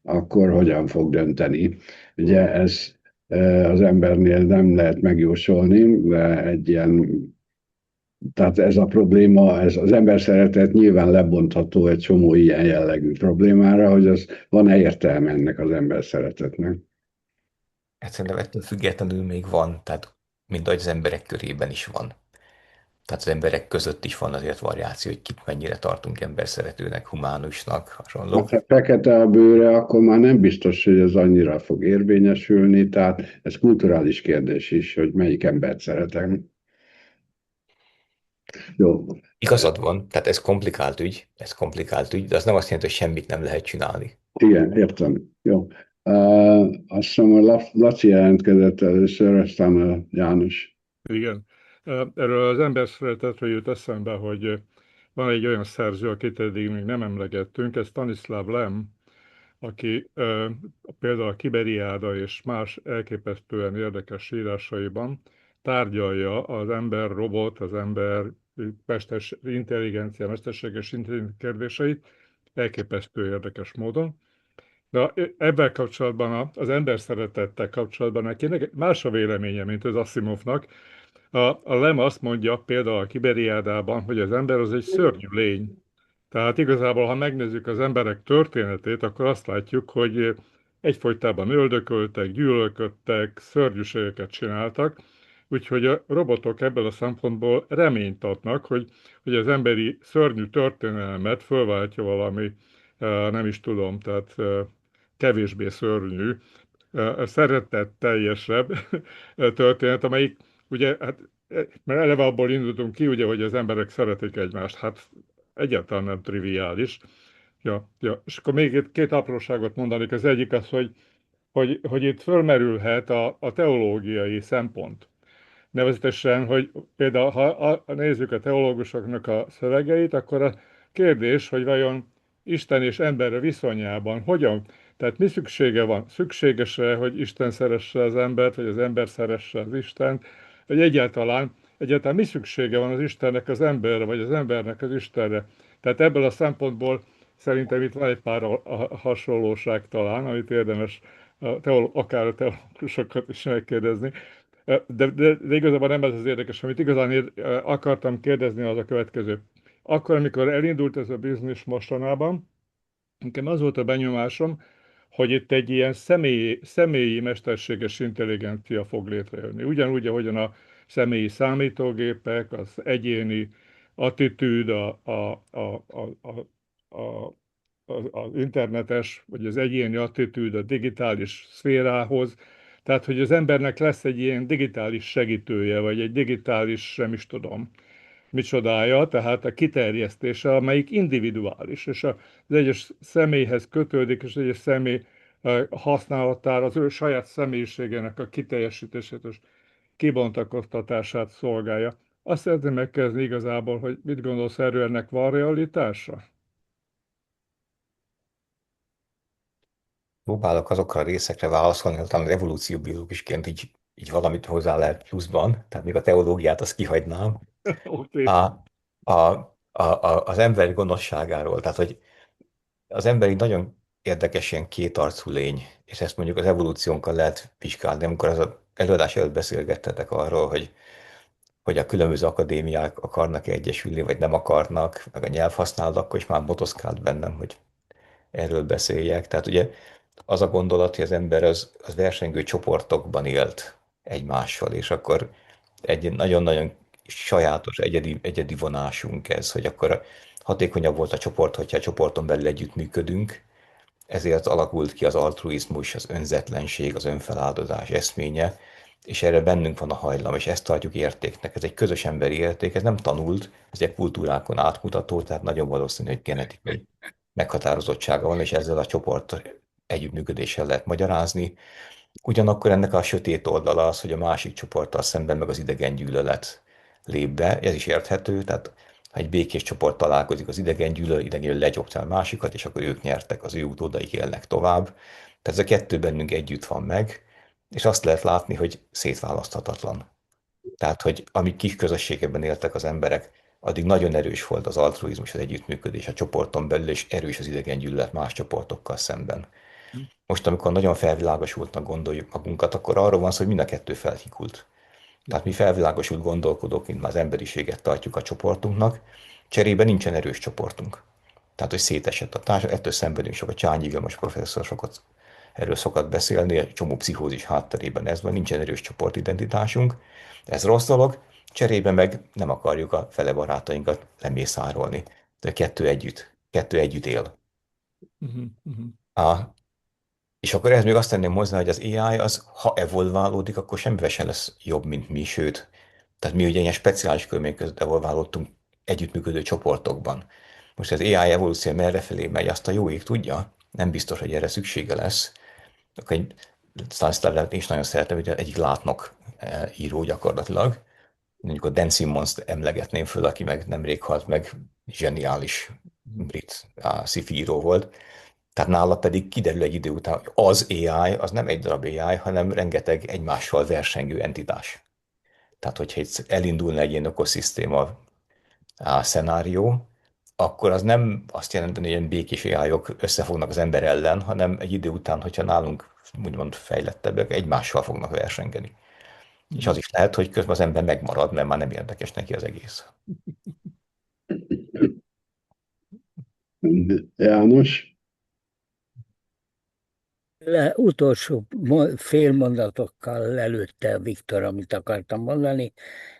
akkor hogyan fog dönteni? Ugye ez az embernél nem lehet megjósolni, de egy ilyen, tehát ez a probléma, ez az ember szeretet nyilván lebontható egy csomó ilyen jellegű problémára, hogy az van-e értelme ennek az ember szeretetnek. Hát szerintem ettől függetlenül még van, tehát mint ahogy az emberek körében is van. Tehát az emberek között is van azért variáció, hogy kit mennyire tartunk emberszeretőnek, humánusnak, hasonló. Ha fekete a bőre, akkor már nem biztos, hogy ez annyira fog érvényesülni, tehát ez kulturális kérdés is, hogy melyik embert szeretem. Jó. Igazad van, tehát ez komplikált ügy, de az nem azt jelenti, hogy semmit nem lehet csinálni. Igen, értem. Jó. Azt hiszem, a Laci jelentkezett először, aztán a János. Igen. Erről az emberszeretetről jut eszembe, hogy van egy olyan szerző, akit eddig még nem emlegettünk, ez Stanislav Lem, aki például a Kiberiáda és más elképesztően érdekes írásaiban tárgyalja az ember-robot, az ember intelligencia, mesterséges intelligencia kérdéseit elképesztő érdekes módon. Na, ebben kapcsolatban, az ember szeretettel kapcsolatban nekinek más a véleménye, mint az Asimovnak. A Lem azt mondja például a Kiberiádában, hogy az ember az egy szörnyű lény. Tehát igazából, ha megnézzük az emberek történetét, akkor azt látjuk, hogy egyfolytában öldököltek, gyűlölködtek, szörnyűségeket csináltak, úgyhogy a robotok ebből a szempontból reményt adnak, hogy az emberi szörnyű történelmet fölváltja valami, nem is tudom, tehát kevésbé szörnyű, szeretetteljesebb történet, amelyik ugye, hát, mert eleve abból indultunk ki, ugye, hogy az emberek szeretik egymást, hát egyáltalán nem triviális. Ja. És akkor még itt két apróságot mondanék. Az egyik az, hogy itt fölmerülhet a teológiai szempont. Nevezetesen, hogy például ha nézzük a teológusoknak a szövegeit, akkor a kérdés, hogy vajon Isten és ember viszonyában hogyan, tehát mi szüksége van? Szükséges-e, hogy Isten szeresse az embert, vagy az ember szeresse az Istent, vagy egyáltalán mi szüksége van az Istennek az emberre, vagy az embernek az Istenre? Tehát ebből a szempontból szerintem itt van egy pár hasonlóság talán, amit érdemes akár a teológusokat is megkérdezni. De igazából nem ez az érdekes, amit igazán akartam kérdezni, az a következő. Akkor, amikor elindult ez a biznisz mostanában, nekem az volt a benyomásom, hogy itt egy ilyen személyi mesterséges intelligencia fog létrejönni. Ugyanúgy, ahogyan a személyi számítógépek, az egyéni attitűd, az internetes, vagy az egyéni attitűd a digitális szférához. Tehát, hogy az embernek lesz egy ilyen digitális segítője, vagy egy digitális, nem is tudom, micsodája, tehát a kiterjesztése, amelyik individuális, és az egyes személyhez kötődik, és az egyes személy használatára az ő saját személyiségének a kiteljesítését és kibontakoztatását szolgálja. Azt szeretném megkérdezni igazából, hogy mit gondolsz erről, ennek van realitása? Próbálok azokra a részekre válaszolni, hogy talán evolúcióbiológusként így valamit hozzá lehet pluszban, tehát még a teológiát azt kihagynám. Oké. A, az ember gonoszságáról, tehát hogy az ember egy nagyon érdekes ilyen kétarcú lény, és ezt mondjuk az evolúciónkkal lehet vizsgálni. Amikor az előadás előtt beszélgettetek arról, hogy a különböző akadémiák akarnak egyesülni, vagy nem akarnak, meg a nyelvhasználat, akkor is már motoszkált bennem, hogy erről beszéljek. Tehát ugye az a gondolat, hogy az ember az versengő csoportokban élt egymással, és akkor egy nagyon-nagyon sajátos, egyedi vonásunk ez, hogy akkor hatékonyabb volt a csoport, hogyha a csoporton belül együttműködünk, ezért alakult ki az altruizmus, az önzetlenség, az önfeláldozás eszménye, és erre bennünk van a hajlam, és ezt tartjuk értéknek. Ez egy közös emberi érték, ez nem tanult, ez egy kultúrákon átmutató, tehát nagyon valószínű, hogy genetikai meghatározottsága van, és ezzel a csoport együttműködéssel lehet magyarázni. Ugyanakkor ennek a sötét oldala az, hogy a másik csoporttal szemben meg az idegen gyűlölet lép be. Ez is érthető, tehát ha egy békés csoport találkozik, az idegen gyűlöl legyobta a másikat, és akkor ők nyertek, az ő utódaik élnek tovább. Tehát ez a kettő bennünk együtt van meg, és azt lehet látni, hogy szétválaszthatatlan. Tehát, hogy amíg kis közösségekben éltek az emberek, addig nagyon erős volt az altruizmus, az együttműködés a csoporton belül, és erős az idegen gyűlölet más csoportokkal szemben. Most, amikor nagyon felvilágosultnak gondoljuk magunkat, akkor arról van szó, hogy mind a kettő felhikult. Tehát mi felvilágosult gondolkodók, mint már az emberiséget tartjuk a csoportunknak, cserébe nincsen erős csoportunk. Tehát, hogy szétesett a társadalom, ettől szenvedünk sok, a Csányi Vilmos professzor sokat erről szokott beszélni, egy csomó pszichózis hátterében ez van, nincsen erős csoportidentitásunk, ez rossz dolog, cserébe meg nem akarjuk a fele barátainkat lemészárolni. De kettő együtt él. A, és akkor ehhez még azt tenném hozzá, hogy az AI az, ha evolválódik, akkor semmivel sem lesz jobb, mint mi, sőt. Tehát mi ugye ilyen speciális körülmények között evolválódtunk együttműködő csoportokban. Most az AI evolúció merrefelé megy, azt a jó ég tudja, nem biztos, hogy erre szüksége lesz. Akkor egy Stanislav is nagyon szeretem, hogy egyik látnok író gyakorlatilag. Mondjuk a Dan Simmons-t emlegetném föl, aki meg nemrég halt meg, zseniális brit sci-fi író volt. Tehát nála pedig kiderül egy idő után, hogy az AI, az nem egy darab AI, hanem rengeteg egymással versengő entitás. Tehát, hogyha elindulna egy ilyen ökoszisztéma szenárió, akkor az nem azt jelenteni, hogy ilyen békés AI-ok összefognak az ember ellen, hanem egy idő után, hogyha nálunk úgymond fejlettebbek, egymással fognak versengeni. És az is lehet, hogy közben az ember megmarad, mert már nem érdekes neki az egész. János? Utolsó félmondatokkal előtte Viktor, amit akartam mondani.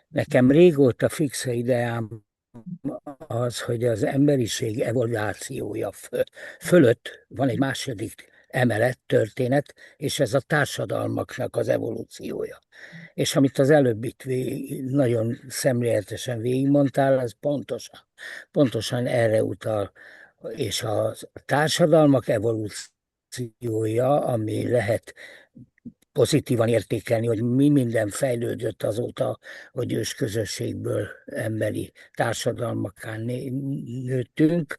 Nekem régóta fix ideám az, hogy az emberiség evolúciója fölött van egy második emelet, történet, és ez a társadalmaknak az evolúciója. És amit az előbb itt nagyon szemléletesen végigmondtál, az pontosan erre utal, és a társadalmak evolúciója, ami lehet pozitívan értékelni, hogy mi minden fejlődött azóta, hogy ős közösségből emberi társadalmakká nőttünk.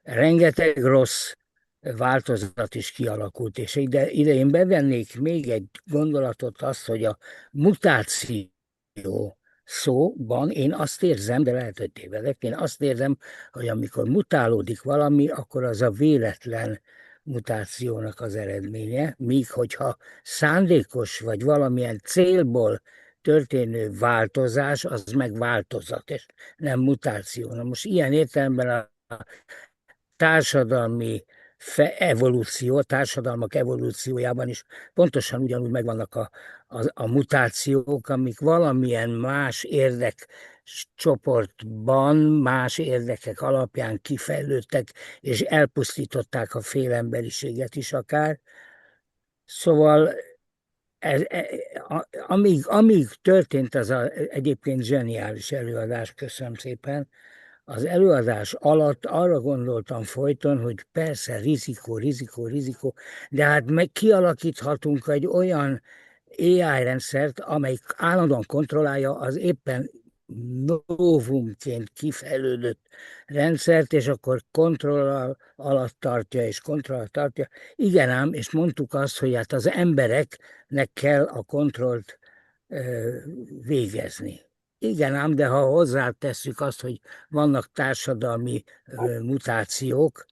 Rengeteg rossz változat is kialakult, és ide én bevennék még egy gondolatot, azt, hogy a mutáció szóban én azt érzem, de lehet, hogy tévedek, én azt érzem, hogy amikor mutálódik valami, akkor az a véletlen mutációnak az eredménye, míg hogyha szándékos vagy valamilyen célból történő változás, az meg változat, és nem mutáció. Na most ilyen értelemben a társadalmi a társadalmak evolúciójában is pontosan ugyanúgy megvannak a mutációk, amik valamilyen más érdekcsoportban, más érdekek alapján kifejlődtek, és elpusztították a félemberiséget is akár. Szóval amíg történt az egyébként zseniális előadás, köszönöm szépen, az előadás alatt arra gondoltam folyton, hogy persze rizikó, de hát meg kialakíthatunk egy olyan AI rendszert, amelyik állandóan kontrollálja az éppen novumként kifejlődött rendszert, és akkor kontroll alatt tartja, és kontroll alatt tartja. Igen ám, és mondtuk azt, hogy hát az embereknek kell a kontrollt végezni. Igen ám, de ha hozzátesszük azt, hogy vannak társadalmi mutációk,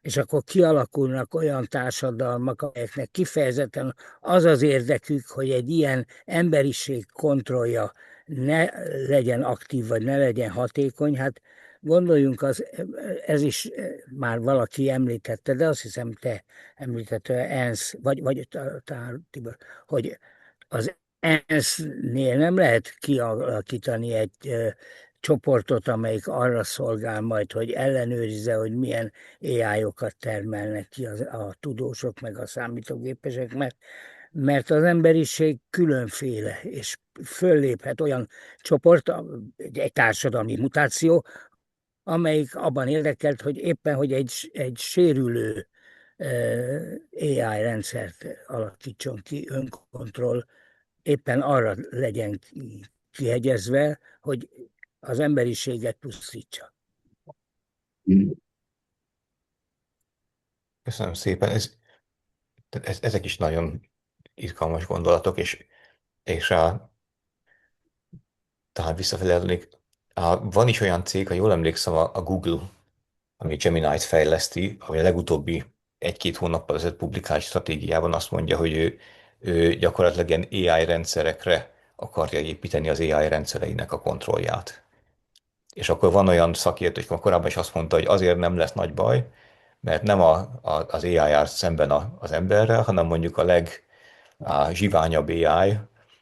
és akkor kialakulnak olyan társadalmak, amelyeknek kifejezetten az az érdekük, hogy egy ilyen emberiség kontrollja ne legyen aktív, vagy ne legyen hatékony, hát gondoljunk, ez is már valaki említette, de azt hiszem te említette, ENSZ, vagy Tibor, hogy az ENSZ-nél nem lehet kialakítani egy csoportot, amelyik arra szolgál majd, hogy ellenőrizze, hogy milyen AI-okat termelnek ki a tudósok, meg a számítógépesek, mert az emberiség különféle, és fölléphet olyan csoport, egy társadalmi mutáció, amelyik abban érdekelt, hogy éppen, hogy egy sérülő AI rendszert alakítson ki, önkontroll, éppen arra legyen kihegyezve, hogy az emberiséget pusztítsa. Köszönöm szépen. Ezek is nagyon izgalmas gondolatok, és talán visszafelelnék. Van is olyan cég, ha jól emlékszem, a Google, ami Gemini-t fejleszti, ami a legutóbbi egy-két hónappal ezelőtt publikált stratégiában azt mondja, hogy ő gyakorlatilag ilyen AI rendszerekre akarja építeni az AI rendszereinek a kontrollját. És akkor van olyan szakértő, aki korábban is azt mondta, hogy azért nem lesz nagy baj, mert nem az AI áll szemben az emberrel, hanem mondjuk a zsiványabb AI,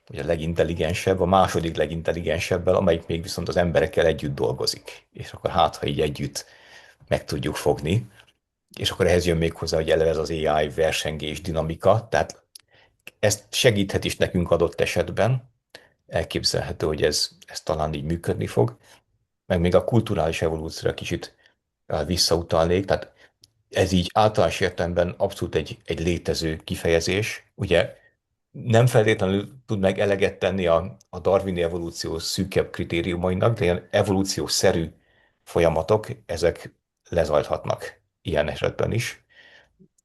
vagy a legintelligensebb, a második legintelligensebbel, amelyik még viszont az emberekkel együtt dolgozik. És akkor hát, ha így együtt meg tudjuk fogni, és akkor ehhez jön még hozzá, hogy eleve ez az AI versengés dinamika, tehát ezt segíthet is nekünk adott esetben, elképzelhető, hogy ez talán így működni fog, meg még a kulturális evolúcióra kicsit visszautalnék, tehát ez így általános értelemben abszolút egy létező kifejezés. Ugye nem feltétlenül tud meg eleget tenni a darwini evolúció szűkebb kritériumainak, de ilyen evolúciószerű folyamatok, ezek lezajlhatnak ilyen esetben is.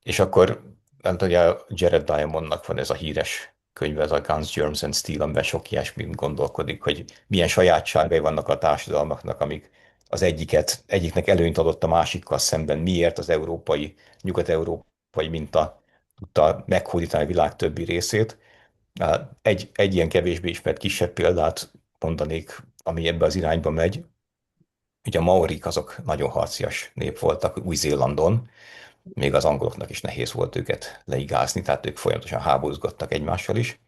És akkor nem tudom, hogy a Jared Diamondnak van ez a híres könyve, ez a Guns, Germs and Steel, amiben sok ilyesmit gondolkodik, hogy milyen sajátságai vannak a társadalmaknak, amik az egyiknek előnyt adott a másikkal szemben. Miért az nyugat-európai minta tudta meghódítani a világ többi részét. Egy ilyen kevésbé ismert kisebb példát mondanék, ami ebbe az irányba megy. Ugye a maorik azok nagyon harcias nép voltak Új-Zélandon, még az angoloknak is nehéz volt őket leigázni, tehát ők folyamatosan háborúzgattak egymással is.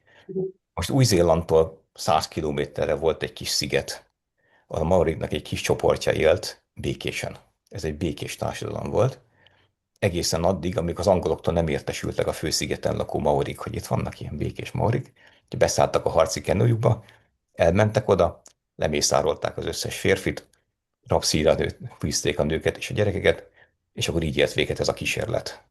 Most Új-Zélandtól 100 kilométerre volt egy kis sziget, a maoriknak egy kis csoportja élt békésen. Ez egy békés társadalom volt. Egészen addig, amíg az angoloktól nem értesültek a főszigeten lakó maorik, hogy itt vannak ilyen békés maorik. Beszálltak a harci kenujukba, elmentek oda, lemészárolták az összes férfit, rabszíjra fűzték a nőket és a gyerekeket, és akkor így ért véget ez a kísérlet.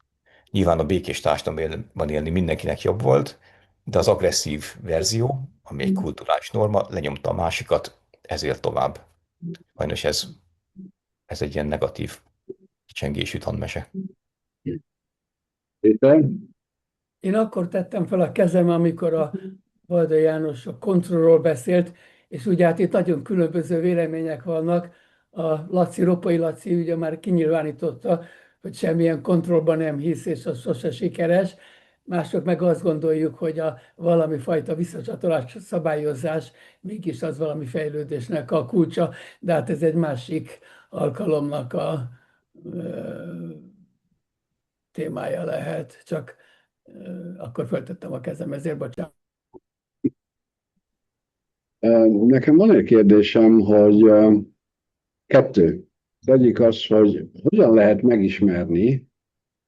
Nyilván a békés társadalomban élni mindenkinek jobb volt, de az agresszív verzió, ami egy kulturális norma, lenyomta a másikat, ezért tovább. Sajnos ez egy ilyen negatív csengésű tanmese. Péter? Én akkor tettem fel a kezem, amikor a Vajda János a kontrollról beszélt, és ugye hát itt nagyon különböző vélemények vannak. A Ropai Laci ugye már kinyilvánította, hogy semmilyen kontrollban nem hisz, és az sose sikeres. Mások meg azt gondoljuk, hogy a valami fajta visszacsatolás szabályozás mégis az valami fejlődésnek a kulcsa, de hát ez egy másik alkalomnak a témája lehet, csak akkor föltettem a kezem, ezért bocsánat. Nekem van egy kérdésem, hogy kettő. Az egyik az, hogy hogyan lehet megismerni,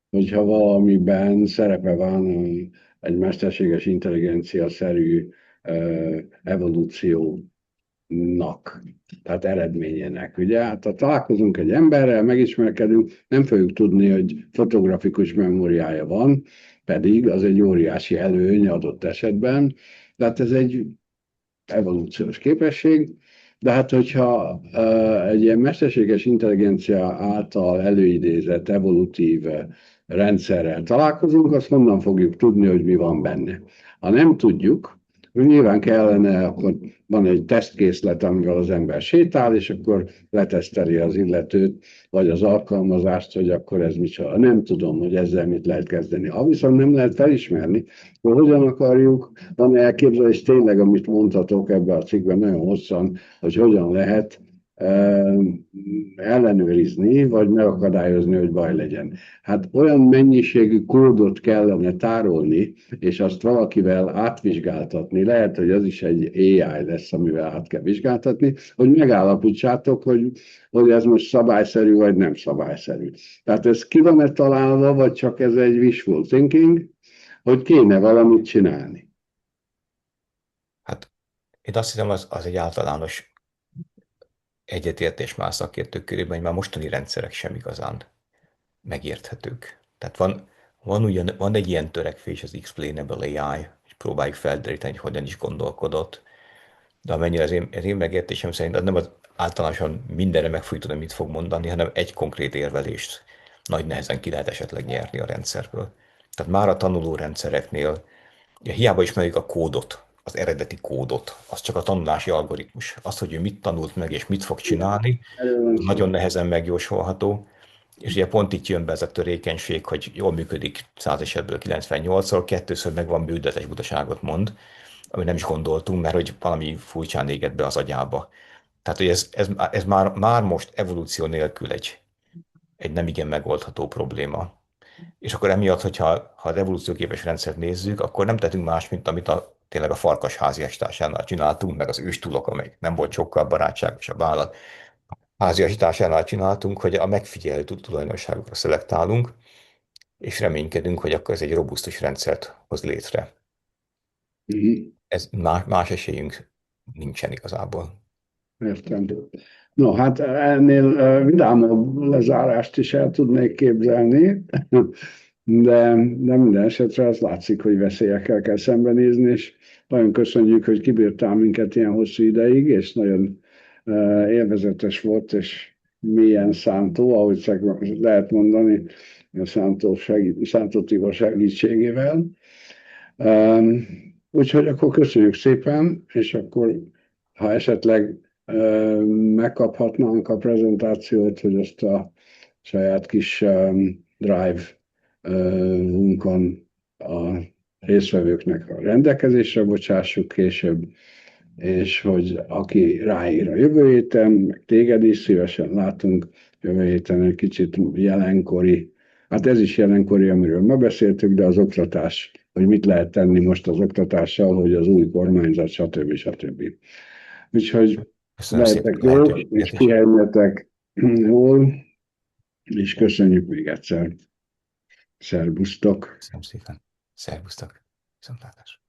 hogyha valamiben szerepe van egy mesterséges intelligencia-szerű evolúciónak, tehát eredményének. Ugye, hát ha találkozunk egy emberrel, megismerkedünk, nem fogjuk tudni, hogy fotografikus memóriája van, pedig az egy óriási előny adott esetben. Tehát ez egy evolúciós képesség, de hát hogyha egy ilyen mesterséges intelligencia által előidézett evolutív rendszerrel találkozunk, azt honnan fogjuk tudni, hogy mi van benne. Ha nem tudjuk, nyilván kellene, akkor van egy tesztkészlet, amivel az ember sétál, és akkor leteszteli az illetőt, vagy az alkalmazást, hogy akkor ez micsoda. Nem tudom, hogy ezzel mit lehet kezdeni. Ha viszont nem lehet felismerni, hogy hogyan akarjuk, van elképzelés tényleg, amit mondhatok ebben a cikkben nagyon hosszan, hogy hogyan lehet ellenőrizni, vagy megakadályozni, hogy baj legyen. Hát olyan mennyiségű kódot kellene tárolni, és azt valakivel átvizsgáltatni, lehet, hogy az is egy AI lesz, amivel át kell vizsgáltatni, hogy megállapítsátok, hogy ez most szabályszerű, vagy nem szabályszerű. Tehát ez ki van-e találva, vagy csak ez egy wishful thinking, hogy kéne valamit csinálni? Hát én azt hiszem, az egy általános egyetértés más szakértők körében, hogy már mostani rendszerek sem igazán megérthetők. Tehát van egy ilyen törekvés, az explainable AI, és próbáljuk felderíteni, hogy hogyan is gondolkodott, de amennyire az én megértésem szerint az nem az általánosan mindenre meg fogjuk tudni, mit fog mondani, hanem egy konkrét érvelést nagy nehezen ki lehet esetleg nyerni a rendszerből. Tehát már a tanuló rendszereknél hiába ismerjük a kódot, az eredeti kódot, az csak a tanulási algoritmus. Az, hogy ő mit tanult meg és mit fog csinálni, nagyon nehezen megjósolható. És ugye pont itt jön be ez a törékenység, hogy jól működik 100 esetből 98-szor, kettőször meg van bűdletes butaságot mond, amit nem is gondoltunk, mert hogy valami furcsán éget be az agyába. Tehát, hogy ez már most evolúció nélkül egy nem igen megoldható probléma. És akkor emiatt, ha az evolúcióképes rendszert nézzük, akkor nem tettünk más, mint amit tényleg a farkas háziasításánál csináltunk, meg az őstulok, amely nem volt sokkal barátságosabb állat háziasításánál csináltunk, hogy a megfigyelő tulajdonságokra szelektálunk, és reménykedünk, hogy akkor ez egy robusztus rendszert hoz létre. Ez más esélyünk nincsen igazából. Értem. No, hát ennél vidámabb lezárást is el tudnék képzelni, de minden esetre az látszik, hogy veszélyekkel kell szembenézni, és nagyon köszönjük, hogy kibírtál minket ilyen hosszú ideig, és nagyon élvezetes volt, és mélyen szántó, ahogy lehet mondani, a Szántó Tibor segítségével. Úgyhogy akkor köszönjük szépen, és akkor ha esetleg megkaphatnánk a prezentációt, hogy ezt a saját kis drive-unkon a résztvevőknek a rendelkezésre bocsássuk később, és hogy aki ráír a jövő héten, meg téged is szívesen látunk jövő héten egy kicsit jelenkori, hát ez is jelenkori, amiről ma beszéltük, de az oktatás, hogy mit lehet tenni most az oktatással, hogy az új kormányzat, stb. Úgyhogy Köszönöm szépen lehetek a jól, lehetőséget, és pihenjetek jól, és köszönjük még egyszer. Szerbusztok! Köszönöm szépen. Szervusztok. Viszontlátásra.